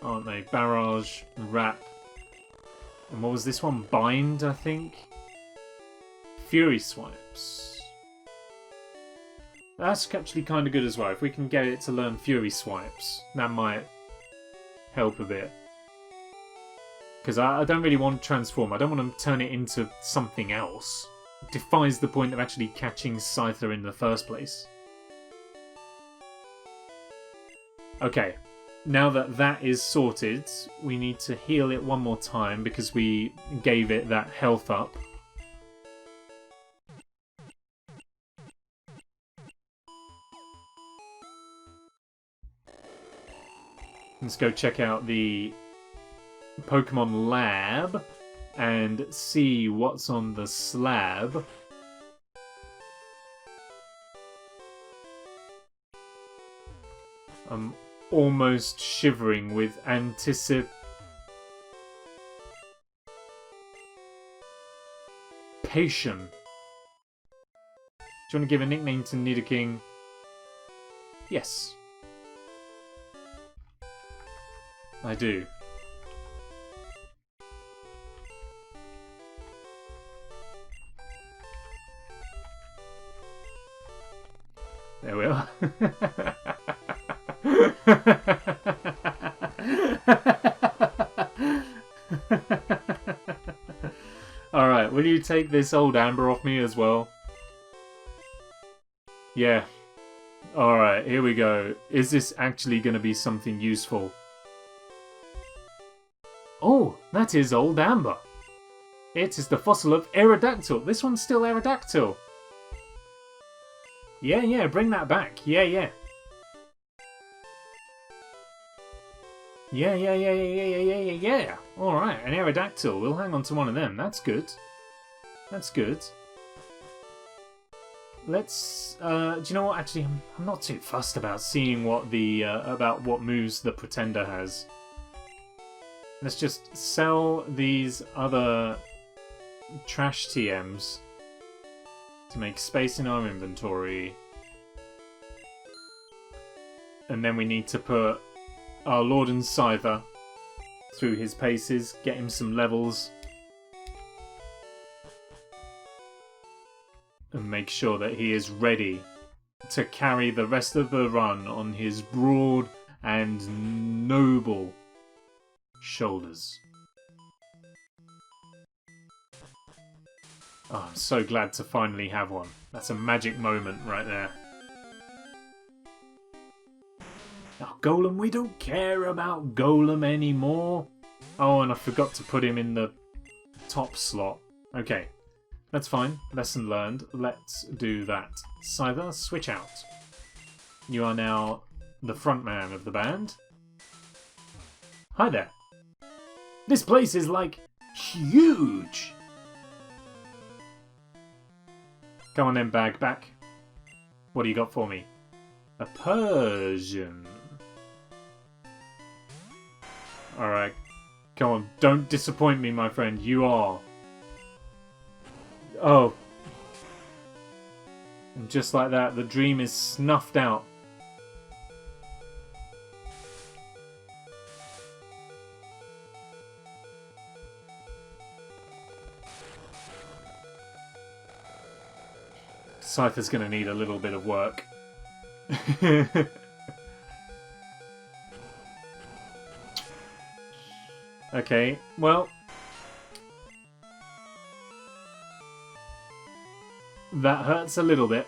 Aren't they? Barrage, Wrap. And what was this one? Bind, I think? Fury Swipes. That's actually kind of good as well. If we can get it to learn Fury Swipes, that might help a bit. Because I don't really want to transform. I don't want to turn it into something else. It defies the point of actually catching Scyther in the first place. Okay, now that that is sorted, we need to heal it one more time because we gave it that health up. Let's go check out the Pokemon Lab and see what's on the slab. I'm almost shivering with anticipation. Do you want to give a nickname to Nidoking? Yes. I do. There we are. Alright, will you take this old amber off me as well? Yeah. Alright, here we go. Is this actually going to be something useful? Oh, that is old amber. It is the fossil of Aerodactyl. This one's still Aerodactyl. Yeah, bring that back. Yeah. Yeah, Alright, an Aerodactyl. We'll hang on to one of them. That's good. That's good. Let's, do you know what? Actually, I'm not too fussed about seeing what the, about what moves the Pretender has. Let's just sell these other trash TMs to make space in our inventory. And then we need to put our Lord and Scyther through his paces, get him some levels. And make sure that he is ready to carry the rest of the run on his broad and noble shoulders. Oh, I'm so glad to finally have one. That's a magic moment right there. Now, Golem, we don't care about Golem anymore. Oh, and I forgot to put him in the top slot. Okay, that's fine. Lesson learned. Let's do that. Scyther, switch out. You are now the front man of the band. Hi there. This place is, like, huge! Come on then, bag back. What do you got for me? A Persian. Alright. Come on, don't disappoint me, my friend. You are. Oh. And just like that, the dream is snuffed out. Scyther's going to need a little bit of work. Okay, well... that hurts a little bit.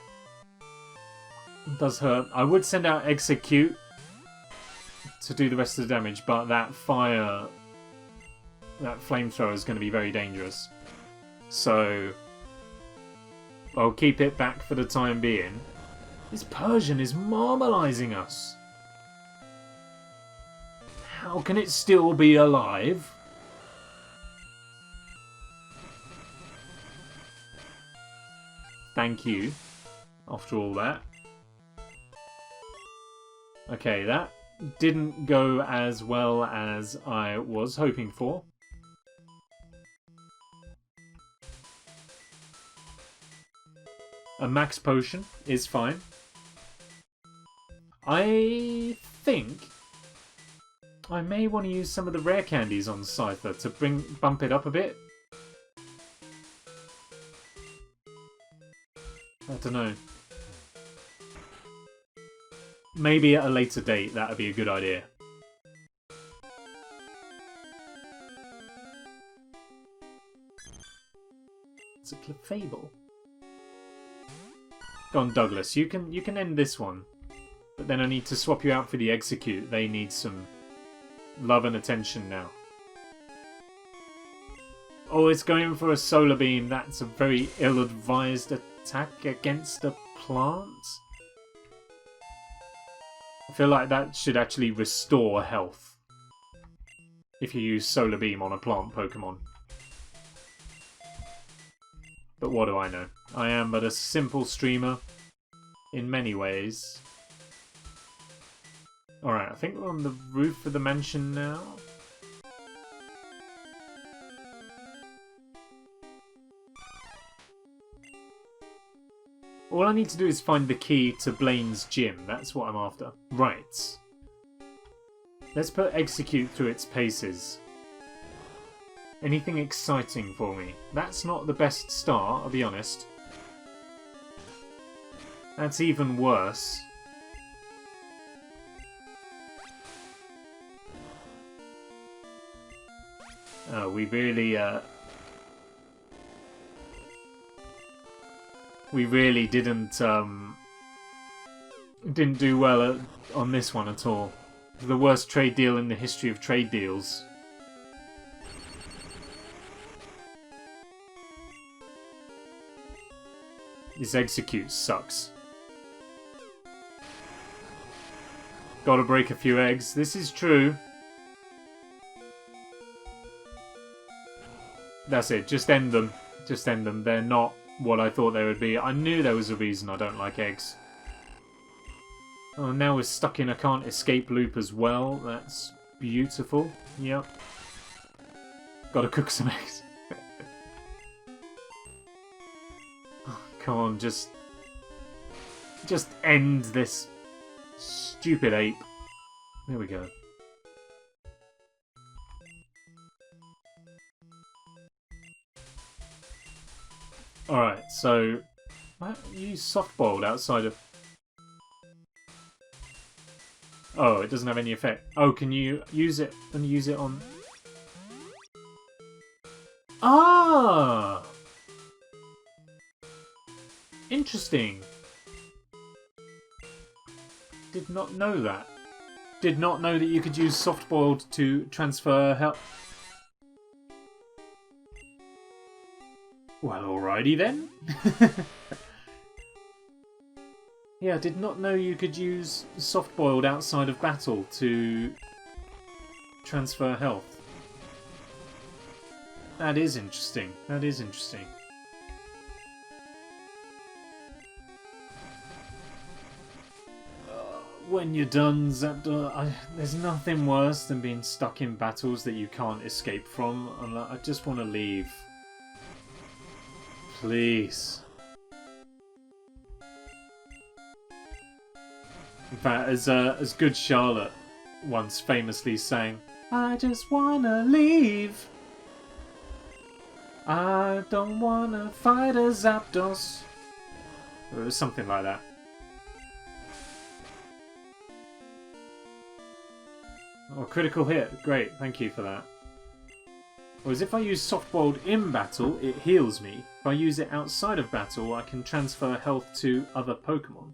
It does hurt. I would send out Execute to do the rest of the damage, but that fire... that flamethrower is going to be very dangerous. So... I'll keep it back for the time being. This Persian is marmalizing us. How can it still be alive? Thank you. After all that. Okay, that didn't go as well as I was hoping for. A max potion is fine. I think I may want to use some of the rare candies on Scyther to bump it up a bit. I don't know. Maybe at a later date that would be a good idea. It's a Clefable. Go on, Douglas. You can end this one. But then I need to swap you out for the Execute. They need some love and attention now. Oh, it's going for a Solar Beam. That's a very ill-advised attack against a plant. I feel like that should actually restore health if you use Solar Beam on a plant Pokemon. But what do I know? I am but a simple streamer in many ways. Alright, I think we're on the roof of the mansion now. All I need to do is find the key to Blaine's gym. That's what I'm after. Right. Let's put Execute through its paces. Anything exciting for me? That's not the best start, I'll be honest. That's even worse. Oh, we really didn't do well on this one at all. The worst trade deal in the history of trade deals. This Execute sucks. Gotta break a few eggs. This is true. That's it. Just end them. Just end them. They're not what I thought they would be. I knew there was a reason I don't like eggs. Oh, now we're stuck in a can't escape loop as well. That's beautiful. Yep. Gotta cook some eggs. Oh, come on, just end this stupid ape. There we go. Alright, so you soft-boiled outside of... Oh, it doesn't have any effect. Oh, can you use it and use it on... Ah! Interesting. Did not know that. Did not know that you could use soft-boiled to transfer health. Well, alrighty then. Yeah, I did not know you could use soft-boiled outside of battle to transfer health. That is interesting. That is interesting. When you're done, Zapdos, there's nothing worse than being stuck in battles that you can't escape from. I just want to leave. Please. In fact, as Good Charlotte once famously sang, I just wanna leave. I don't wanna fight a Zapdos. Or something like that. Oh, critical hit. Great, thank you for that. Whereas if I use Soft-Boiled in battle, it heals me. If I use it outside of battle, I can transfer health to other Pokemon.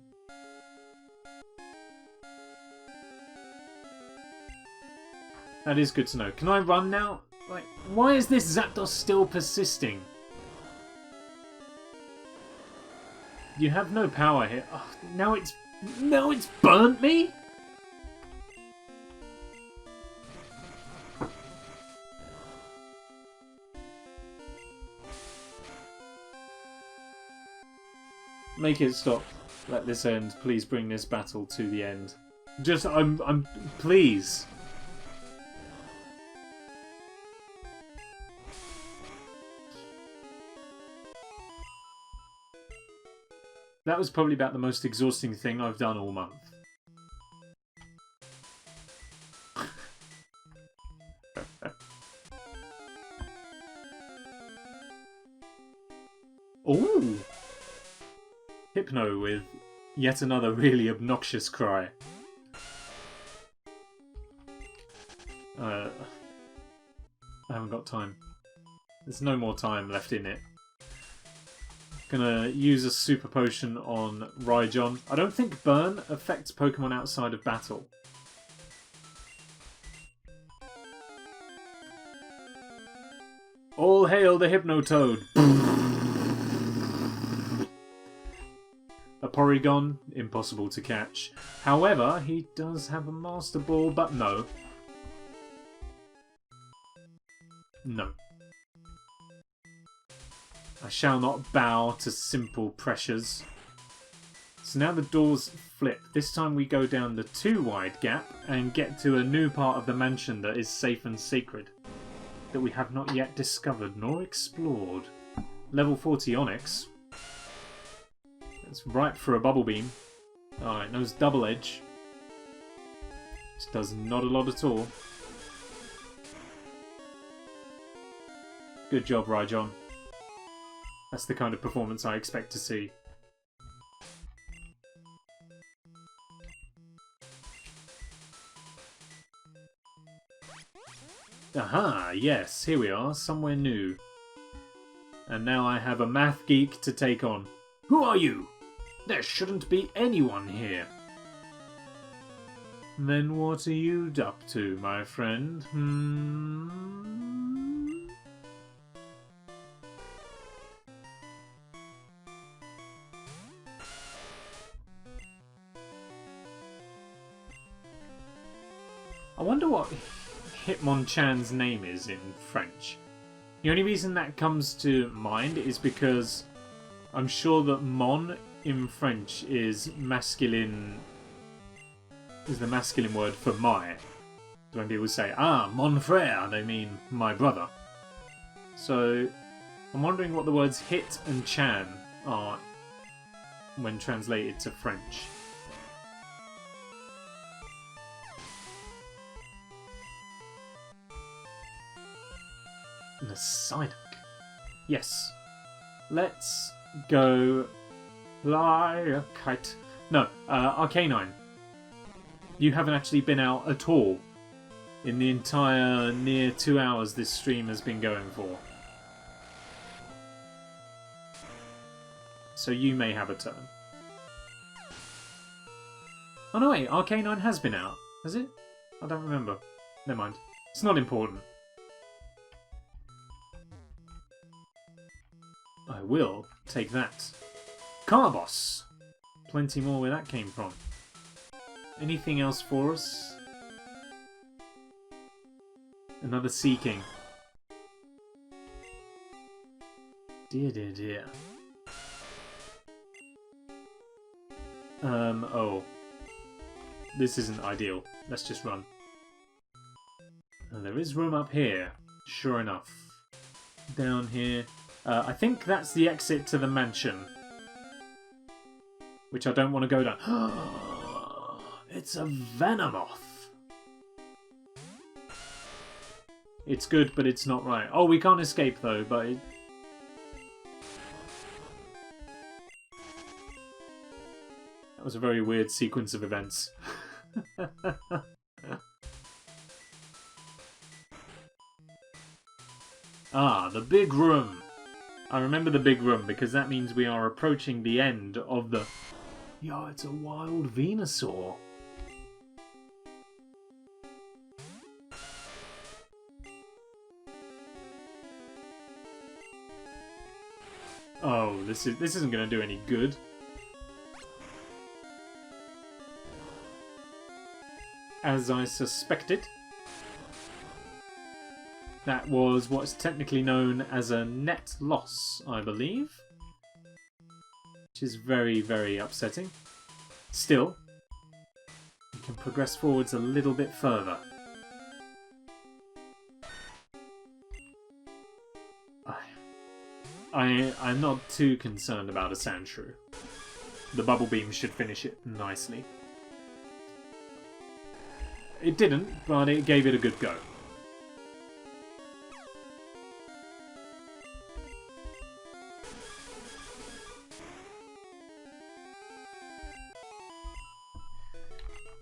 That is good to know. Can I run now? Like, why is this Zapdos still persisting? You have no power here. Oh, now it's burnt me? Make it stop. Let this end. Please bring this battle to the end. Just, please. That was probably about the most exhausting thing I've done all month. Ooh! Hypno with yet another really obnoxious cry. I haven't got time. There's no more time left in it. Gonna use a super potion on Rhyjohn. I don't think burn affects Pokemon outside of battle. All hail the Hypnotoad! A Porygon, impossible to catch. However, he does have a Master Ball, but no. No. I shall not bow to simple pressures. So now the doors flip. This time we go down the too wide gap and get to a new part of the mansion that is safe and sacred. That we have not yet discovered nor explored. Level 40 Onyx. It's ripe for a Bubble Beam. Alright, knows Double Edge. This does not a lot at all. Good job, Rhyjohn. That's the kind of performance I expect to see. Aha, yes, here we are, somewhere new. And now I have a math geek to take on. Who are you? There shouldn't be anyone here. Then what are you up to, my friend? I wonder what Hitmonchan's name is in French. The only reason that comes to mind is because I'm sure that mon in French is masculine, is the masculine word for my. So when people say, ah, mon frère, they mean my brother. So I'm wondering what the words hit and chan are when translated to French. And a Psyduck. Yes. Let's go fly a kite. No, Arcanine. You haven't actually been out at all in the entire near 2 hours this stream has been going for. So you may have a turn. Oh no wait, Arcanine has been out. Has it? I don't remember. Never mind. It's not important. I will take that. Carbos! Plenty more where that came from. Anything else for us? Another Sea King. Dear, dear, dear. Oh. This isn't ideal. Let's just run. And there is room up here. Sure enough. Down here. I think that's the exit to the mansion. Which I don't want to go down. It's a Venomoth! It's good, but it's not right. Oh, we can't escape though, but it... That was a very weird sequence of events. Ah, the big room. I remember the big room because that means we are approaching the end of the... Yo, it's a wild Venusaur. Oh, this isn't going to do any good. As I suspected, that was what's technically known as a net loss, I believe. Which is very, very upsetting. Still, we can progress forwards a little bit further. I'm not too concerned about a Sandshrew. The Bubble Beam should finish it nicely. It didn't, but it gave it a good go.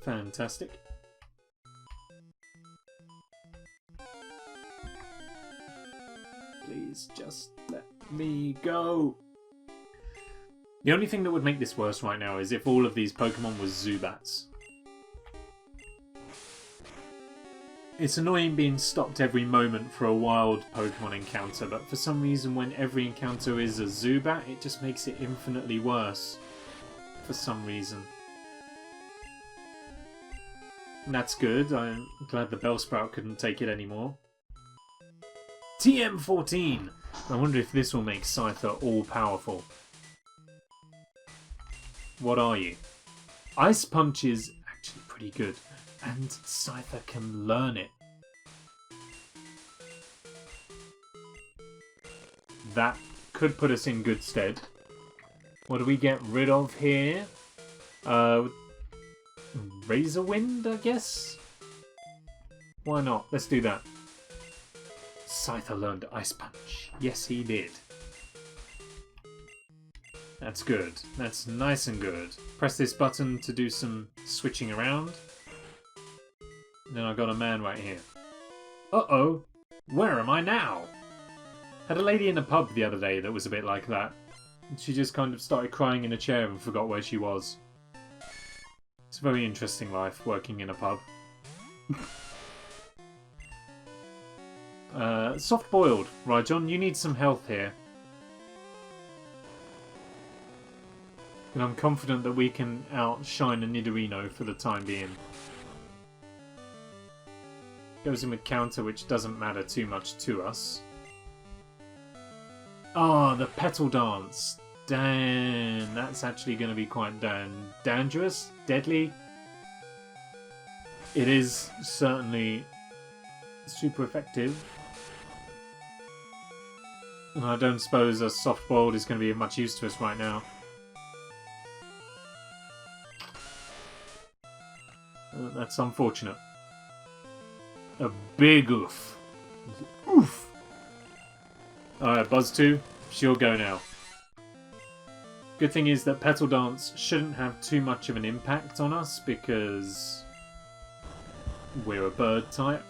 Fantastic. Please just let me go. The only thing that would make this worse right now is if all of these Pokemon were Zubats. It's annoying being stopped every moment for a wild Pokemon encounter, but for some reason when every encounter is a Zubat, it just makes it infinitely worse. For some reason. And that's good. I'm glad the Bellsprout couldn't take it anymore. TM14! I wonder if this will make Scyther all-powerful. What are you? Ice Punch is actually pretty good. And Scyther can learn it. That could put us in good stead. What do we get rid of here? Razor Wind, I guess? Why not? Let's do that. Scyther learned Ice Punch. Yes, he did. That's good. That's nice and good. Press this button to do some switching around. Then I got a man right here. Uh-oh! Where am I now? Had a lady in a pub the other day that was a bit like that. She just kind of started crying in a chair and forgot where she was. It's a very interesting life, working in a pub. Soft-boiled. Rhyjohn, you need some health here. And I'm confident that we can outshine a Nidorino for the time being. Goes in with counter, which doesn't matter too much to us. Ah, the Petal Dance. Damn, that's actually going to be quite dangerous, deadly. It is certainly super effective. And I don't suppose a soft-boiled is going to be of much use to us right now. That's unfortunate. A big oof. Oof! Alright, Buzztwo, she'll go now. Good thing is that Petal Dance shouldn't have too much of an impact on us because we're a bird type.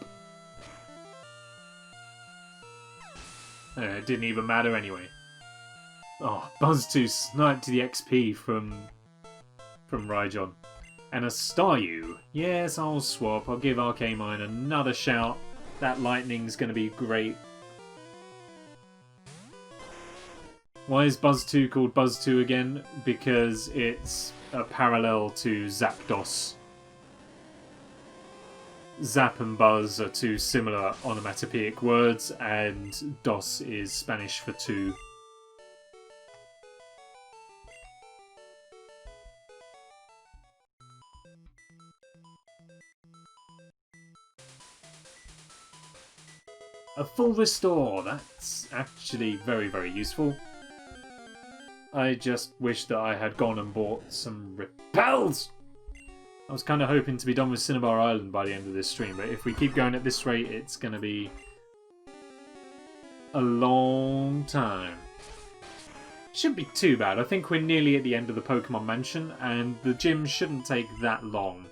It didn't even matter anyway. Oh, Buzztwo sniped the XP from Rhydon. And a Staryu. Yes, I'll swap. I'll give Arcamine another shout. That lightning's going to be great. Why is Buzztwo called Buzztwo again? Because it's a parallel to Zapdos. Zap and Buzz are two similar onomatopoeic words, and Dos is Spanish for two. A full restore. That's actually very, very useful. I just wish that I had gone and bought some repels. I was kind of hoping to be done with Cinnabar Island by the end of this stream, but if we keep going at this rate, it's going to be a long time. Shouldn't be too bad. I think we're nearly at the end of the Pokemon Mansion, and the gym shouldn't take that long.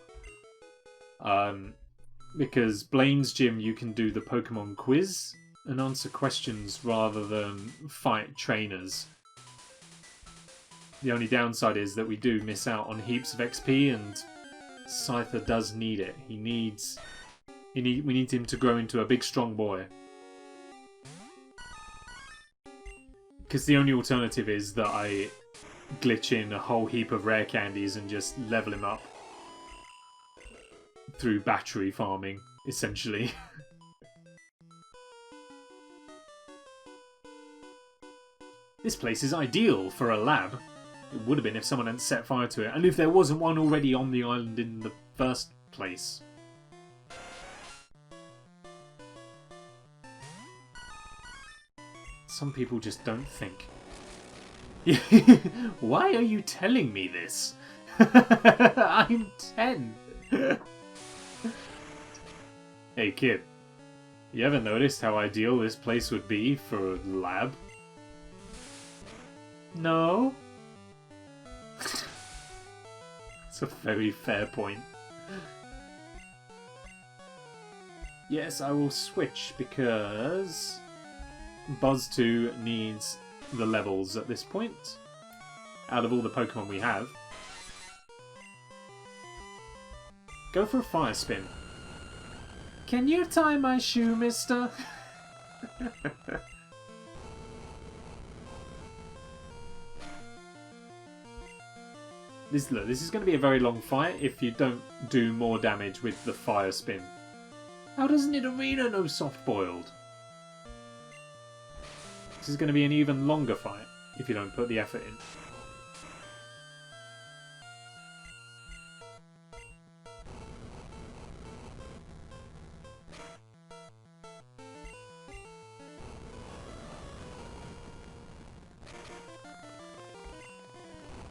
Because Blaine's gym, you can do the Pokemon quiz and answer questions rather than fight trainers. The only downside is that we do miss out on heaps of XP, and Scyther does need it. We need him to grow into a big, strong boy. Because the only alternative is that I glitch in a whole heap of rare candies and just level him up through battery farming, essentially. This place is ideal for a lab. It would have been if someone hadn't set fire to it, and if there wasn't one already on the island in the first place. Some people just don't think. Why are you telling me this? I'm 10. Hey kid, you ever noticed how ideal this place would be for a lab? No? It's a very fair point. Yes, I will switch because Buzztwo needs the levels at this point. Out of all the Pokemon we have. Go for a fire spin. Can you tie my shoe, mister? This is going to be a very long fight if you don't do more damage with the fire spin. How does Nidorino know soft-boiled? This is going to be an even longer fight if you don't put the effort in.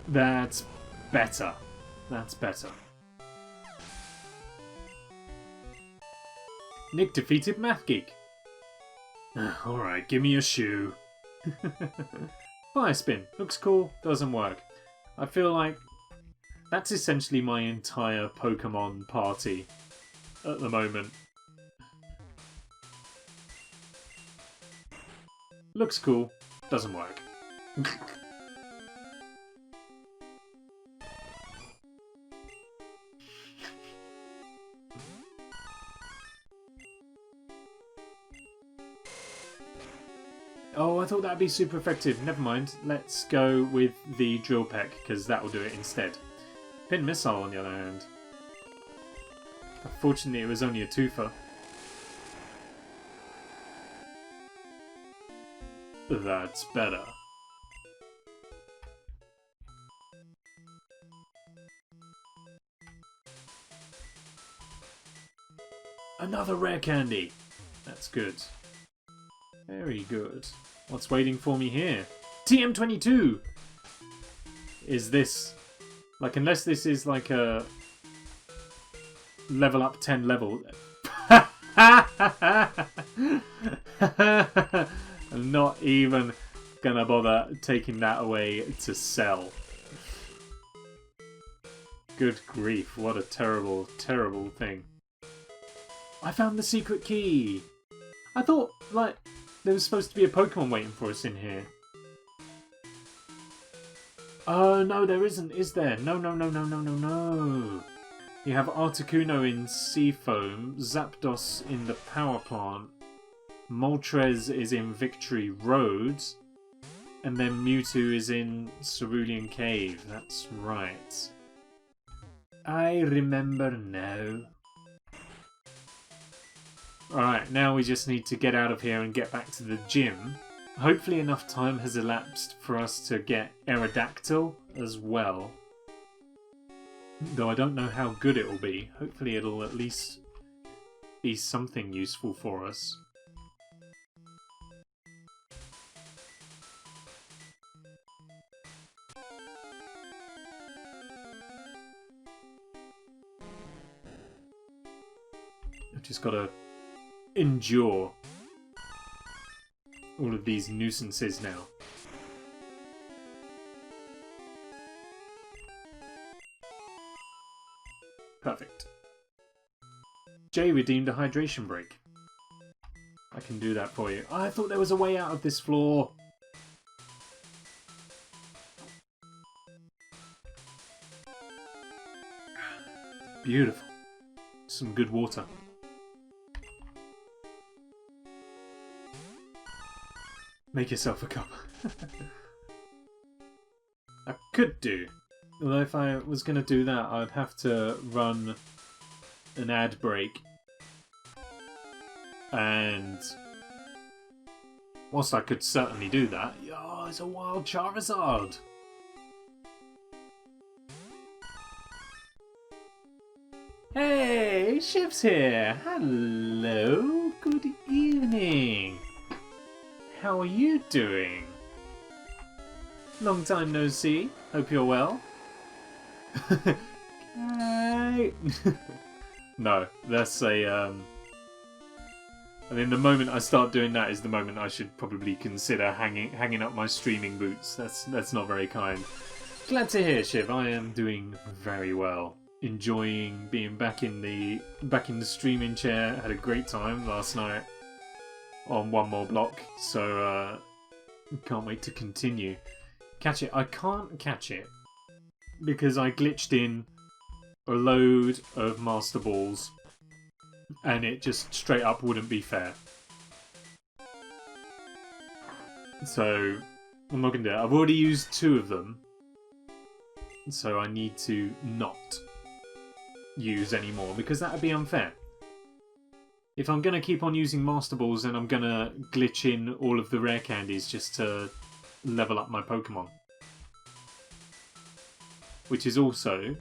That's better. That's better. Nick defeated Math Geek. Alright, give me a shoe. Fire spin. Looks cool, doesn't work. I feel like that's essentially my entire Pokemon party at the moment. Looks cool, doesn't work. Oh, I thought that'd be super effective. Never mind. Let's go with the Drill Peck, because that will do it instead. Pin Missile, on the other hand. Unfortunately, it was only a twofer. That's better. Another rare candy. That's good. Very good. What's waiting for me here? TM22! Is this... like, unless this is like a... level up 10 level... I'm not even gonna bother taking that away to sell. Good grief, what a terrible, terrible thing. I found the secret key! I thought, like... there was supposed to be a Pokemon waiting for us in here. Oh, no, there isn't, is there? No, no, no, no, no, no, no. You have Articuno in Seafoam, Zapdos in the Power Plant, Moltres is in Victory Road, and then Mewtwo is in Cerulean Cave. That's right. I remember now. Alright, now we just need to get out of here and get back to the gym. Hopefully enough time has elapsed for us to get Aerodactyl as well. Though I don't know how good it will be. Hopefully it'll at least be something useful for us. just got to endure all of these nuisances now. Perfect. Jay redeemed a hydration break. I can do that for you. I thought there was a way out of this floor. Beautiful. Some good water. Make yourself a cup. I could do. Although if I was going to do that, I'd have to run an ad break. And whilst I could certainly do that... Oh, it's a wild Charizard! Hey, Shiv's here! Hello, good evening! How are you doing? Long time no see. Hope you're well. No, that's a... I mean, the moment I start doing that is the moment I should probably consider hanging up my streaming boots. That's not very kind. Glad to hear, Shiv. I am doing very well. Enjoying being back in the streaming chair. Had a great time last night on one more block, so can't wait to continue. Catch it. I can't catch it because I glitched in a load of Master Balls and it just straight up wouldn't be fair. So I'm not going to do it. I've already used 2 of them, so I need to not use any more because that would be unfair. If I'm going to keep on using Master Balls, then I'm going to glitch in all of the rare candies just to level up my Pokemon. Which is also,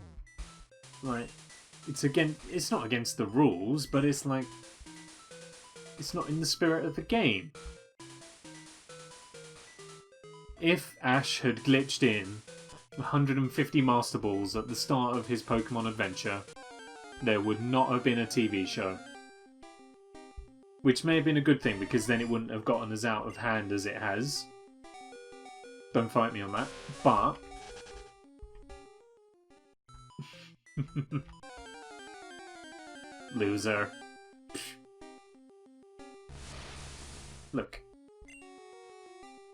like, it's not against the rules, but it's like, it's not in the spirit of the game. If Ash had glitched in 150 Master Balls at the start of his Pokemon adventure, there would not have been a TV show. Which may have been a good thing, because then it wouldn't have gotten as out of hand as it has. Don't fight me on that. But... Loser. Look.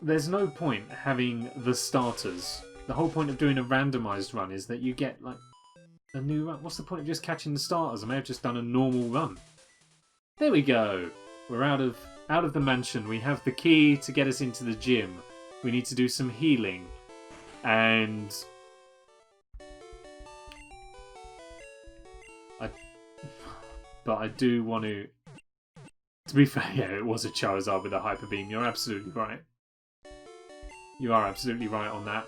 There's no point having the starters. The whole point of doing a randomised run is that you get, like, a new run. What's the point of just catching the starters? I may have just done a normal run. There we go. We're out of the mansion. We have the key to get us into the gym. We need to do some healing. And... But I do want to... To be fair, yeah, it was a Charizard with a Hyper Beam. You're absolutely right. You are absolutely right on that.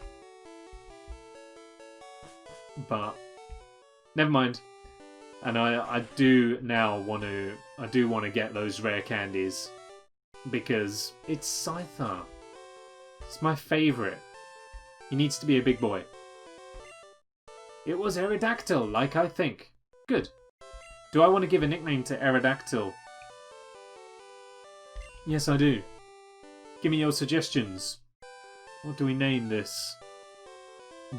But... Never mind. And I do now want to... I do want to get those rare candies. Because it's Scyther. It's my favourite. He needs to be a big boy. It was Aerodactyl, like I think. Good. Do I want to give a nickname to Aerodactyl? Yes, I do. Give me your suggestions. What do we name this?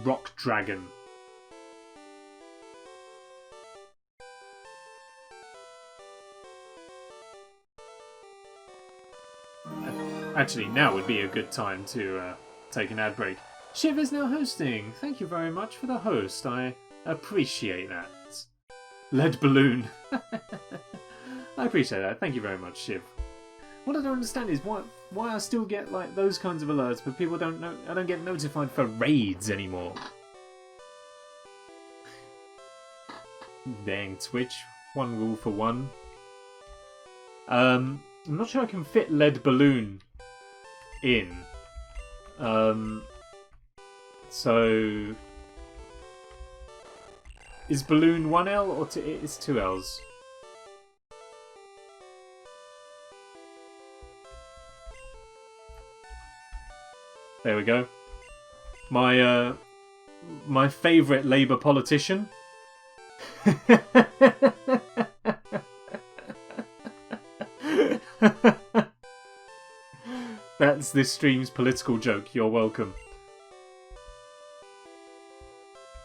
Rock Dragon. Actually, now would be a good time to take an ad break. Shiv is now hosting. Thank you very much for the host. I appreciate that. Lead balloon. I appreciate that. Thank you very much, Shiv. What I don't understand is why I still get like those kinds of alerts, but people don't know. I don't get notified for raids anymore. Dang Twitch. One rule for one. I'm not sure I can fit lead balloon in. So is balloon 1L or it's 2 Ls? There we go. My favourite Labour politician. That's this stream's political joke. You're welcome.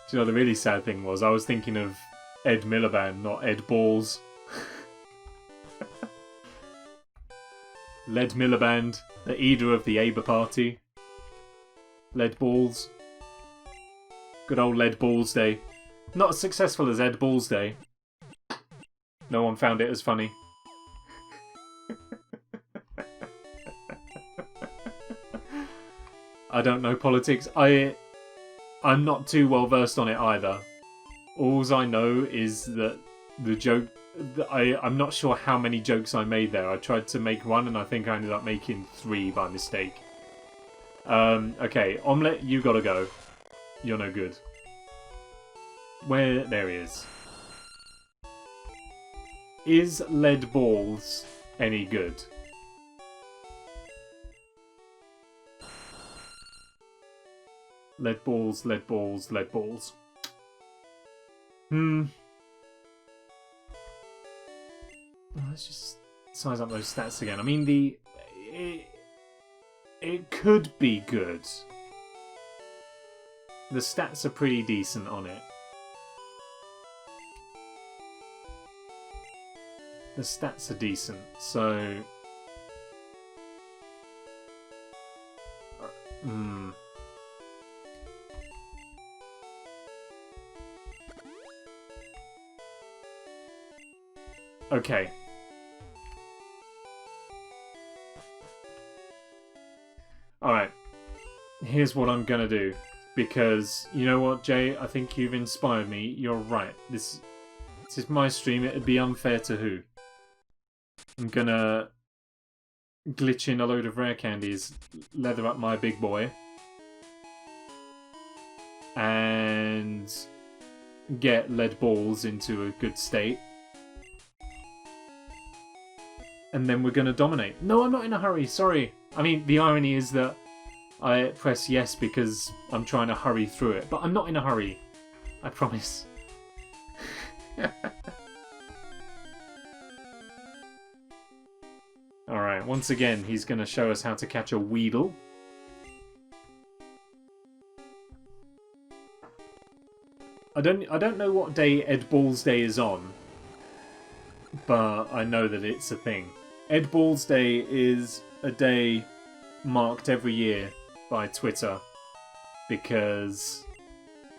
Do you know the really sad thing was? I was thinking of Ed Miliband, not Ed Balls. Led Miliband, the leader of the Aber Party. Led Balls. Good old Led Balls Day. Not as successful as Ed Balls Day. No one found it as funny. I don't know politics. I'm not too well versed on it either. All I know is that the joke... I'm not sure how many jokes I made there. I tried to make one and I think I ended up making 3 by mistake. Okay, Omelette, you gotta go. You're no good. Where... There he is. Is Lead Balls any good? Lead balls, lead balls, lead balls. Let's just size up those stats again. I mean, it could be good. The stats are pretty decent on it. The stats are decent, so... Okay. Alright. Here's what I'm gonna do. Because, you know what, Jay? I think you've inspired me. You're right. This is my stream. It'd be unfair to who? I'm gonna glitch in a load of rare candies, leather up my big boy, and get lead balls into a good state. And then we're going to dominate. No, I'm not in a hurry, sorry. I mean, the irony is that I press yes because I'm trying to hurry through it. But I'm not in a hurry. I promise. Alright, once again, he's going to show us how to catch a Weedle. I don't know what day Ed Balls Day is on, but I know that it's a thing. Ed Balls Day is a day marked every year by Twitter because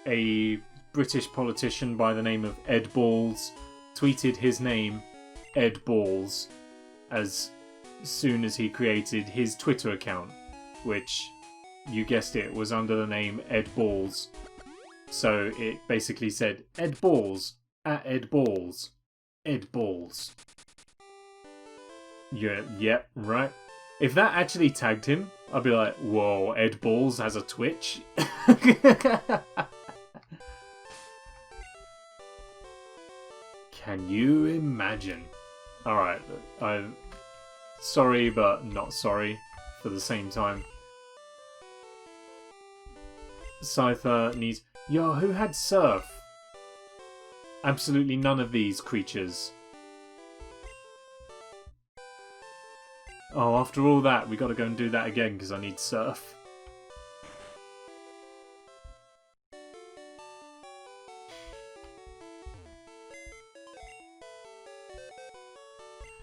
a British politician by the name of Ed Balls tweeted his name, Ed Balls, as soon as he created his Twitter account, which, you guessed it, was under the name Ed Balls. So it basically said, Ed Balls, at Ed Balls, Ed Balls. Yeah, right. If that actually tagged him, I'd be like, whoa, Ed Balls has a Twitch? Can you imagine? Alright, I'm sorry but not sorry for the same time. Scyther needs... Yo, who had Surf? Absolutely none of these creatures. Oh, after all that, we gotta go and do that again because I need Surf.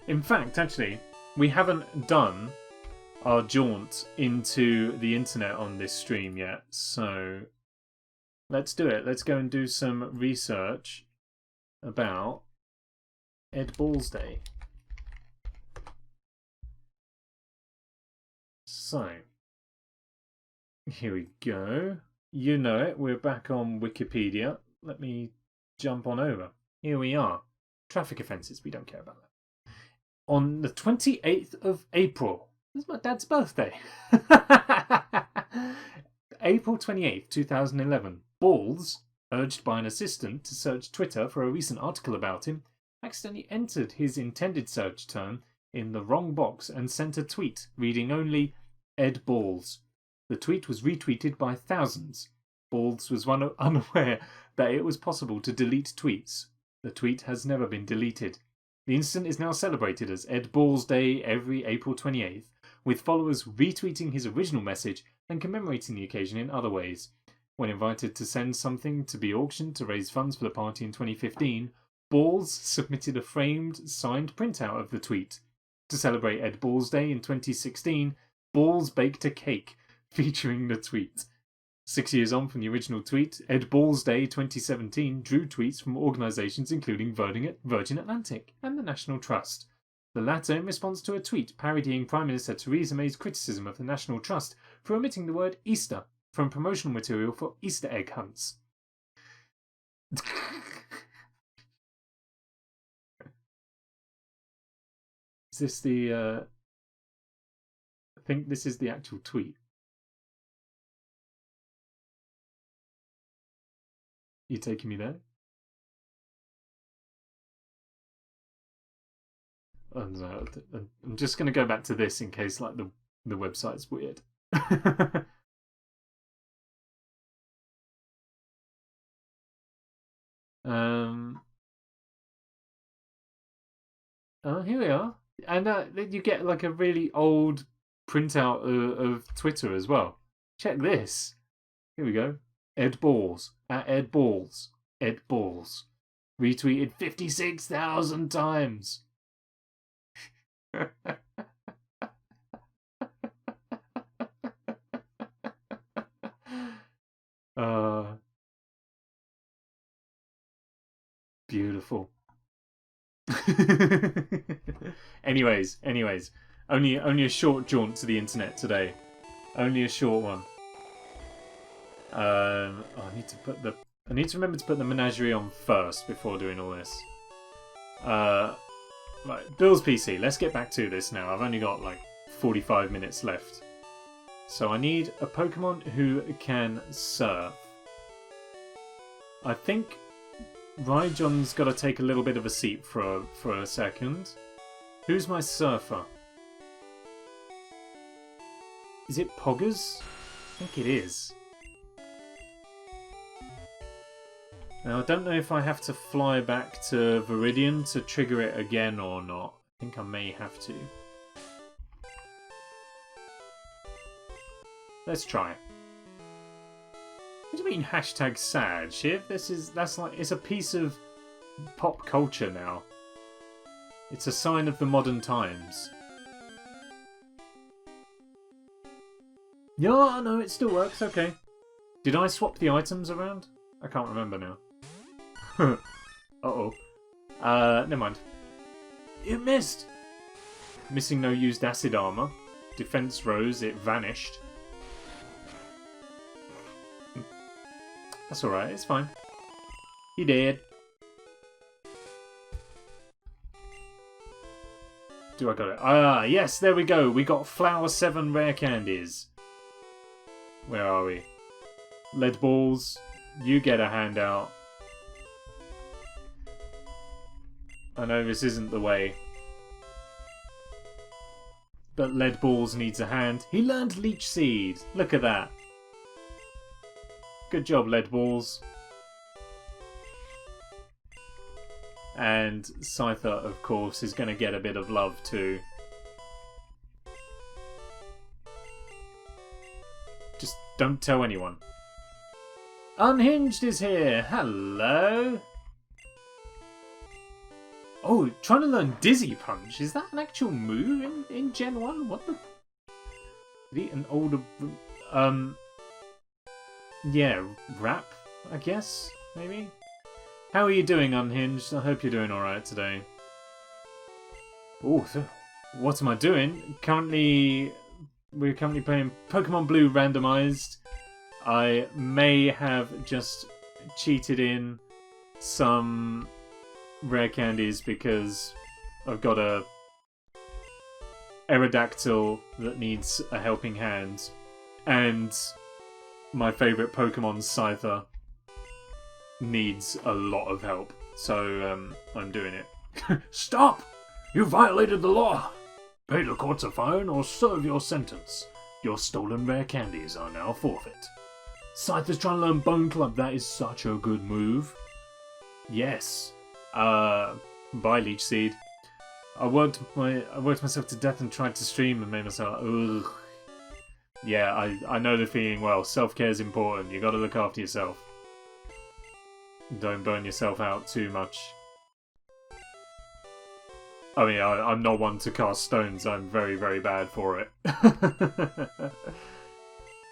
In fact, actually, we haven't done our jaunt into the internet on this stream yet, so let's do it. Let's go and do some research about Ed Balls Day. So, here we go. You know it, we're back on Wikipedia. Let me jump on over. Here we are. Traffic offences, we don't care about that. On the 28th of April, this is my dad's birthday. April 28th, 2011. Balls, urged by an assistant to search Twitter for a recent article about him, accidentally entered his intended search term in the wrong box and sent a tweet reading only Ed Balls. The tweet was retweeted by thousands. Balls was unaware that it was possible to delete tweets. The tweet has never been deleted. The incident is now celebrated as Ed Balls Day every April 28th, with followers retweeting his original message and commemorating the occasion in other ways. When invited to send something to be auctioned to raise funds for the party in 2015, Balls submitted a framed, signed printout of the tweet. To celebrate Ed Balls Day in 2016, Balls baked a cake featuring the tweet. 6 years on from the original tweet, Ed Balls Day 2017 drew tweets from organisations including Virgin Atlantic and the National Trust. The latter in response to a tweet parodying Prime Minister Theresa May's criticism of the National Trust for omitting the word Easter from promotional material for Easter egg hunts. Is this the... I think this is the actual tweet. You taking me there? I'm just going to go back to this in case like the website's weird. Oh, here we are. And you get like a really old printout of Twitter as well. Check this. Here we go. Ed Balls. At Ed Balls. Ed Balls. Retweeted 56,000 times. Beautiful. anyways, only a short jaunt to the internet today. Only a short one. I need to remember to put the Menagerie on first before doing all this. Right, Bill's PC. Let's get back to this now. I've only got like 45 minutes left. So I need a Pokemon who can surf. I think Rhyjohn's got to take a little bit of a seat for a second. Who's my surfer? Is it Poggers? I think it is. Now I don't know if I have to fly back to Viridian to trigger it again or not. I think I may have to. Let's try. What do you mean hashtag sad, Shiv? That's like, it's a piece of pop culture now. It's a sign of the modern times. Yeah, no, it still works, okay. Did I swap the items around? I can't remember now. Uh-oh. Never mind. It missed! Missing no used acid armor. Defense rose, it vanished. That's alright, it's fine. He did. Do I got it? Ah, yes, there we go. We got Flower 7 rare candies. Where are we? Lead balls. You get a handout. I know this isn't the way. But Lead Balls needs a hand. He learned Leech Seed. Look at that. Good job, Lead Balls. And Scyther, of course, is going to get a bit of love too. Just don't tell anyone. Unhinged is here. Hello. Oh, trying to learn Dizzy Punch. Is that an actual move in Gen 1? What the... An older... Yeah, rap, I guess, maybe? How are you doing, Unhinged? I hope you're doing alright today. Oh, what am I doing? We're currently playing Pokemon Blue Randomised. I may have just cheated in some rare candies because I've got a Aerodactyl that needs a helping hand, and my favourite Pokemon, Scyther, needs a lot of help. So I'm doing it. Stop! You violated the law! Pay the courts a fine or serve your sentence. Your stolen rare candies are now forfeit. Scyther's trying to learn Bone Club. That is such a good move. Yes. Bye, Leech Seed. I worked myself to death and tried to stream and made myself. Ugh. Yeah, I know the feeling well. Self-care is important. You got to look after yourself. Don't burn yourself out too much. I mean, I'm not one to cast stones. I'm very, very bad for it.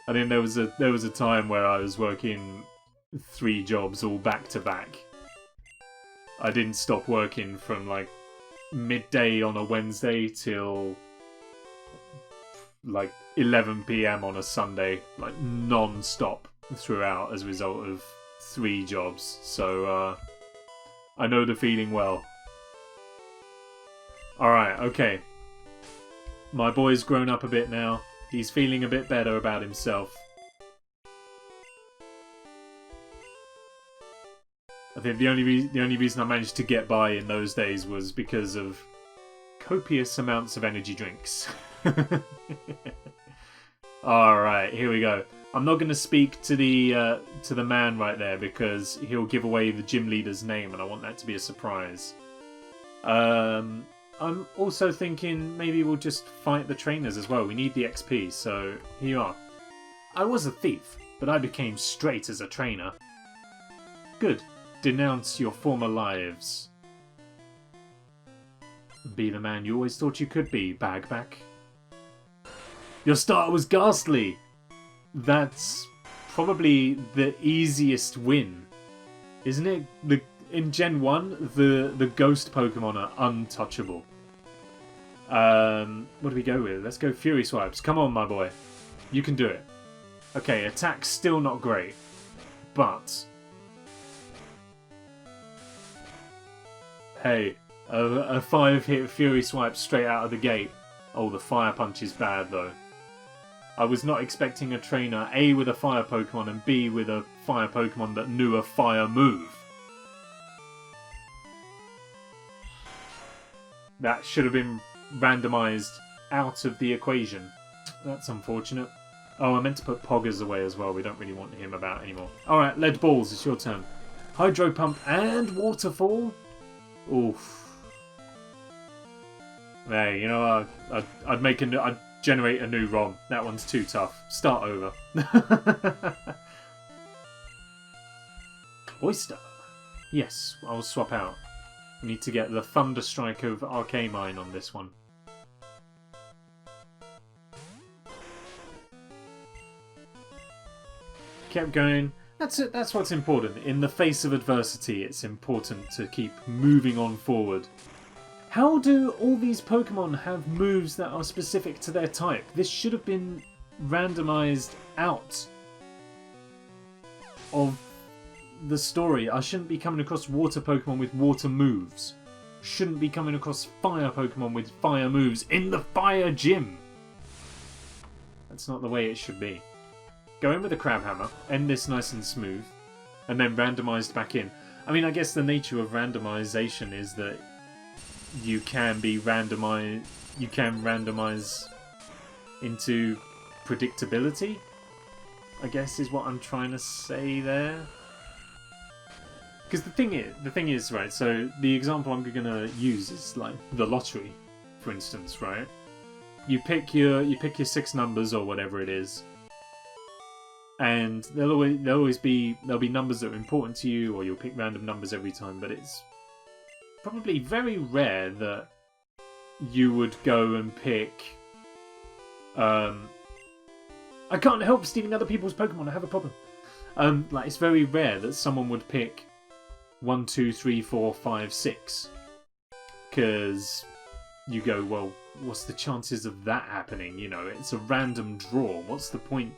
I think there was a time where I was working 3 jobs all back to back. I didn't stop working from like midday on a Wednesday till like 11 PM on a Sunday, like non-stop throughout as a result of 3 jobs. So I know the feeling well. Alright, okay. My boy's grown up a bit now. He's feeling a bit better about himself. I think the only reason I managed to get by in those days was because of copious amounts of energy drinks. Alright, here we go. I'm not going to speak to the man right there because he'll give away the gym leader's name and I want that to be a surprise. I'm also thinking maybe we'll just fight the trainers as well. We need the XP, so here you are. I was a thief, but I became straight as a trainer. Good. Denounce your former lives. Be the man you always thought you could be, Bagback. Your start was ghastly. That's probably the easiest win, isn't it? In Gen 1, the ghost Pokemon are untouchable. What do we go with? Let's go Fury Swipes. Come on, my boy. You can do it. Okay, attack's still not great, but hey, a 5-hit Fury Swipe straight out of the gate. Oh, the Fire Punch is bad, though. I was not expecting a trainer, A, with a Fire Pokemon, and B, with a Fire Pokemon that knew a Fire move. That should have been randomised out of the equation. That's unfortunate. Oh, I meant to put Poggers away as well. We don't really want him about anymore. Alright, Lead Balls, it's your turn. Hydro Pump and Waterfall? Oof. Hey, you know, I'd generate a new ROM. That one's too tough. Start over. Cloyster. Yes, I'll swap out. We need to get the Thunder Strike of Arcamine on this one. Kept going. That's it. That's what's important. In the face of adversity, it's important to keep moving on forward. How do all these Pokemon have moves that are specific to their type? This should have been randomised out of the story. I shouldn't be coming across water Pokemon with water moves. Shouldn't be coming across fire Pokemon with fire moves in the fire gym. That's not the way it should be. Go in with a Crabhammer, end this nice and smooth, and then randomised back in. I mean, I guess the nature of randomisation is that you can be randomised. You can randomise into predictability, I guess is what I'm trying to say there. Because the thing is, right, so the example I'm going to use is like the lottery, for instance, right? You pick your 6 numbers or whatever it is, and there'll be numbers that are important to you, or you'll pick random numbers every time, but it's probably very rare that you would go and pick I can't help stealing other people's Pokemon, I have a problem. Like, it's very rare that someone would pick 1, 2, 3, 4, 5, 6. Because you go, well, what's the chances of that happening? You know, it's a random draw. What's the point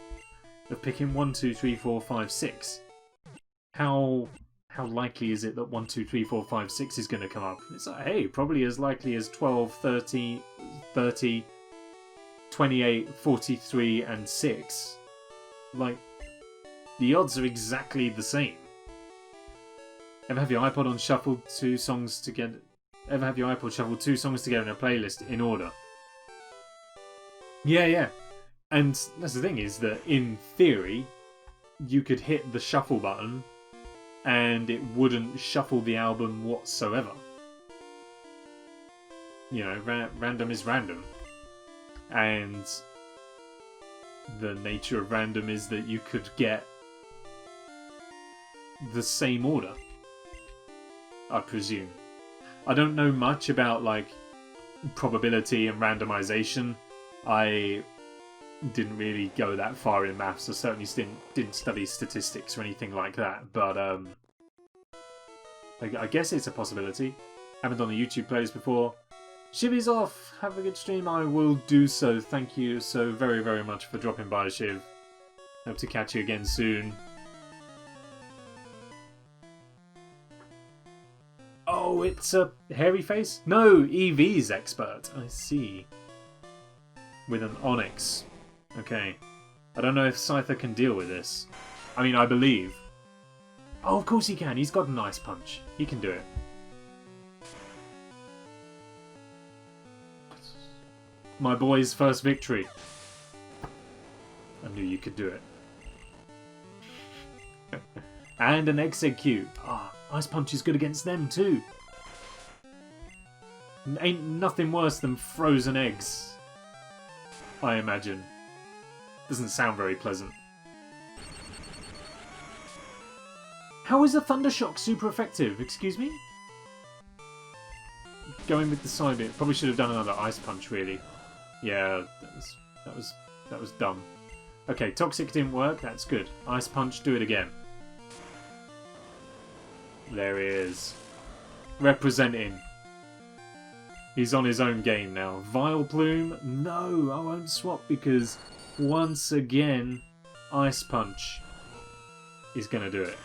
of picking 1, 2, 3, 4, 5, 6? How likely is it that 1, 2, 3, 4, 5, 6 is going to come up? It's like, hey, probably as likely as 12, 30, 28, 43, and 6. Like, the odds are exactly the same. Ever have your iPod on shuffle 2 songs together? Ever have your iPod shuffle 2 songs together in a playlist in order? Yeah. And that's the thing, is that in theory, you could hit the shuffle button and it wouldn't shuffle the album whatsoever. you know, random is random. And the nature of random is that you could get the same order, I presume. I don't know much about, like, probability and randomization. I didn't really go that far in maths. I certainly didn't study statistics or anything like that. But I guess it's a possibility. Haven't done the YouTube plays before. Shivy's off. Have a good stream. I will do so. Thank you so very, very much for dropping by, Shiv. Hope to catch you again soon. Oh, it's a hairy face? No, EV's expert. I see. With an Onyx. Okay. I don't know if Scyther can deal with this. I mean, I believe. Oh, of course he can. He's got an Ice Punch. He can do it. My boy's first victory. I knew you could do it. And an Execute. Ah, Ice Punch is good against them too. Ain't nothing worse than frozen eggs, I imagine. Doesn't sound very pleasant. How is a Thunder Shock super effective? Excuse me? Going with the side bit. Probably should have done another Ice Punch, really. Yeah, that was dumb. Okay, Toxic didn't work. That's good. Ice Punch, do it again. There he is. Representing. He's on his own game now. Vileplume? No, I won't swap because once again, Ice Punch is going to do it.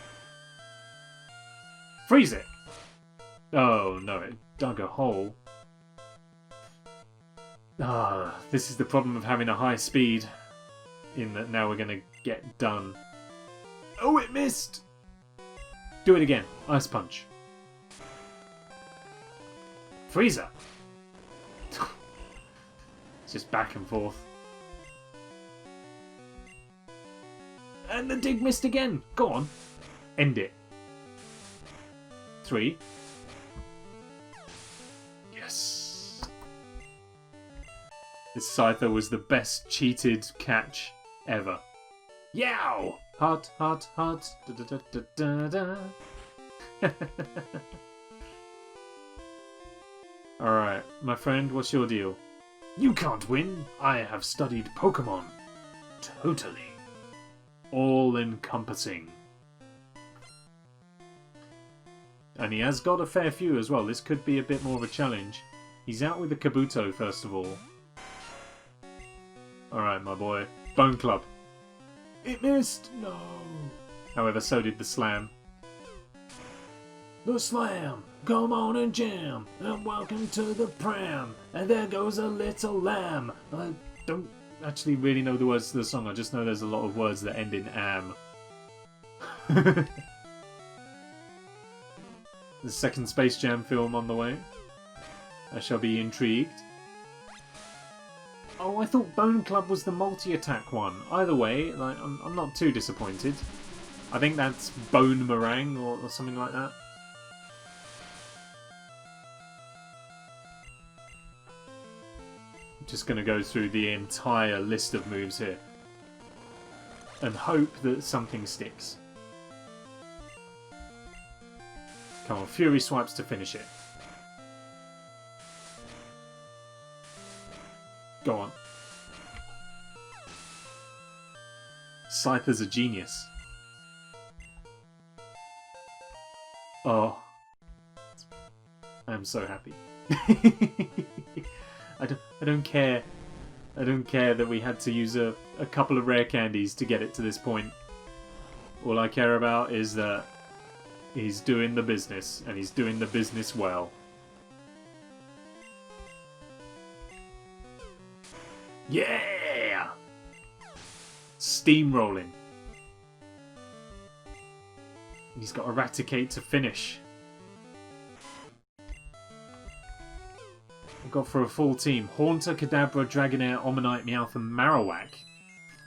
Freeze it! Oh no, it dug a hole. Ah, this is the problem of having a high speed. In that now we're going to get done. Oh, it missed! Do it again. Ice Punch. Freezer! It's just back and forth. And the dig missed again! Go on. End it. 3. Yes. This Scyther was the best cheated catch ever. Yow! Hot, hot, hot. Da, da, da, da, da, da. Alright, my friend, what's your deal? You can't win. I have studied Pokemon. Totally. All-encompassing. And he has got a fair few as well. This could be a bit more of a challenge. He's out with the Kabuto, first of all. Alright, my boy. Bone Club. It missed! No! However, so did the Slam. The Slam! Come on and jam! And welcome to the pram! And there goes a little lamb! I don't actually really know the words to the song. I just know there's a lot of words that end in am. The second Space Jam film on the way. I shall be intrigued. Oh, I thought Bone Club was the multi-attack one. Either way, like, I'm not too disappointed. I think that's Bone Meringue or something like that. I'm just going to go through the entire list of moves here. And hope that something sticks. Come on, Fury Swipes to finish it. Go on. Scyther's a genius. Oh. I'm so happy. I don't care. I don't care that we had to use a couple of rare candies to get it to this point. All I care about is that he's doing the business, and he's doing the business well. Yeah! Steamrolling. He's got a Raticate to finish. I've got for a full team Haunter, Kadabra, Dragonair, Omanyte, Meowth and Marowak.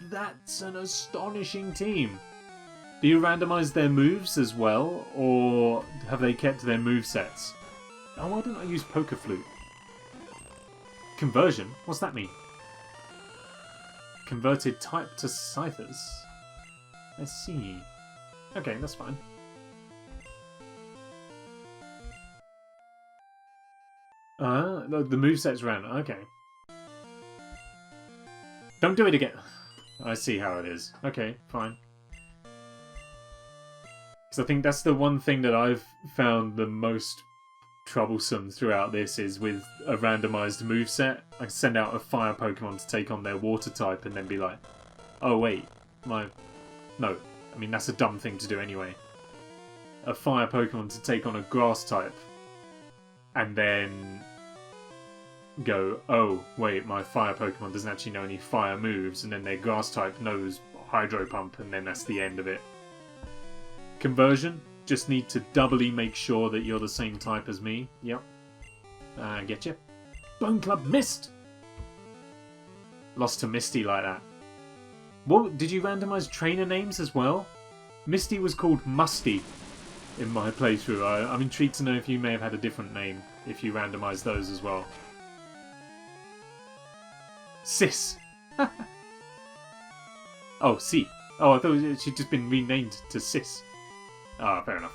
That's an astonishing team. Do you randomise their moves as well, or have they kept their movesets? Oh, why didn't I use Poker Flute? Conversion? What's that mean? Converted type to Scythers. I see. Okay, that's fine. The moveset's ran. Okay. Don't do it again. I see how it is. Okay, fine. Because I think that's the one thing that I've found the most troublesome throughout this is with a randomized moveset. I send out a fire Pokemon to take on their water type and then be like, oh wait, no. I mean, that's a dumb thing to do anyway. A fire Pokemon to take on a grass type and then go, oh wait, my fire Pokemon doesn't actually know any fire moves, and then their grass type knows Hydro Pump, and then that's the end of it. Conversion, just need to doubly make sure that you're the same type as me. Yep. Get you. Bone Club missed! Lost to Misty like that. What, did you randomise trainer names as well? Misty was called Musty in my playthrough. I'm intrigued to know if you may have had a different name if you randomised those as well. Sis. Oh, C. Oh, I thought she'd just been renamed to Sis. Ah, fair enough.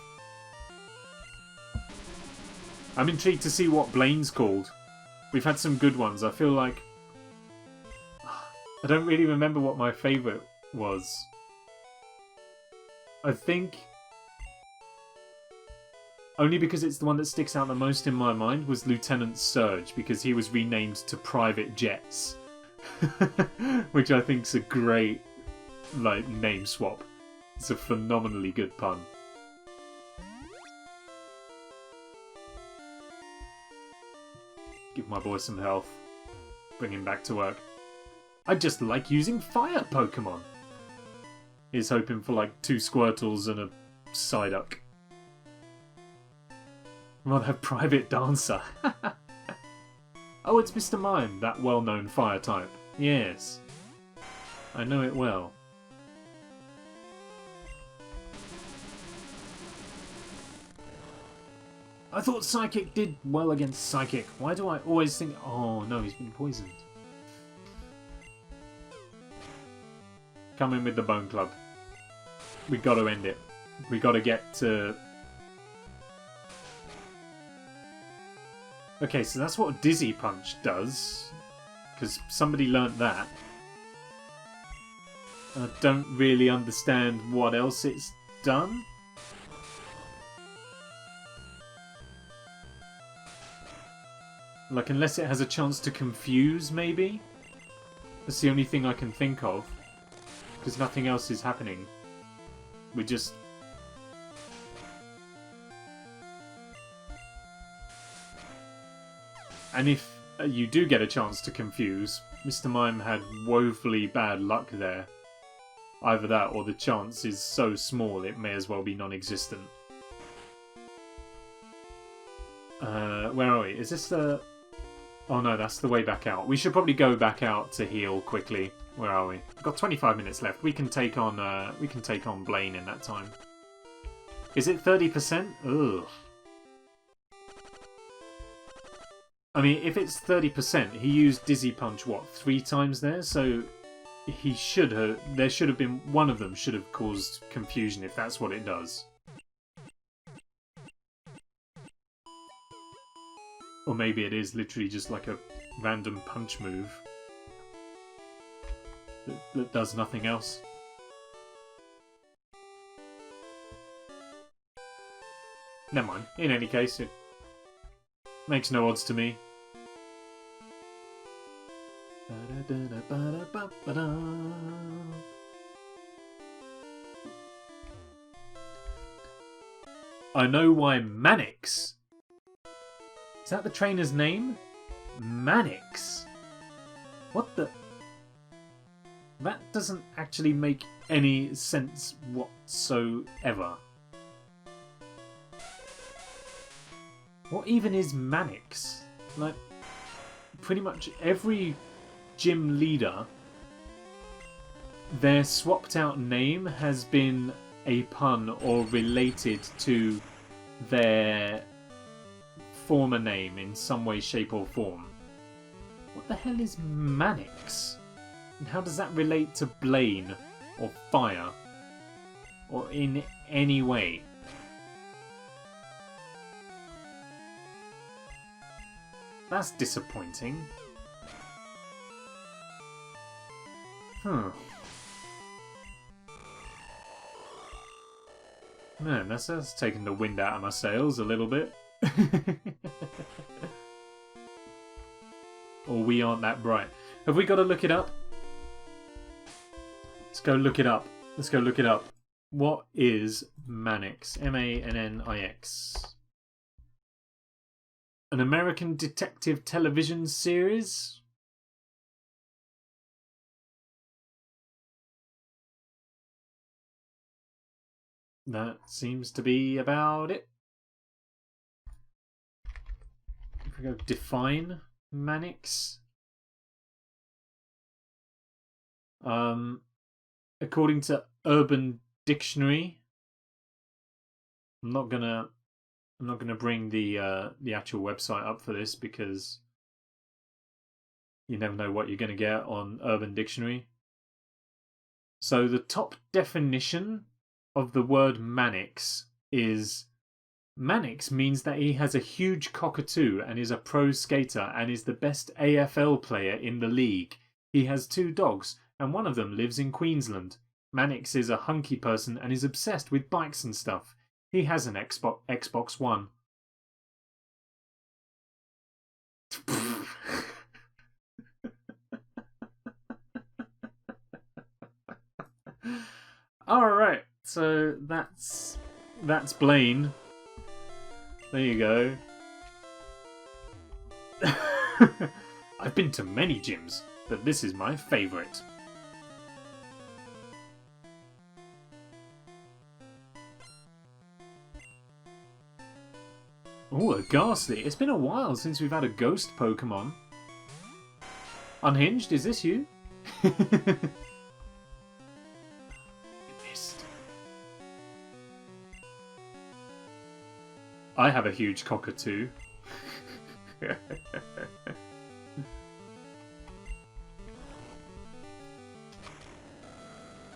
I'm intrigued to see what Blaine's called. We've had some good ones. I feel like... I don't really remember what my favourite was. I think... only because it's the one that sticks out the most in my mind was Lieutenant Surge, because he was renamed to Private Jets. Which I think's a great, like, name swap. It's a phenomenally good pun. Give my boy some health. Bring him back to work. I just like using fire Pokemon. He's hoping for like 2 Squirtles and a Psyduck. Rather have Private Dancer. Oh, it's Mr. Mime, that well-known fire type. Yes. I know it well. I thought Psychic did well against Psychic. Why do I always think... oh no, he's been poisoned. Come in with the Bone Club. We gotta end it. We gotta get to... okay, so that's what Dizzy Punch does. Because somebody learnt that. I don't really understand what else it's done. Like, unless it has a chance to confuse, maybe? That's the only thing I can think of. Because nothing else is happening. We're just... and if you do get a chance to confuse, Mr. Mime had woefully bad luck there. Either that, or the chance is so small it may as well be non-existent. Where are we? Is this the... oh no, that's the way back out. We should probably go back out to heal quickly. Where are we? We've got 25 minutes left. We can take on Blaine in that time. Is it 30%? Ugh. I mean, if it's 30%, he used Dizzy Punch, what, 3 times there? So he should have... there should have been... one of them should have caused confusion if that's what it does. Or maybe it is literally just like a random punch move that does nothing else. Never mind. In any case, it makes no odds to me. I know why Manix. Is that the trainer's name? Manix? What the... that doesn't actually make any sense whatsoever. What even is Manix? Like, pretty much every gym leader, their swapped out name has been a pun or related to their former name in some way, shape or form. What the hell is Manix? And how does that relate to Blaine or Fire? Or in any way? That's disappointing. Huh. Man, that's taking the wind out of my sails a little bit. Or we aren't that bright. Have we got to look it up? Let's go look it up. Let's go look it up. What is Manix? M-A-N-N-I-X. An American detective television series? That seems to be about it. If we go define Manix. According to Urban Dictionary, I'm not gonna bring the actual website up for this because you never know what you're gonna get on Urban Dictionary. So the top definition of the word Manix is Manix means that he has a huge cockatoo and is a pro skater and is the best AFL player in the league. He has 2 dogs and one of them lives in Queensland. Manix is a hunky person and is obsessed with bikes and stuff. He has an Xbox One. Alright, so that's Blaine. There you go. I've been to many gyms, but this is my favourite. Oh, a Ghastly. It's been a while since we've had a ghost Pokemon. Unhinged, is this you? You missed. I have a huge cockatoo.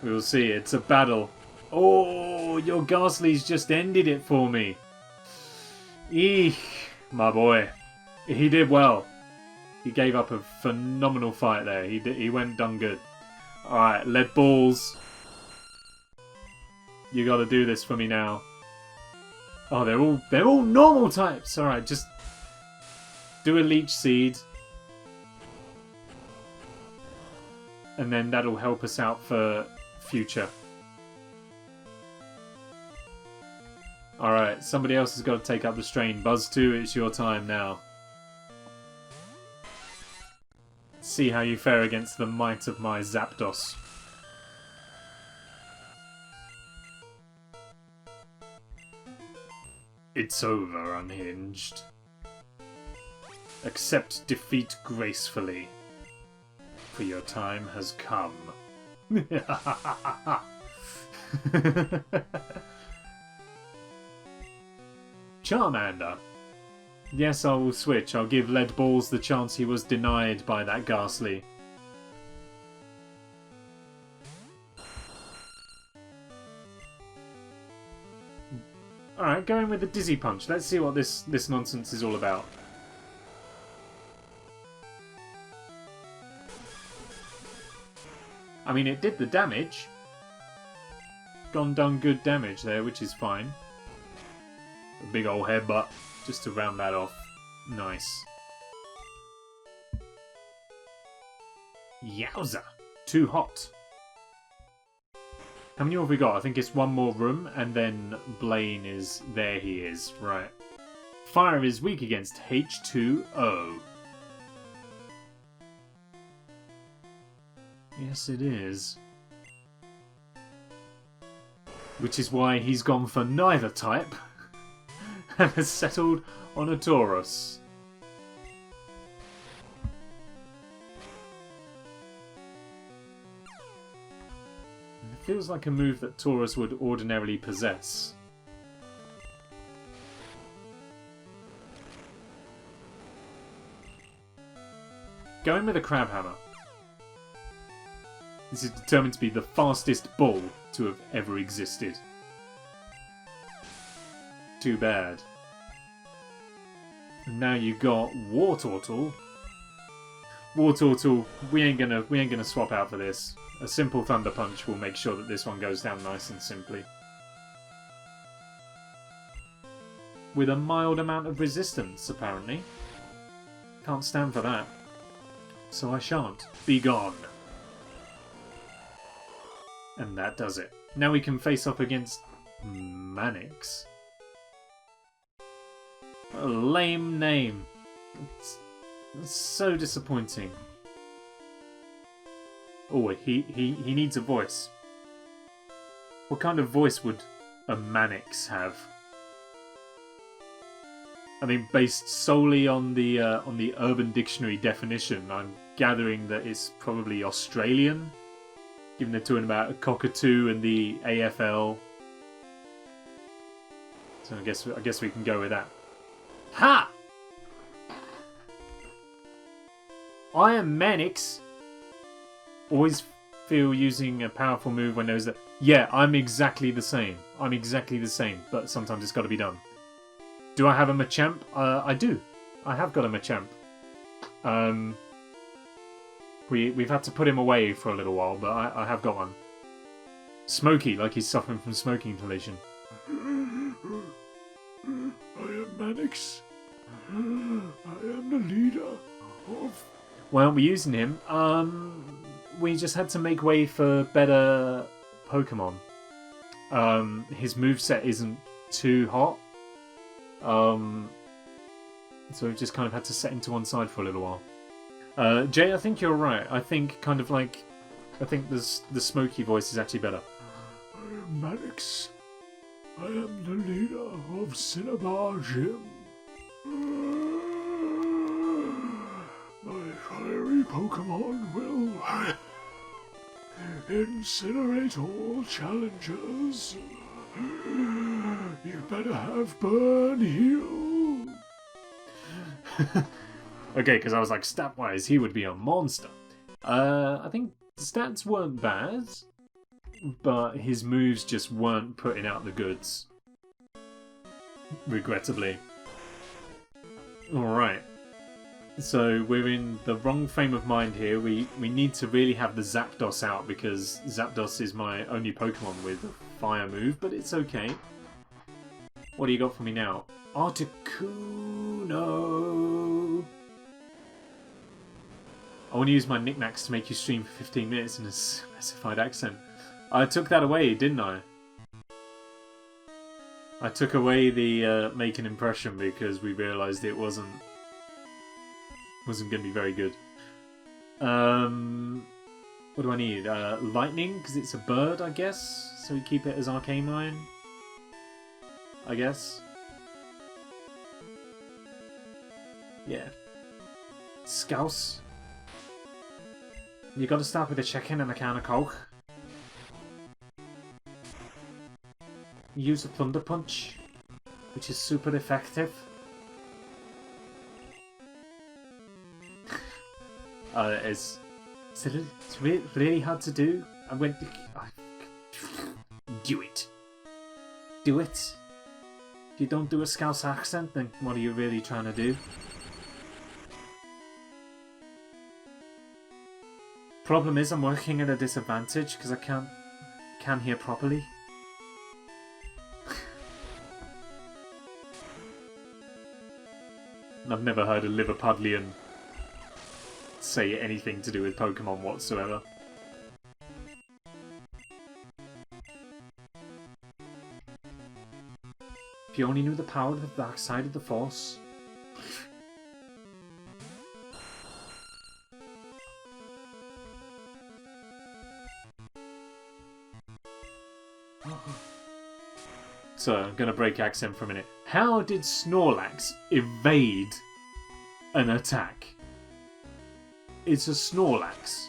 We'll see, it's a battle. Oh, your Ghastly's just ended it for me. Eek, my boy. He did well. He gave up a phenomenal fight there. He went done good. Alright, lead balls. You gotta do this for me now. Oh, they're all normal types. Alright, just do a Leech Seed. And then that'll help us out for future. Alright, somebody else has got to take up the strain. Buzztwo, it's your time now. Let's see how you fare against the might of my Zapdos. It's over, Unhinged. Accept defeat gracefully, for your time has come. Charmander. Yes, I will switch. I'll give Lead Balls the chance he was denied by that Ghastly. Alright, going with the Dizzy Punch. Let's see what this nonsense is all about. I mean, it did the damage. Done good damage there, which is fine. A big old headbutt, just to round that off. Nice. Yowza! Too hot. How many have we got? I think it's one more room, and then Blaine is... There he is, right. Fire is weak against H2O. Yes, it is. Which is why he's gone for neither type. And has settled on a Taurus. It feels like a move that Taurus would ordinarily possess. Going with a Crab Hammer. This is determined to be the fastest ball to have ever existed. Too bad. And now you got Wartortle. Wartortle, we ain't gonna swap out for this. A simple Thunder Punch will make sure that this one goes down nice and simply. With a mild amount of resistance, apparently. Can't stand for that. So I shan't. Be gone. And that does it. Now we can face off against Manix. A lame name. It's so disappointing. Oh, he needs a voice. What kind of voice would a Manix have? I mean, based solely on the Urban Dictionary definition, I'm gathering that it's probably Australian, given they're talking about a cockatoo and the AFL. So I guess we can go with that. Ha! I am Manix. Always feel using a powerful move when there's a... Yeah, I'm exactly the same. I'm exactly the same, but sometimes it's got to be done. Do I have a Machamp? I do. I have got a Machamp. We've had to put him away for a little while, but I have got one. Smoky, like he's suffering from smoking inhalation. I am Manix. I am the leader of... Why aren't we using him? We just had to make way for better Pokemon. His moveset isn't too hot. So we've just kind of had to set him to one side for a little while. Jay, I think you're right. I think the smoky voice is actually better. I am Manix. I am the leader of Cinnabar Gym. My fiery Pokemon will incinerate all challengers. You better have Burn Heal. Okay, because I was like, stat-wise, he would be a monster. I think stats weren't bad, but his moves just weren't putting out the goods. Regrettably. Alright. So we're in the wrong frame of mind here. We need to really have the Zapdos out because Zapdos is my only Pokemon with a fire move, but it's okay. What do you got for me now? Articuno! I want to use my knickknacks to make you stream for 15 minutes in a specified accent. I took that away, didn't I? I took away the make an impression because we realised it wasn't going to be very good. What do I need? Lightning, because it's a bird, I guess? So we keep it as Arcamine? I guess? Yeah. Scouse. You gotta start with a chicken and a can of Coke. Use a Thunder Punch, which is super effective. It's really hard to do. I went. Do it. Do it. If you don't do a Scouse accent, then what are you really trying to do? Problem is, I'm working at a disadvantage because I can't hear properly. I've never heard a Liverpudlian say anything to do with Pokemon whatsoever. If you only knew the power of the dark side of the Force. So, I'm going to break accent for a minute. How did Snorlax evade an attack? It's a Snorlax.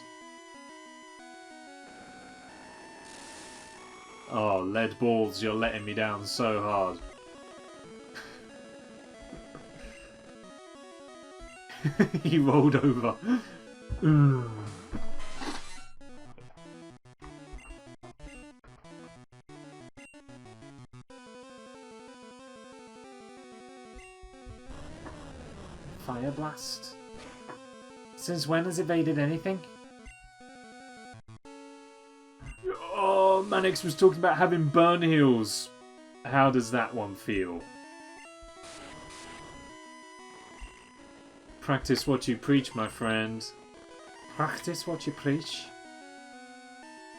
Oh, lead balls, you're letting me down so hard. He rolled over. Fire Blast. Since when has evaded anything? Oh, Manix was talking about having burn heals. How does that one feel? Practice what you preach, my friend. Practice what you preach.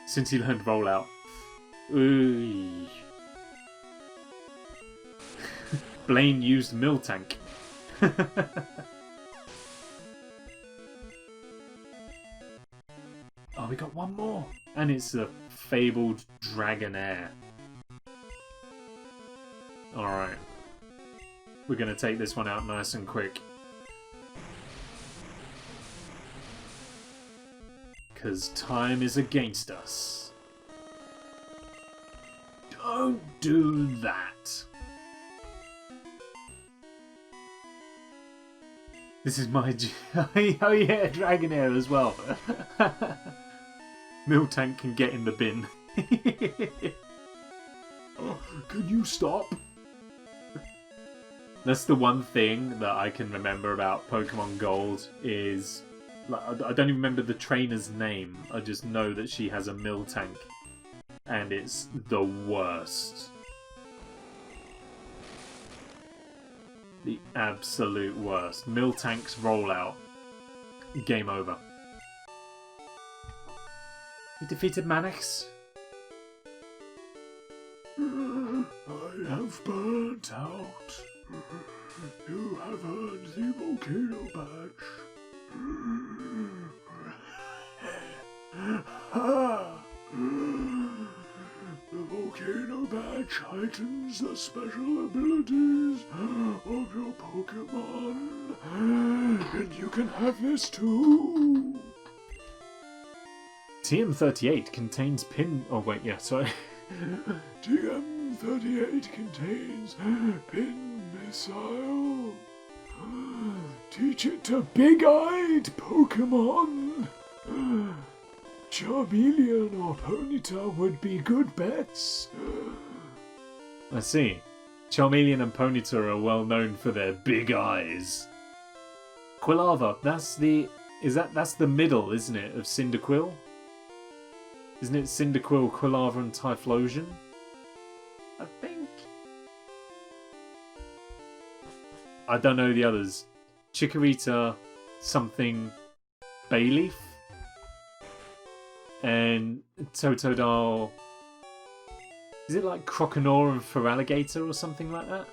Since he learned rollout. Ooh. Blaine used Miltank. Oh, we got one more. And it's the fabled Dragonair. Alright. We're going to take this one out nice and quick. Because time is against us. Don't do that. This is my... oh yeah, Dragonair as well. Miltank can get in the bin. Oh, can you stop? That's the one thing that I can remember about Pokemon Gold is... like, I don't even remember the trainer's name. I just know that she has a Miltank. And it's the worst. The absolute worst. Miltank's rollout. Game over. You defeated Manix? I have burnt out. You have earned the Volcano Badge. The Volcano Badge heightens the special abilities of your Pokemon. And you can have this too. TM38 contains pin... oh wait, yeah, sorry. TM38 contains pin missile. Teach it to big-eyed Pokemon. Charmeleon or Ponyta would be good bets. I see. Charmeleon and Ponyta are well known for their big eyes. Quilava, that's the... that's the middle, isn't it, of Cyndaquil? Isn't it Cyndaquil, Quilava and Typhlosion? I think. I don't know the others. Chikorita, something Bayleaf? And Totodile... is it like Croconaw and Feraligatr or something like that?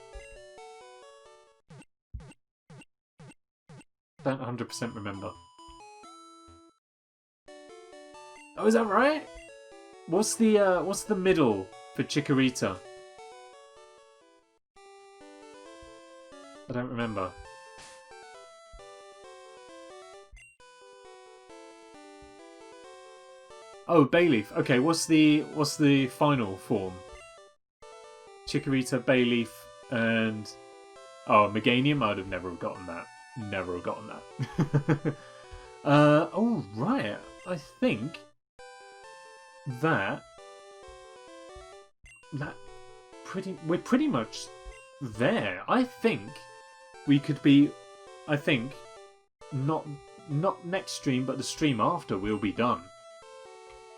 Don't 100% remember. Oh, is that right? What's the middle for Chikorita? I don't remember. Oh, Bayleaf. Okay, what's the final form? Chikorita, Bayleaf, and Meganium. I'd have never gotten that. Never have gotten that. Oh right. I think we're pretty much there. I think we could be. I think not next stream, but the stream after we'll be done.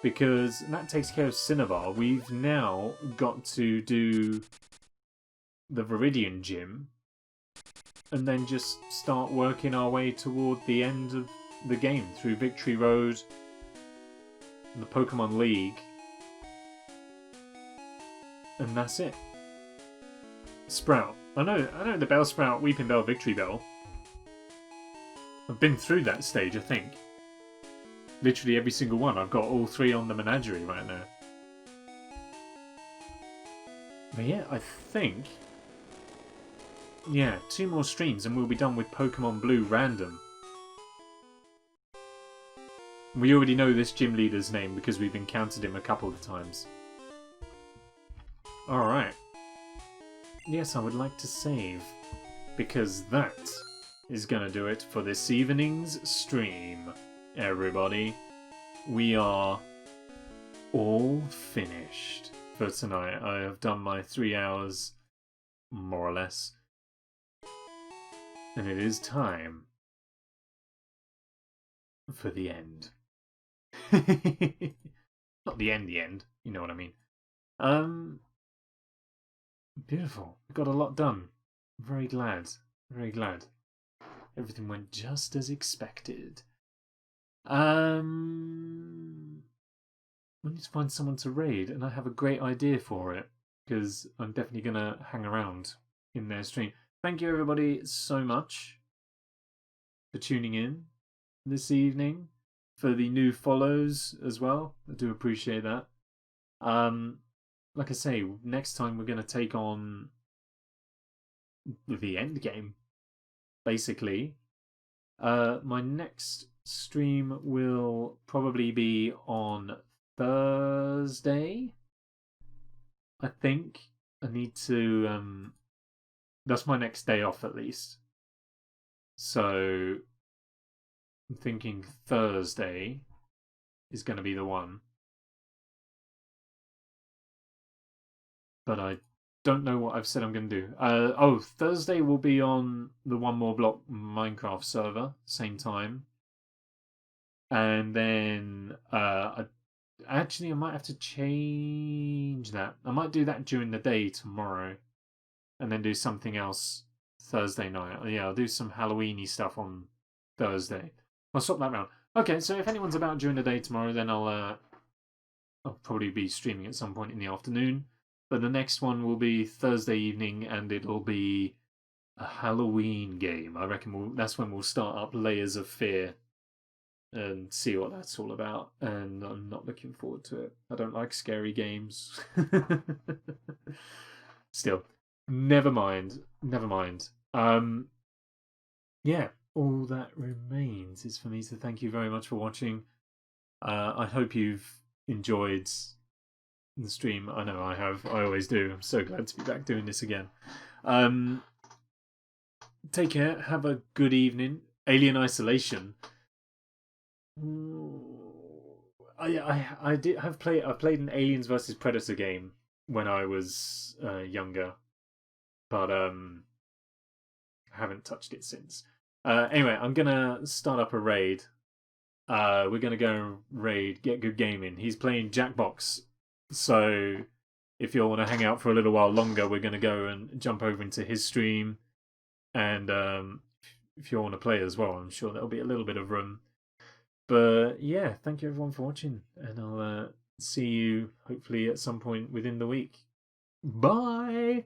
Because that takes care of Cinnabar. We've now got to do the Viridian Gym and then just start working our way toward the end of the game through Victory Road, the Pokemon League, and that's it. Sprout. I know the Bellsprout, Weepinbell, Victreebel. I've been through that stage, I think. Literally every single one. I've got all three on the Menagerie right now. But yeah, I think... yeah, 2 more streams and we'll be done with Pokemon Blue Random. We already know this gym leader's name because we've encountered him a couple of times. Alright. Yes, I would like to save. Because that is going to do it for this evening's stream. everybody. We are all finished for tonight. I have done my 3 hours, more or less. And it is time for the end. Not the end, you know what I mean. Beautiful. We got a lot done. I'm very glad. Very glad. Everything went just as expected. We need to find someone to raid, and I have a great idea for it, because I'm definitely going to hang around in their stream. Thank you everybody so much for tuning in this evening, for the new follows as well. I do appreciate that. Like I say, next time we're going to take on the end game, basically. My next stream will probably be on Thursday, I think. I need to that's my next day off at least, so I'm thinking Thursday is going to be the one, but I don't know what I've said I'm going to do. Oh, Thursday will be on the One More Block Minecraft server, same time. And then actually I might have to change that. I might do that during the day tomorrow, and then do something else Thursday night. Yeah, I'll do some Halloween-y stuff on Thursday. I'll swap that round. Okay, so if anyone's about during the day tomorrow, then I'll probably be streaming at some point in the afternoon. But the next one will be Thursday evening, and it'll be a Halloween game. I reckon that's when we'll start up Layers of Fear and see what that's all about. And I'm not looking forward to it. I don't like scary games. Still, never mind. Never mind. Yeah, all that remains is for me to thank you very much for watching. I hope you've enjoyed the stream. I know I have. I always do. I'm so glad to be back doing this again. Take care. Have a good evening. Alien Isolation. I've played an Aliens vs Predator game when I was younger, but I haven't touched it since. Anyway, I'm gonna start up a raid. We're gonna go raid, get good gaming. He's playing Jackbox, so if you all want to hang out for a little while longer, we're gonna go and jump over into his stream. And if you all want to play as well, I'm sure there'll be a little bit of room. But yeah, thank you everyone for watching, and I'll see you hopefully at some point within the week. Bye!